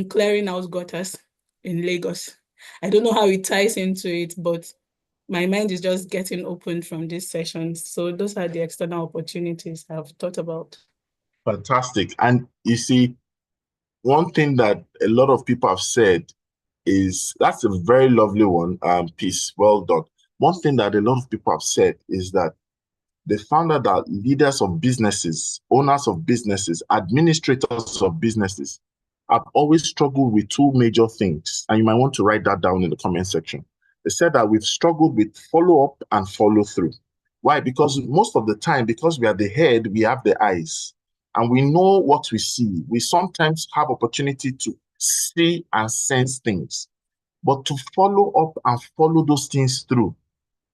clearing out gutters in Lagos. I don't know how it ties into it, but my mind is just getting opened from this session. So those are the external opportunities I've thought about. Fantastic. And you see, one thing that a lot of people have said is that's a very lovely one. Peace. Well done. One thing that a lot of people have said is that they found out that leaders of businesses, owners of businesses, administrators of businesses have always struggled with two major things. And you might want to write that down in the comment section. They said that we've struggled with follow-up and follow-through. Why? Because most of the time, because we are the head, we have the eyes. And we know what we see. We sometimes have opportunity to see and sense things. But to follow up and follow those things through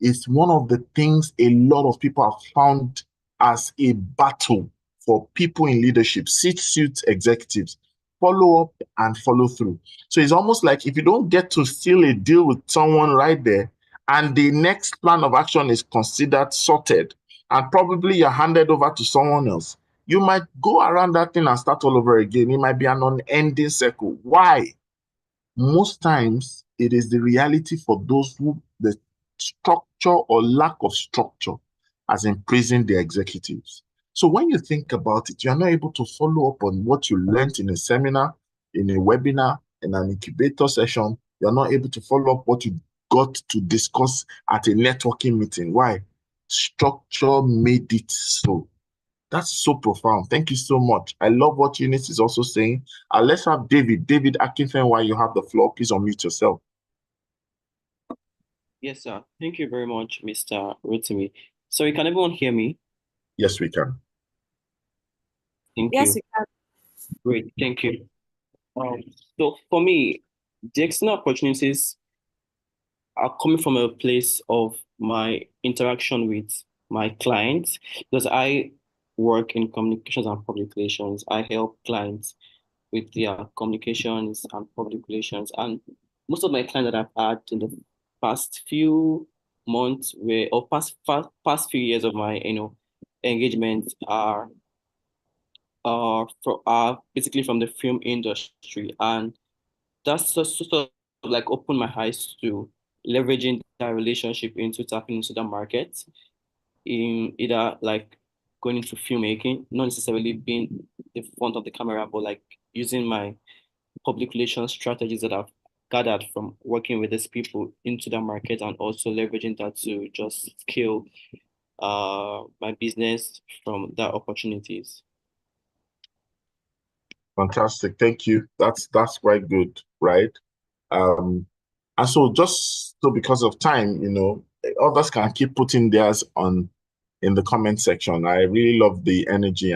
is one of the things a lot of people have found as a battle for people in leadership, C-suite executives. Follow up and follow through. So it's almost like if you don't get to seal a deal with someone right there, and the next plan of action is considered sorted, and probably you're handed over to someone else, you might go around that thing and start all over again. It might be an unending circle. Why? Most times, it is the reality for those who the structure or lack of structure has imprisoned the executives. So when you think about it, you are not able to follow up on what you learned in a seminar, in a webinar, in an incubator session. You're not able to follow up what you got to discuss at a networking meeting. Why? Structure made it so. That's so profound. Thank you so much. I love what Eunice is also saying. Let's have David. David Akinfen, while you have the floor, please unmute yourself. Yes, sir. Thank you very much, Mr. Rotimi. Sorry, can everyone hear me? Yes, we can. Thank Yes, you. you can. Great, thank you. So for me, the external opportunities are coming from a place of my interaction with my clients, because I work in communications and public relations. I help clients with their communications and public relations. And most of my clients that I've had in the past few months or past few years of my engagement are basically from the film industry. And that's just sort of like opened my eyes to leveraging that relationship into tapping into the market, in either like going into filmmaking, not necessarily being the front of the camera, but like using my public relations strategies that I've gathered from working with these people into the market, and also leveraging that to just scale my business from that opportunities. Fantastic. Thank you. That's quite good, right? And so just so because of time, others can keep putting theirs on in the comment section. I really love the energy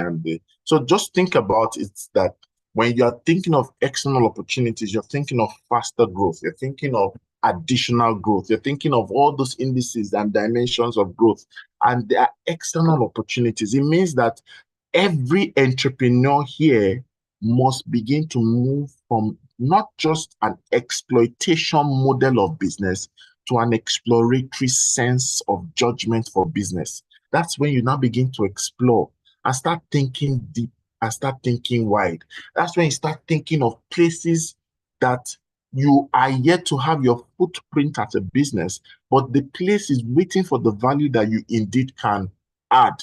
so just think about it, that when you're thinking of external opportunities, you're thinking of faster growth, you're thinking of additional growth, you're thinking of all those indices and dimensions of growth, and there are external opportunities. It means that every entrepreneur here must begin to move from not just an exploitation model of business to an exploratory sense of judgment for business. That's when you now begin to explore and start thinking deep and start thinking wide. That's when you start thinking of places that you are yet to have your footprint as a business, but the place is waiting for the value that you indeed can add.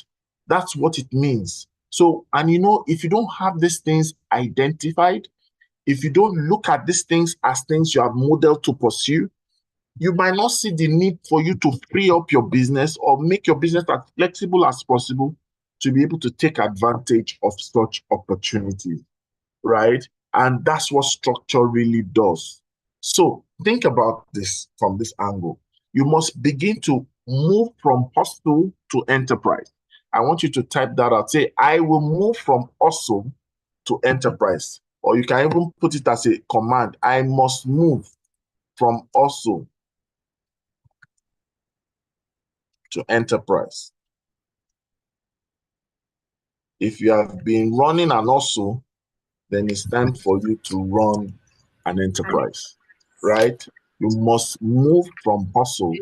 That's what it means. So, and if you don't have these things identified, if you don't look at these things as things you have modeled to pursue, you might not see the need for you to free up your business or make your business as flexible as possible to be able to take advantage of such opportunities, right? And that's what structure really does. So think about this from this angle. You must begin to move from hustle to enterprise. I want you to type that out. Say, I will move from hustle to enterprise. Or you can even put it as a command. I must move from hustle to enterprise. If you have been running an hustle, then it's time for you to run an enterprise, right? You must move from hustle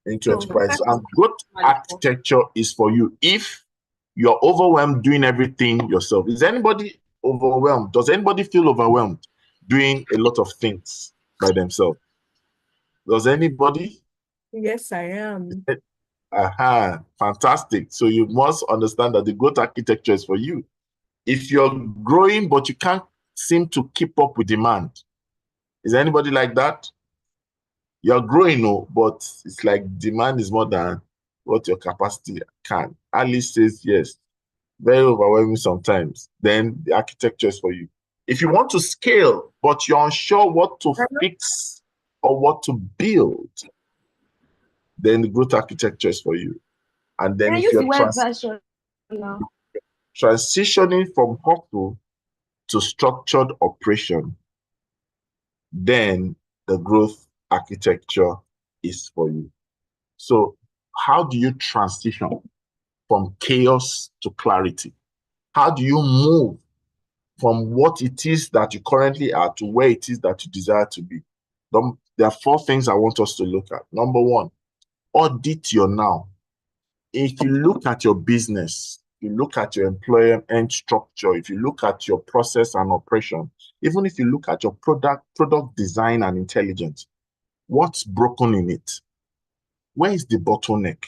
into enterprise. And growth architecture is for you. If you're overwhelmed doing everything yourself, is anybody overwhelmed? Does anybody feel overwhelmed doing a lot of things by themselves? Does anybody? Yes, I am. Aha, fantastic. So you must understand that the growth architecture is for you. If you're growing, but you can't seem to keep up with demand, is anybody like that? You're growing, no, but it's like demand is more than what your capacity can. Alice says yes. Very overwhelming sometimes. Then the architecture is for you. If you want to scale, but you're unsure what to fix or what to build, then the growth architecture is for you. And then if you're transitioning from hustle to structured operation, then the growth architecture is for you. So how do you transition from chaos to clarity? How do you move from what it is that you currently are to where it is that you desire to be? There are 4 things I want us to look at. Number 1, audit your now. If you look at your business, you look at your employment structure, if you look at your process and operation, even if you look at your product design and intelligence, what's broken in it? Where is the bottleneck?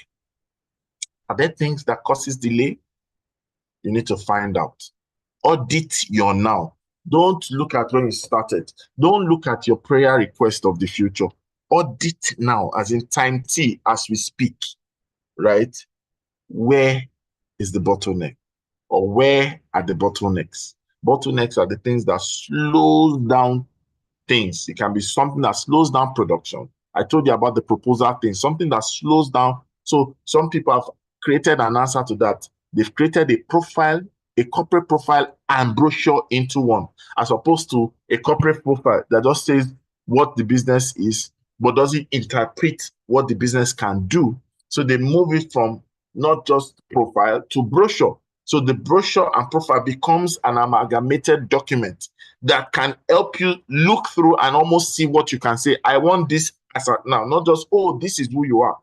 Are there things that causes delay? You need to find out. Audit your now. Don't look at when you started. Don't look at your prayer request of the future. Audit now, as in time T, as we speak, right? Where is the bottleneck? Or where are the bottlenecks? Bottlenecks are the things that slow down things. It can be something that slows down production. I told you about the proposal thing, something that slows down. So some people have created an answer to that. They've created a profile, a corporate profile and brochure into one, as opposed to a corporate profile that just says what the business is, but doesn't interpret what the business can do. So they move it from not just profile to brochure. So the brochure and profile becomes an amalgamated document that can help you look through and almost see what you can say. I want this as a now, not just, oh, this is who you are,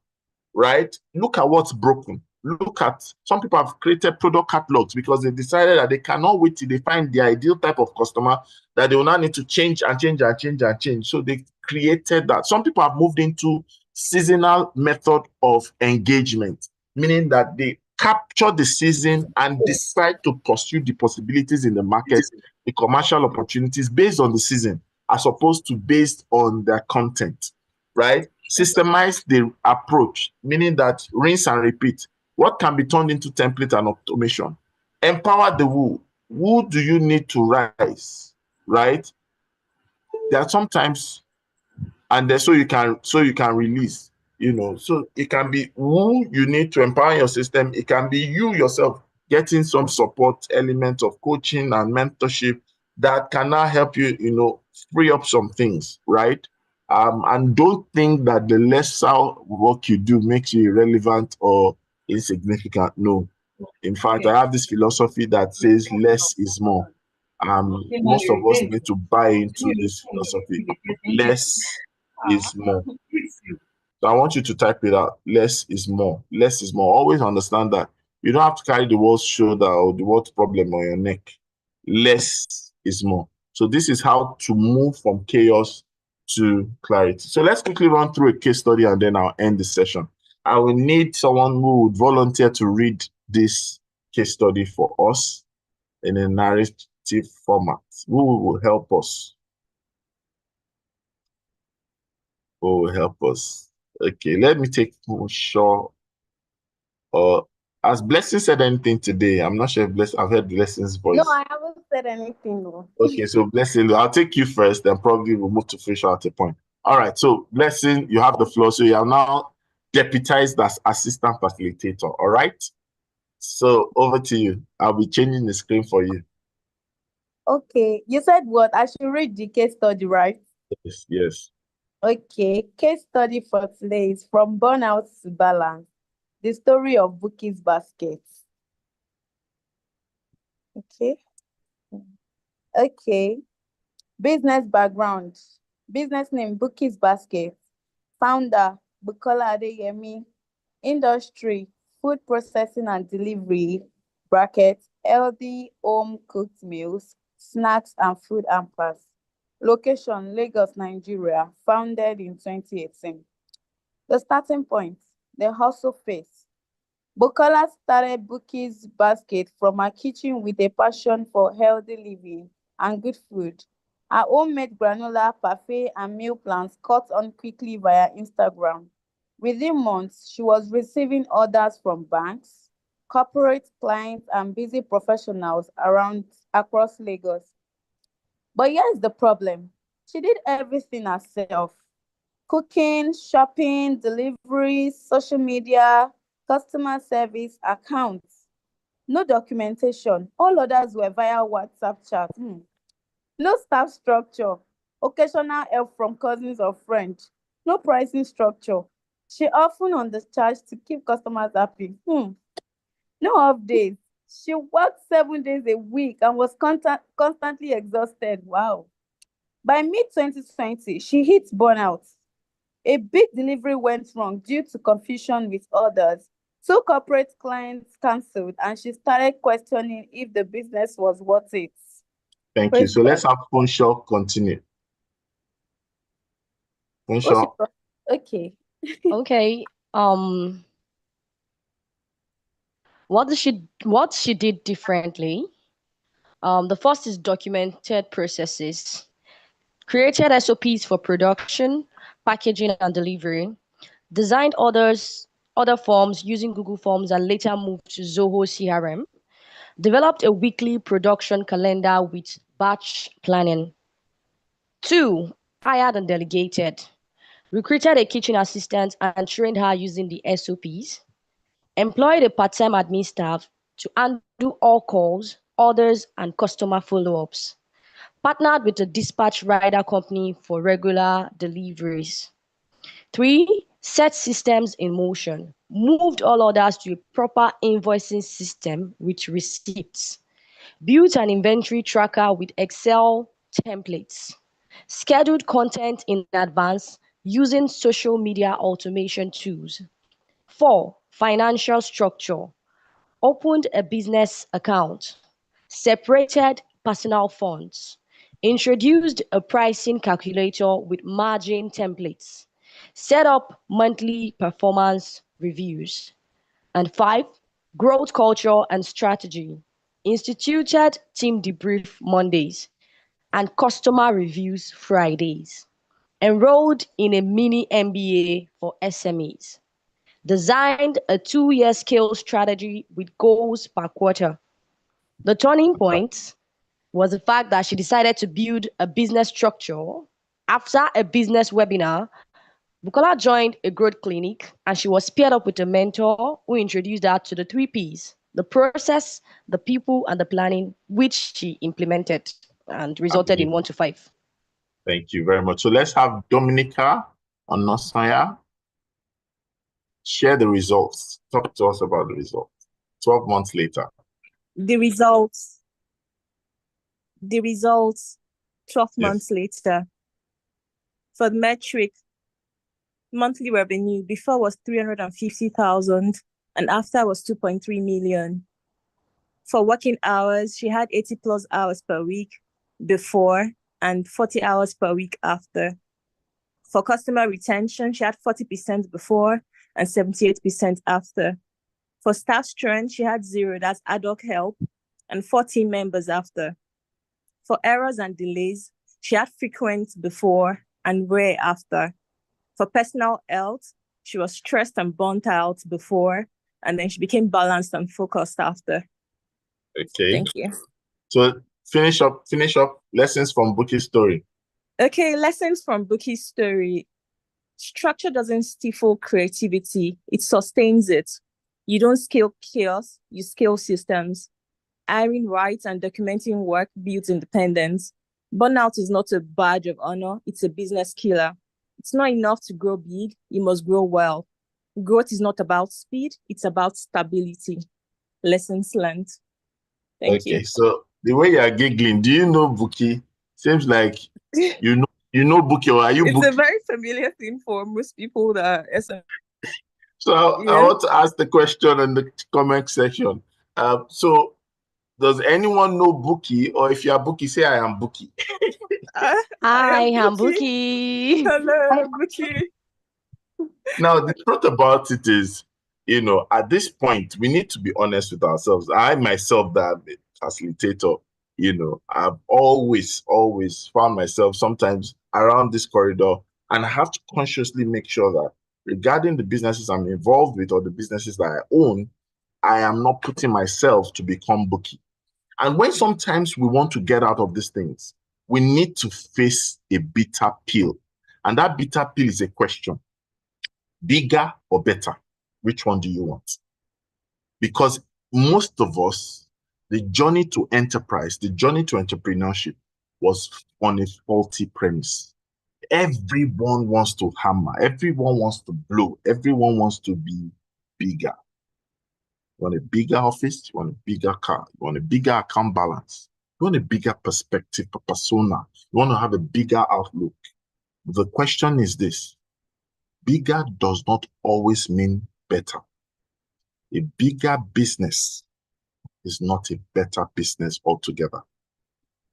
right? Look at what's broken. Look at, some people have created product catalogs because they decided that they cannot wait till they find the ideal type of customer that they will now need to change and change and change and change. So they created that. Some people have moved into seasonal method of engagement, meaning that they capture the season and decide to pursue the possibilities in the market, the commercial opportunities based on the season, as opposed to based on their content, right? Systemize the approach, meaning that rinse and repeat. What can be turned into template and automation? Empower the who. Who do you need to rise, right? There are sometimes, and then so you can release, so it can be who you need to empower your system. It can be you yourself getting some support element of coaching and mentorship that can now help you, free up some things, right? And don't think that the lesser work you do makes you irrelevant or insignificant. No. In fact, I have this philosophy that says less is more. Most of us need to buy into this philosophy. Less is more. So I want you to type it out. Less is more. Less is more. Always understand that you don't have to carry the world's shoulder or the world's problem on your neck. Less is more. So this is how to move from chaos to clarity. So let's quickly run through a case study and then I'll end the session. I will need someone who would volunteer to read this case study for us in a interactive format. Who will help us? Who will help us? Okay, let me take sure. Has Blessing said anything today? I'm not sure if Blessing, I've heard Blessing's voice. No, I haven't said anything. No. Okay, so Blessing, I'll take you first, then probably we'll move to Fisher at a point. All right, so Blessing, you have the floor. So you are now deputized as assistant facilitator. All right. So over to you. I'll be changing the screen for you. Okay, you said what? I should read the case study, right? Yes, yes. Okay, case study for today is From Burnout to Balance, the story of Bookie's basket. Okay, business background. Business name, Bookie's basket. Founder, Bukola Adeyemi. Industry, food processing and delivery, bracket, healthy home cooked meals, snacks and food hampers. Location, Lagos, Nigeria, founded in 2018. The starting point, the hustle phase. Bukola started Bookie's basket from her kitchen with a passion for healthy living and good food. Her homemade granola, parfait, and meal plans caught on quickly via Instagram. Within months, she was receiving orders from banks, corporate clients, and busy professionals across Lagos. But here's the problem. She did everything herself. Cooking, shopping, delivery, social media, customer service, accounts. No documentation. All orders were via WhatsApp chat. No staff structure. Occasional help from cousins or friends. No pricing structure. She often undercharged to keep customers happy. No updates. She worked 7 days a week and was constantly exhausted. Wow. By mid-2020, she hit burnout. A big delivery went wrong due to confusion with others. Two corporate clients cancelled, and she started questioning if the business was worth it. Thank you. So let's have Funshaw continue. Funshaw. Okay. Okay. What she did differently. The first is documented processes. Created SOPs for production, packaging, and delivery. Designed other forms using Google Forms and later moved to Zoho CRM. Developed a weekly production calendar with batch planning. 2, hired and delegated. Recruited a kitchen assistant and trained her using the SOPs. Employed a part-time admin staff to handle all calls, orders, and customer follow-ups. Partnered with a dispatch rider company for regular deliveries. 3, set systems in motion. Moved all orders to a proper invoicing system with receipts. Built an inventory tracker with Excel templates. Scheduled content in advance using social media automation tools. 4, financial structure. Opened a business account. Separated personal funds. Introduced a pricing calculator with margin templates. Set up monthly performance reviews. And 5, growth culture and strategy. Instituted team debrief Mondays and customer reviews Fridays. Enrolled in a mini MBA for SMEs. Designed a 2-year scale strategy with goals per quarter. The turning point was the fact that she decided to build a business structure. After a business webinar, Bukola joined a growth clinic and she was paired up with a mentor who introduced her to the 3 Ps, the process, the people, and the planning, which she implemented and resulted in 1 to 5. Thank you very much. So let's have Dominica Onosanya share the results. Talk to us about the results. 12 months later. The results 12 months later. For the metric, monthly revenue before was 350,000 and after was 2.3 million. For working hours, she had 80 plus hours per week before and 40 hours per week after. For customer retention, she had 40% before and 78% after. For staff strength, she had 0, that's ad hoc help, and 14 members after. For errors and delays, she had frequent before and rare after. For personal health, she was stressed and burnt out before, and then she became balanced and focused after. Okay. Thank you. So finish up lessons from Bookie's story. Okay, lessons from Bookie's story. Structure doesn't stifle creativity, it sustains it. You don't scale chaos, you scale systems. Hiring right and documenting work builds independence. Burnout is not a badge of honor, it's a business killer. It's not enough to grow big, you must grow well. Growth is not about speed, it's about stability. Lessons learned. Thank you. Okay, so the way you are giggling, do you know Bookie? Seems like you know Bookie, or are you It's Bookie? a very familiar thing for most people that are SM. So I want to ask the question in the comment section. So does anyone know Bookie? Or if you are Bookie, say I am Bookie. I am Bookie. Hello, Bookie. Now, the truth about it is, at this point, we need to be honest with ourselves. I myself, that I'm a facilitator, I've always found myself sometimes around this corridor, and I have to consciously make sure that regarding the businesses I'm involved with or the businesses that I own, I am not putting myself to become Bookie. And when sometimes we want to get out of these things, we need to face a bitter pill. And that bitter pill is a question. Bigger or better? Which one do you want? Because most of us, the journey to enterprise, the journey to entrepreneurship was on a faulty premise. Everyone wants to hammer, everyone wants to blow, everyone wants to be bigger. You want a bigger office, you want a bigger car, you want a bigger account balance, you want a bigger perspective, a persona, you want to have a bigger outlook. The question is this: bigger does not always mean better. A bigger business is not a better business altogether.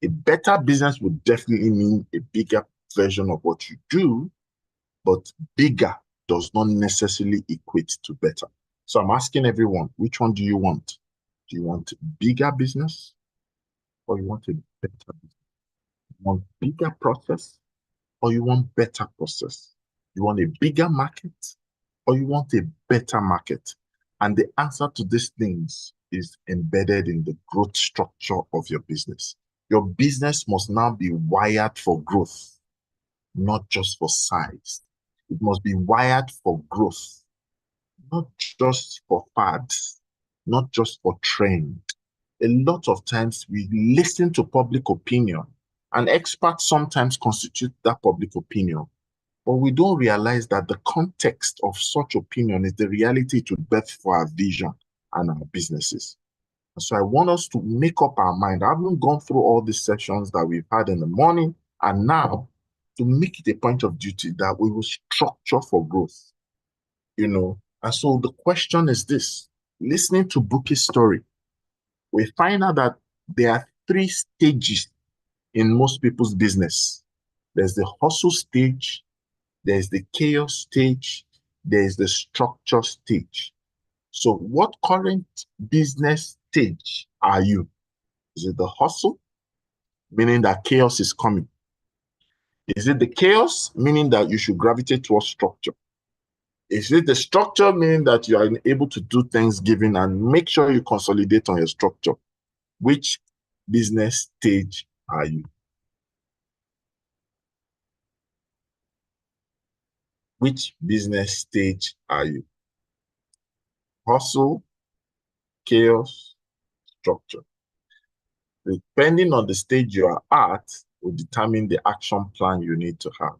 A better business would definitely mean a bigger version of what you do, but bigger does not necessarily equate to better. So I'm asking everyone, which one do you want? Do you want a bigger business, or you want a better business? You want bigger process, or you want better process? You want a bigger market, or you want a better market? And the answer to these things is embedded in the growth structure of your business. Your business must now be wired for growth, not just for size. It must be wired for growth, not just for fads, not just for trend. A lot of times we listen to public opinion, and experts sometimes constitute that public opinion. But we don't realize that the context of such opinion is the reality to birth for our vision and our businesses. And so I want us to make up our mind. I haven't gone through all these sessions that we've had in the morning, and now to make it a point of duty that we will structure for growth. And so the question is this: listening to Bookie's story, we find out that there are 3 stages in most people's business. There's the hustle stage, there's the chaos stage, there's the structure stage. So what current business stage are you? Is it the hustle, meaning that chaos is coming? Is it the chaos, meaning that you should gravitate towards structure? Is it the structure, meaning that you are able to do Thanksgiving and make sure you consolidate on your structure? Which business stage are you? Which business stage are you? Hustle, chaos, structure. Depending on the stage you are at, will determine the action plan you need to have.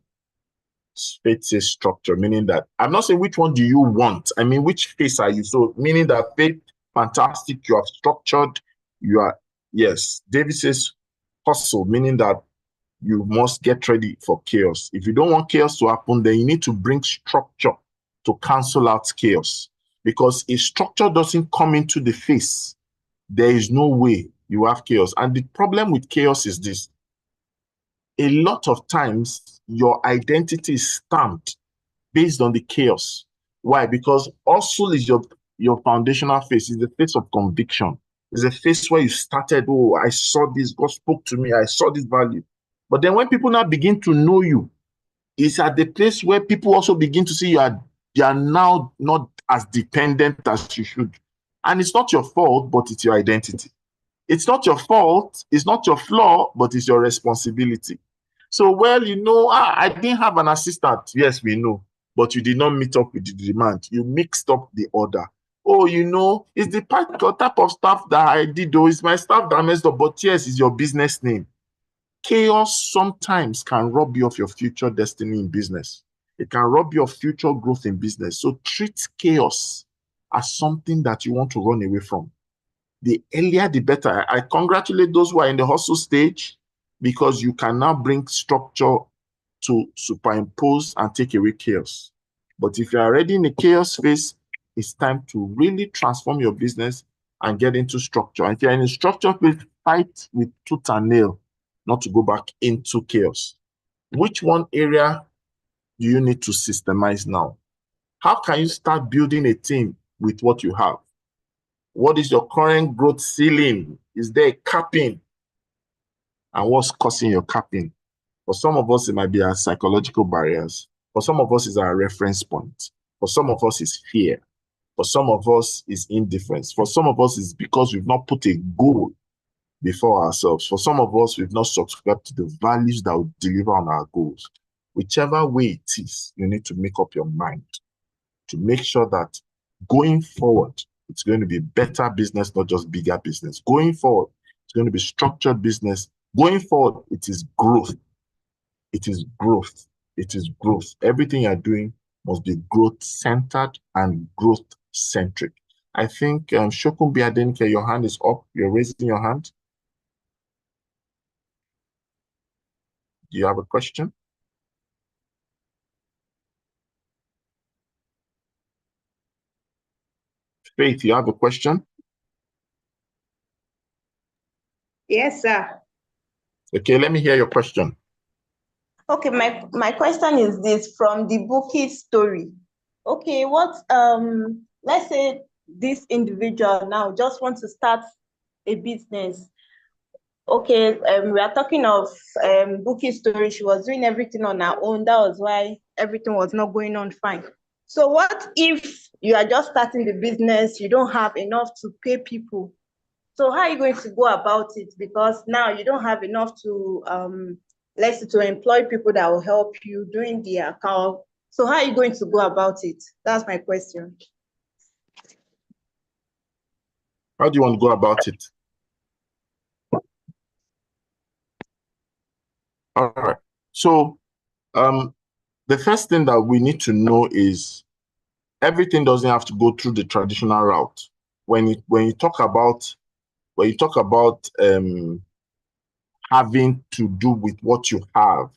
Faith says structure, meaning that I'm not saying which one do you want. I mean, which phase are you? So meaning that Faith, fantastic, you have structured, you are, yes. David says hustle, meaning that you must get ready for chaos. If you don't want chaos to happen, then you need to bring structure to cancel out chaos. Because if structure doesn't come into the face, there is no way you have chaos. And the problem with chaos is this: a lot of times your identity is stamped based on the chaos. Why? Because hustle is your foundational phase, is the phase of conviction. There's a phase where you started, oh, I saw this, God spoke to me, I saw this value. But then when people now begin to know you, it's at the place where people also begin to see you are now not as dependent as you should. And it's not your fault, but it's your identity. It's not your fault, it's not your flaw, but it's your responsibility. So, well, I didn't have an assistant. Yes, we know, but you did not meet up with the demand. You mixed up the order. Oh, it's the type of stuff that I did, though. It's my stuff that I messed up, but yes, it's your business name. Chaos sometimes can rob you of your future destiny in business. It can rob you of future growth in business. So treat chaos as something that you want to run away from. The earlier, the better. I congratulate those who are in the hustle stage, because you can now bring structure to superimpose and take away chaos. But if you're already in the chaos phase, it's time to really transform your business and get into structure. And if you're in a structure phase, fight with tooth and nail, not to go back into chaos. Which one area do you need to systemize now? How can you start building a team with what you have? What is your current growth ceiling? Is there a capping? And what's causing your capping? For some of us, it might be our psychological barriers. For some of us, it's our reference point. For some of us, it's fear. For some of us, it's indifference. For some of us, it's because we've not put a goal before ourselves. For some of us, we've not subscribed to the values that will deliver on our goals. Whichever way it is, you need to make up your mind to make sure that going forward, it's going to be better business, not just bigger business. Going forward, it's going to be structured business. Going forward, it is growth. It is growth. It is growth. Everything you're doing must be growth-centered and growth-centric. I think, Shokumbi Adenike, your hand is up. You're raising your hand. Do you have a question? Faith, you have a question? Yes, sir. Okay, let me hear your question. Okay, my question is this from the bookie story. Okay, let's say this individual now just wants to start a business. Okay, we are talking of bookie story. She was doing everything on her own. That was why everything was not going on fine. So what if you are just starting the business, you don't have enough to pay people? So how are you going to go about it? Because now you don't have enough to let's say to employ people that will help you doing the account. So how are you going to go about it? That's my question. How do you want to go about it? All right. So the first thing that we need to know is everything doesn't have to go through the traditional route. When you talk about having to do with what you have,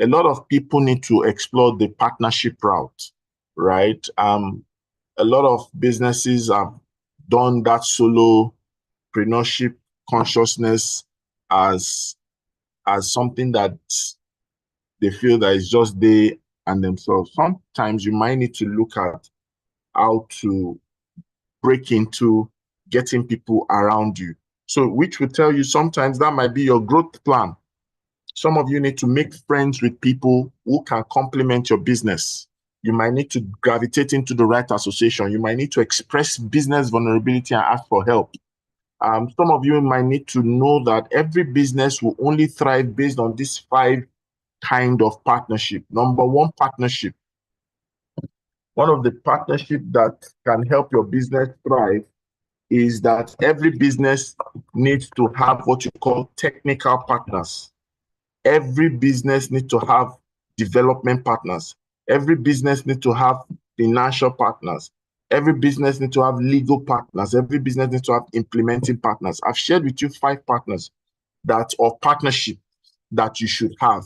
a lot of people need to explore the partnership route, right? A lot of businesses have done that solopreneurship consciousness as something that they feel that it's just they and themselves. Sometimes you might need to look at how to break into getting people around you. So which will tell you sometimes that might be your growth plan. Some of you need to make friends with people who can complement your business. You might need to gravitate into the right association. You might need to express business vulnerability and ask for help. Some of you might need to know that every business will only thrive based on these 5 kind of partnership. Number 1, partnership. One of the partnership that can help your business thrive is that every business needs to have what you call technical partners. Every business needs to have development partners. Every business needs to have financial partners. Every business needs to have legal partners. Every business needs to have implementing partners. I've shared with you 5 partners or partnership that you should have.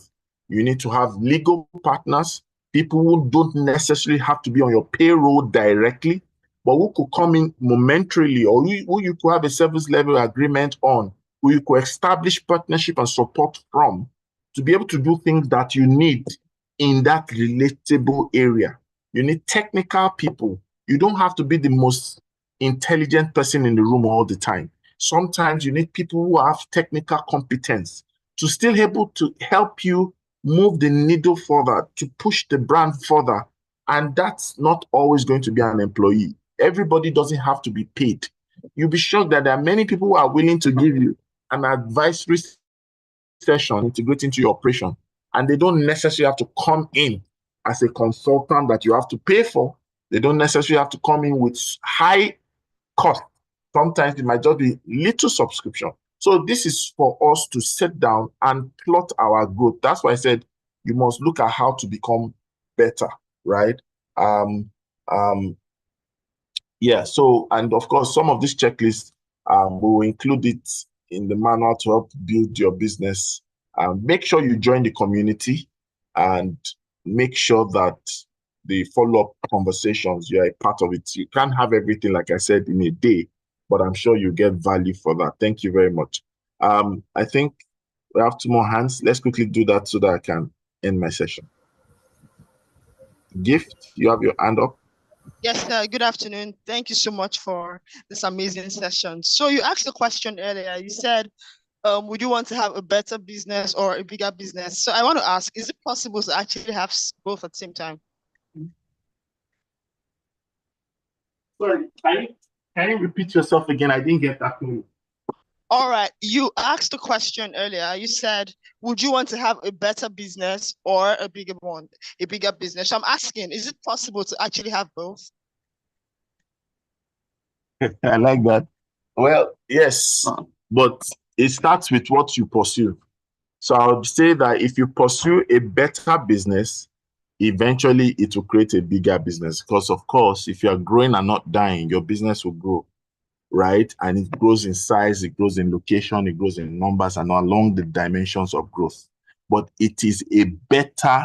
You need to have legal partners, people who don't necessarily have to be on your payroll directly, but who could come in momentarily, or who you could have a service level agreement on, who you could establish partnership and support from to be able to do things that you need in that relatable area. You need technical people. You don't have to be the most intelligent person in the room all the time. Sometimes you need people who have technical competence to still able to help you move the needle further, to push the brand further. And that's not always going to be an employee. Everybody doesn't have to be paid. You'll be shocked that there are many people who are willing to give you an advisory session integrate into your operation, and they don't necessarily have to come in as a consultant that you have to pay for. They don't necessarily have to come in with high cost. Sometimes it might just be little subscription. So this is for us to sit down and plot our growth. That's why I said you must look at how to become better, right? Yeah, so, and of course, some of these checklists, we will include it in the manual to help build your business. Make sure you join the community and make sure that the follow-up conversations, you're a part of it. You can't have everything, like I said, in a day, but I'm sure you get value for that. Thank you very much. I think we have 2 more hands. Let's quickly do that so that I can end my session. Gift, you have your hand up. Yes, good afternoon. Thank you so much for this amazing session. So you asked a question earlier. You said, would you want to have a better business or a bigger business? So I want to ask, is it possible to actually have both at the same time? Sorry, can you repeat yourself again? I didn't get that clearly. All right. You asked a question earlier. You said, would you want to have a better business or a bigger one, a bigger business? So I'm asking, is it possible to actually have both? I like that. Well, yes, but it starts with what you pursue. So I would say that if you pursue a better business, eventually it will create a bigger business. Because of course, if you are growing and not dying, your business will grow, right? And it grows in size, it grows in location, it grows in numbers and along the dimensions of growth. But it is a better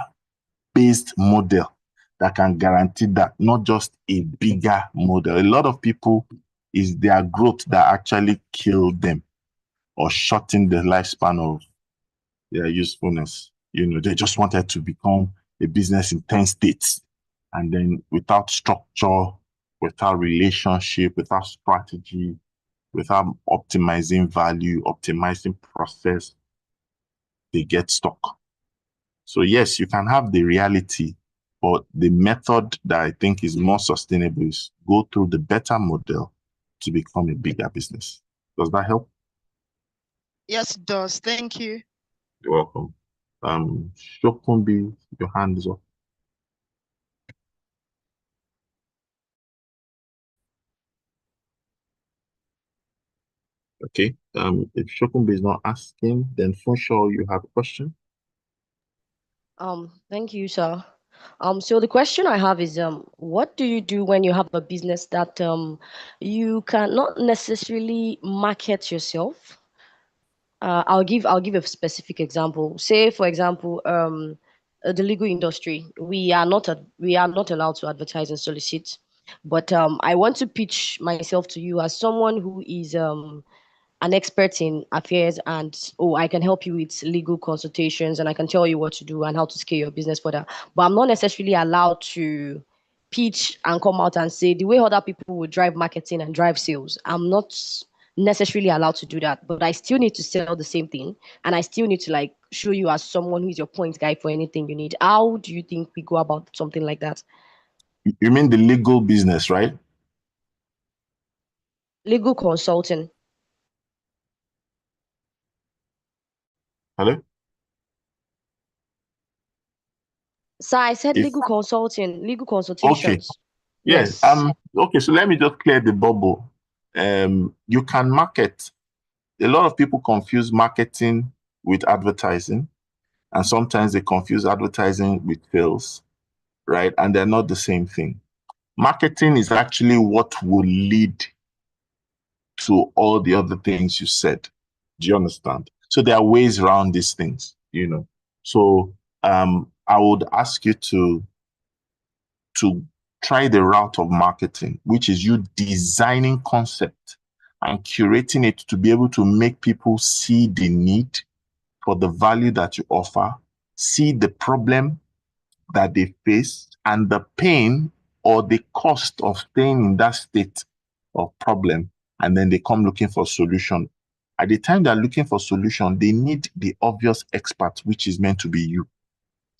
based model that can guarantee that, not just a bigger model. A lot of people, is their growth that actually killed them or shortened the lifespan of their usefulness. You know, they just wanted to become a business in 10 states. And then without structure, without relationship, without strategy, without optimizing value, optimizing process, they get stuck. So yes, you can have the reality, but the method that I think is more sustainable is go through the better model to become a bigger business. Does that help? Yes, it does. Thank you. You're welcome. Shokumbi, your hand is up. Okay. If Shokumbi is not asking, then for sure you have a question. Thank you, sir. So the question I have is, what do you do when you have a business that you cannot necessarily market yourself? I'll give a specific example. Say, for example, the legal industry, we are not allowed to advertise and solicit. But I want to pitch myself to you as someone who is an expert in affairs, and I can help you with legal consultations, and I can tell you what to do and how to scale your business further. But I'm not necessarily allowed to pitch and come out and say the way other people would drive marketing and drive sales. I'm not necessarily allowed to do that, but I still need to sell the same thing, and I still need to like show you as someone who's your point guy for anything you need. How do you think we go about something like that? You mean the legal business, right? Legal consulting. Hello? So I said legal consulting, legal Okay. consultations. Yes. Okay, so let me just clear the bubble. You can market. A lot of people confuse marketing with advertising, and sometimes they confuse advertising with sales, right? And they're not the same thing. Marketing is actually what will lead to all the other things you said. Do you understand? So there are ways around these things, you know. So I would ask you to try the route of marketing, which is you designing concept and curating it to be able to make people see the need for the value that you offer, see the problem that they face, and the pain or the cost of staying in that state of problem and then they come looking for solution. At the time they're looking for solution, they need the obvious expert, which is meant to be you.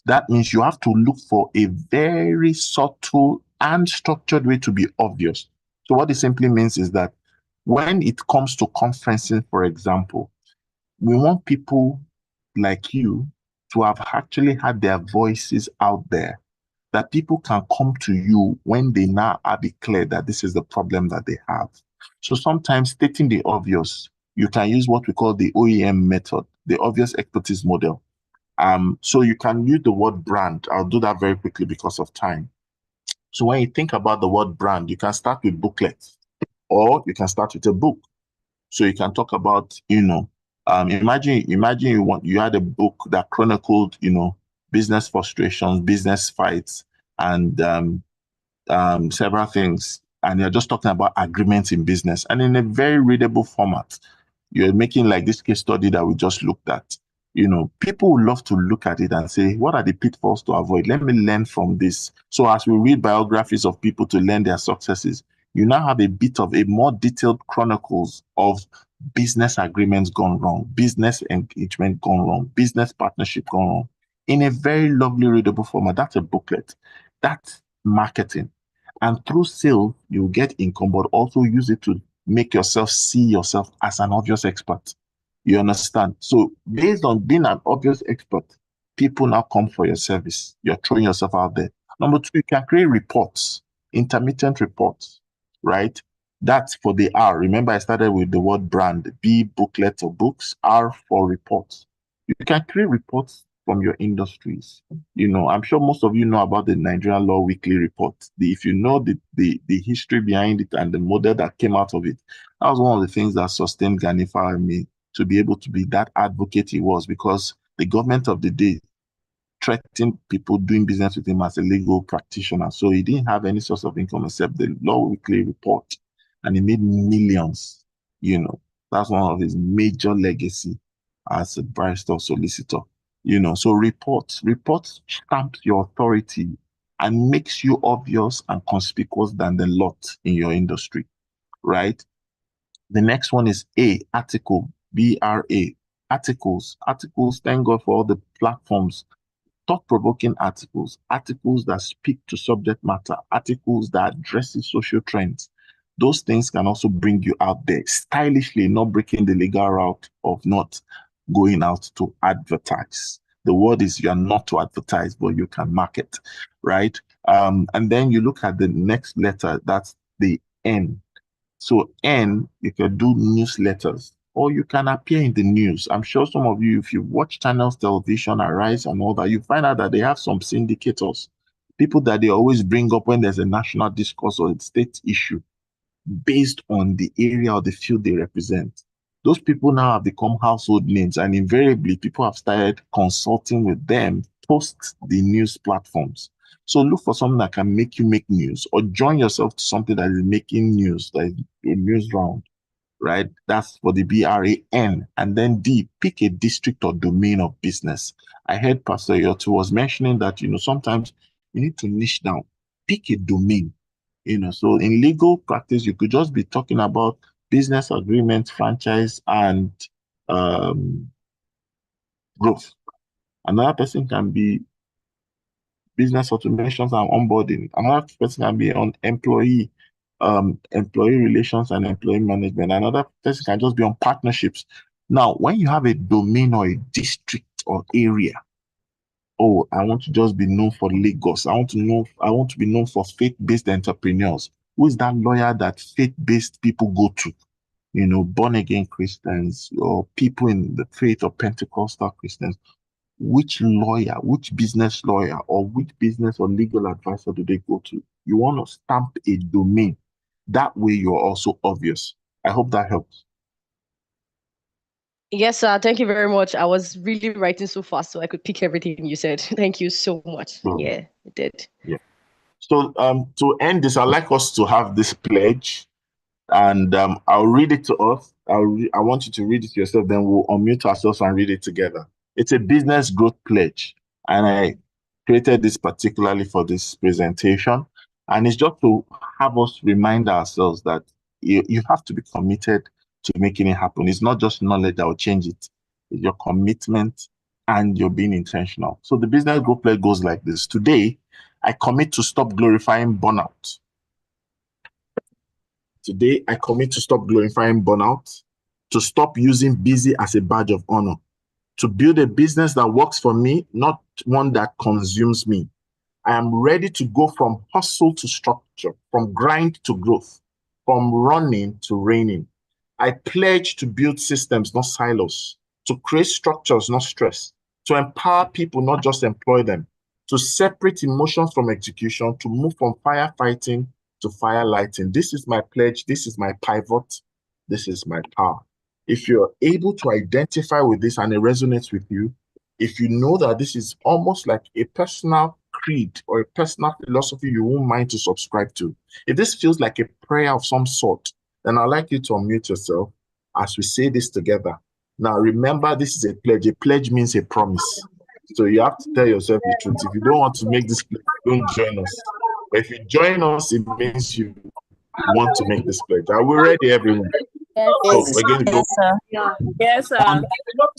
That means you have to look for a very subtle and structured way to be obvious. So what it simply means is that when it comes to conferencing, for example, we want people like you to have actually had their voices out there, that people can come to you when they now are declared that this is the problem that they have. So sometimes stating the obvious, you can use what we call the OEM method, the obvious expertise model. So you can use the word brand. I'll do that very quickly because of time. So when you think about the word brand, you can start with booklets, or you can start with a book. So you can talk about, imagine you had a book that chronicled, business frustrations, business fights, and several things, and you're just talking about agreements in business, and in a very readable format. You're making like this case study that we just looked at. People would love to look at it and say, what are the pitfalls to avoid? Let me learn from this. So as we read biographies of people to learn their successes, you now have a bit of a more detailed chronicles of business agreements gone wrong, business engagement gone wrong, business partnership gone wrong, in a very lovely readable format. That's a booklet. That's marketing. And through sales, you get income, but also use it to make yourself see yourself as an obvious expert. You understand? So based on being an obvious expert, people now come for your service. You're throwing yourself out there. Number two, you can create reports, intermittent reports, right? That's for the R. Remember, I started with the word brand, B, booklet or books, R for reports. You can create reports from your industries. I'm sure most of you know about the Nigerian Law Weekly Report. If you know the history behind it and the model that came out of it, that was one of the things that sustained Gani Fawehinmi to be able to be that advocate he was, because the government of the day threatened people doing business with him as a legal practitioner. So he didn't have any source of income except the Law Weekly Report, and he made millions. That's one of his major legacy as a barrister solicitor. So reports stamps your authority and makes you obvious and conspicuous than the lot in your industry, right? The next one is A, article, BRA, articles. Articles, thank God for all the platforms, thought-provoking articles, articles that speak to subject matter, articles that addresses social trends. Those things can also bring you out there stylishly, not breaking the legal route of not going out to advertise. The word is you are not to advertise, but you can market, right? And then you look at the next letter, that's the N. So N, you can do newsletters, or you can appear in the news. I'm sure some of you, if you watch channels, television, Arise and all that, you find out that they have some syndicators, people that they always bring up when there's a national discourse or a state issue based on the area or the field they represent. Those people now have become household names, and invariably people have started consulting with them post the news platforms. So look for something that can make you make news, or join yourself to something that is making news, that is a news round, right? That's for the BRAN. And then D, pick a district or domain of business. I heard Pastor Yotu was mentioning that, sometimes you need to niche down, pick a domain. So in legal practice, you could just be talking about business agreement, franchise, and growth. Another person can be business automations and onboarding. Another person can be on employee relations and employee management. Another person can just be on partnerships. Now, when you have a domain or a district or area, oh, I want to just be known for Lagos. I want to be known for faith-based entrepreneurs. Who is that lawyer that faith-based people go to? Born-again Christians or people in the faith or Pentecostal Christians. Which lawyer, which business lawyer, or which business or legal advisor do they go to? You want to stamp a domain. That way you're also obvious. I hope that helps. Yes, sir. Thank you very much. I was really writing so fast so I could pick everything you said. Thank you so much. Yeah, it did. Yeah. So to end this, I'd like us to have this pledge, and I'll read it to us. I want you to read it to yourself, then we'll unmute ourselves and read it together. It's a business growth pledge, and I created this particularly for this presentation, and it's just to have us remind ourselves that You have to be committed to making it happen. It's not just knowledge that will change it. It's your commitment and you're being intentional. So the business go play goes like this. Today, I commit to stop glorifying burnout. Today, I commit to stop glorifying burnout, to stop using busy as a badge of honor, to build a business that works for me, not one that consumes me. I am ready to go from hustle to structure, from grind to growth, from running to reigning. I pledge to build systems, not silos, to create structures, not stress, to empower people, not just employ them, to separate emotions from execution, to move from firefighting to firelighting. This is my pledge. This is my pivot. This is my power. If you're able to identify with this and it resonates with you, if you know that this is almost like a personal creed or a personal philosophy you won't mind to subscribe to, if this feels like a prayer of some sort, then I'd like you to unmute yourself as we say this together. Now, remember, this is a pledge. A pledge means a promise. So you have to tell yourself the truth. If you don't want to make this pledge, don't join us. But if you join us, it means you want to make this pledge. Are we ready, everyone? Yes. So we're going to go. Yes, sir. 1,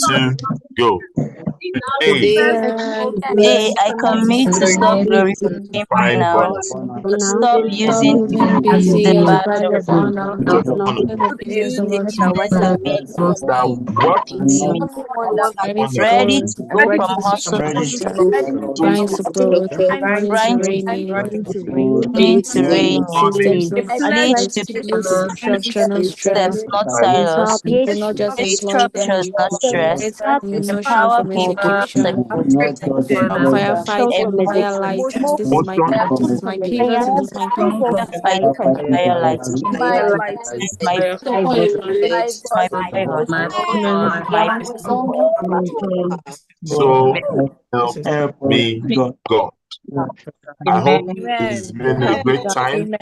2, go. Today, Today, I commit to stop glorifying fine burnout, to stop Stop using using busy as busy a as a badge badge of of honor, honor, honor. to build build a a business business that that makes That work me ready to ready go, to go ready from to hustle to structure, to grind to growth, running to grind to raining, gain to building reign. systems, not I need ready to to build build structure, not systems, stress, not empower silos, people, not just create employ structures, them, not stress, create emotion empower from people, not execution, from execution, firefighting to firelighting. This is my path, this is my pivot, and this is my pivot. fight firelighting. This is my this is my pivot. Amen. My so help me God. I hope it's Amen. been a great time.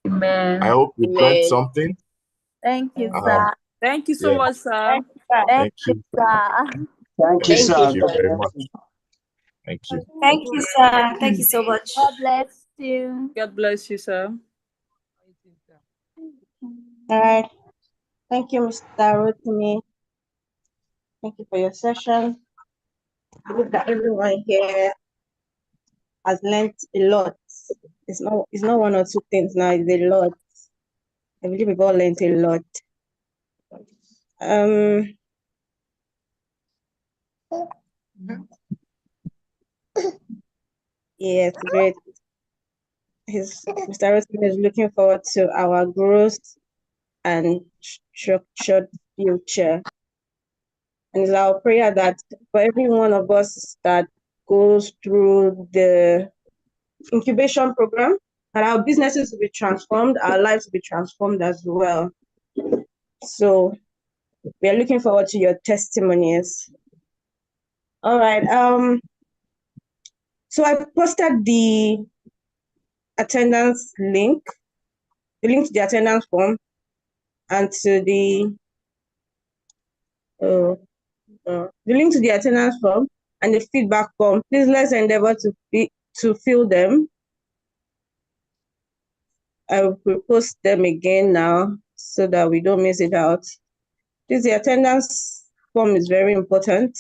Amen. I hope you've learned something. Thank you, sir. Thank you so Yeah, much, sir. thank you. Thank you, Thank sir. you very much. Thank you. Thank you, sir. Thank you so much. God bless you. God bless you, sir. All right. Thank you, Mr. Rotimi. Thank you for your session. I believe that everyone here has learned a lot. It's not one or two things now, it's a lot. I believe we've all learned a lot. Yes, great. Mr. Rotimi is looking forward to our growth and structured future. And it's our prayer that for every one of us that goes through the incubation program, that our businesses will be transformed, our lives will be transformed as well. So we are looking forward to your testimonies. All right. So I posted the attendance link, the link to the attendance form, and to the link to the attendance form and the feedback form. Please let's endeavor to fill them. I will post them again now so that we don't miss it out. This the attendance form is very important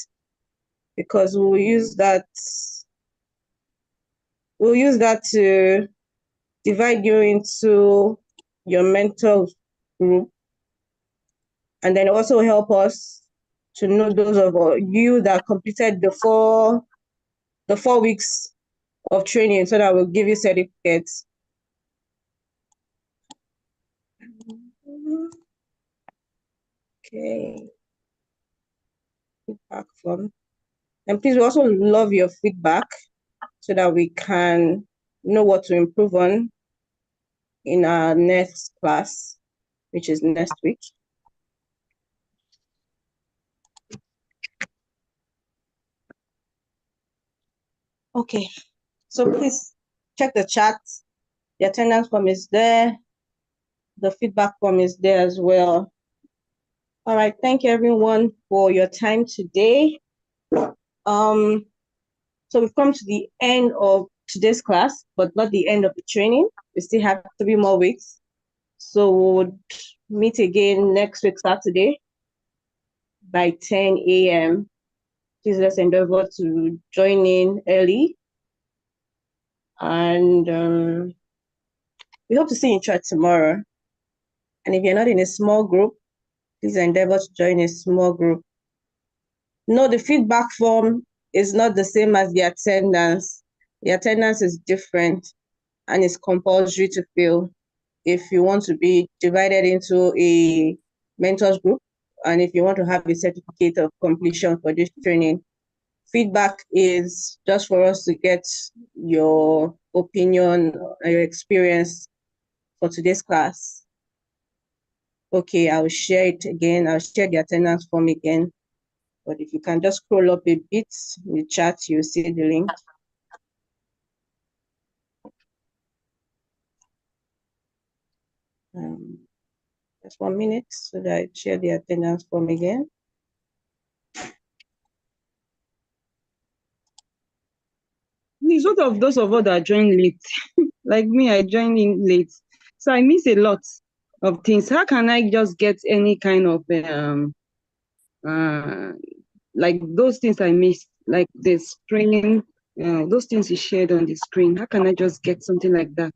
because we'll use that to divide you into your mentor group, and then also help us to know those of you that completed the four weeks of training, so that we'll give you certificates. Okay. Feedback form. And please, we also love your feedback so that we can know what to improve on in our next class, which is next week. Okay, so please check the chat. The attendance form is there. The feedback form is there as well. All right, thank you everyone for your time today. So we've come to the end of today's class, but not the end of the training. We still have 3 more weeks. So we would meet again next week, Saturday, by 10 a.m. Please let's endeavor to join in early. And we hope to see you in church tomorrow. And if you're not in a small group, please endeavor to join a small group. No, the feedback form is not the same as the attendance. The attendance is different and it's compulsory to fill if you want to be divided into a mentors group and if you want to have a certificate of completion for this training. Feedback is just for us to get your opinion, your experience for today's class. Okay, I will share it again. I'll share the attendance form again. But if you can just scroll up a bit in the chat, you'll see the link. Just 1 minute so that I share the attendance form again. It's sort of those of us that join late. Like me, I joined in late. So I miss a lot of things. How can I just get any kind of like those things I missed, like the screen, those things you shared on the screen? How can I just get something like that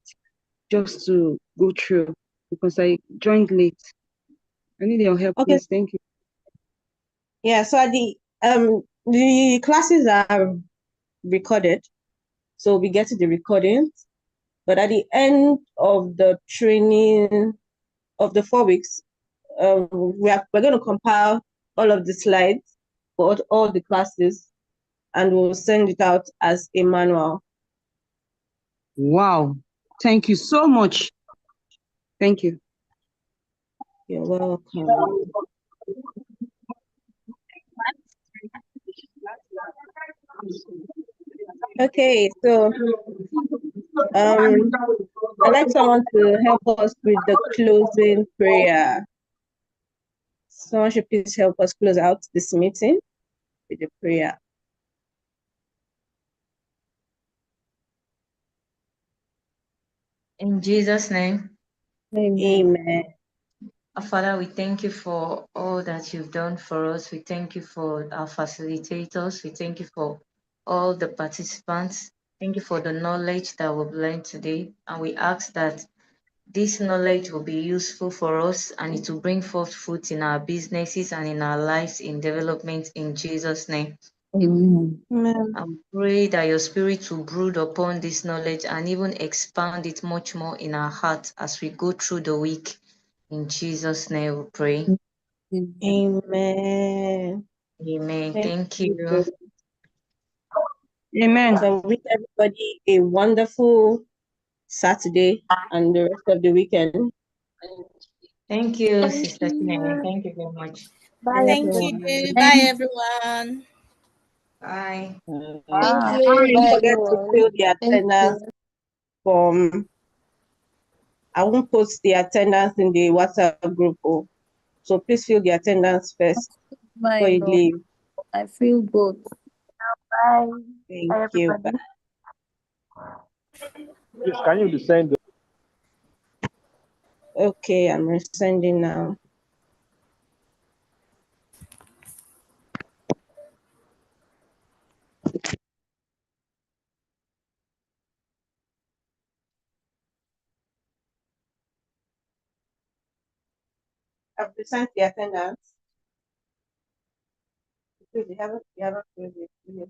just to go through? Because I joined late. I need your help, please. Thank you. Yeah, so the classes are recorded. So we get to the recordings. But at the end of the training of the 4 weeks, we're going to compile all of the slides for all the classes and we'll send it out as a manual. Wow. Thank you so much. Thank you. You're welcome. Okay, so I'd like someone to help us with the closing prayer. Someone should please help us close out this meeting with the prayer. In Jesus' name. Amen. Our Father, we thank you for all that you've done for us. We thank you for our facilitators. We thank you for all the participants. Thank you for the knowledge that we've learned today. And we ask that this knowledge will be useful for us and it will bring forth fruit in our businesses and in our lives in development in Jesus' name. Amen. I pray that your spirit will brood upon this knowledge and even expand it much more in our hearts as we go through the week. In Jesus' name we pray. Amen. Amen. Thank you. Amen. So I wish everybody a wonderful Saturday and the rest of the weekend. Thank you, Sister Chineme. Thank you very much. Bye, Thank everyone. you. Bye, everyone. Bye. Thank you. Don't Bye, forget to everyone. fill the Thank attendance you. form. I won't post the attendance in the WhatsApp group. So please fill the attendance first before you leave. I feel good. Bye. Thank Bye, you. everybody. Please, can you resend the Okay, I'm resending now. I've sent the attendance. Because you haven't filled it yet.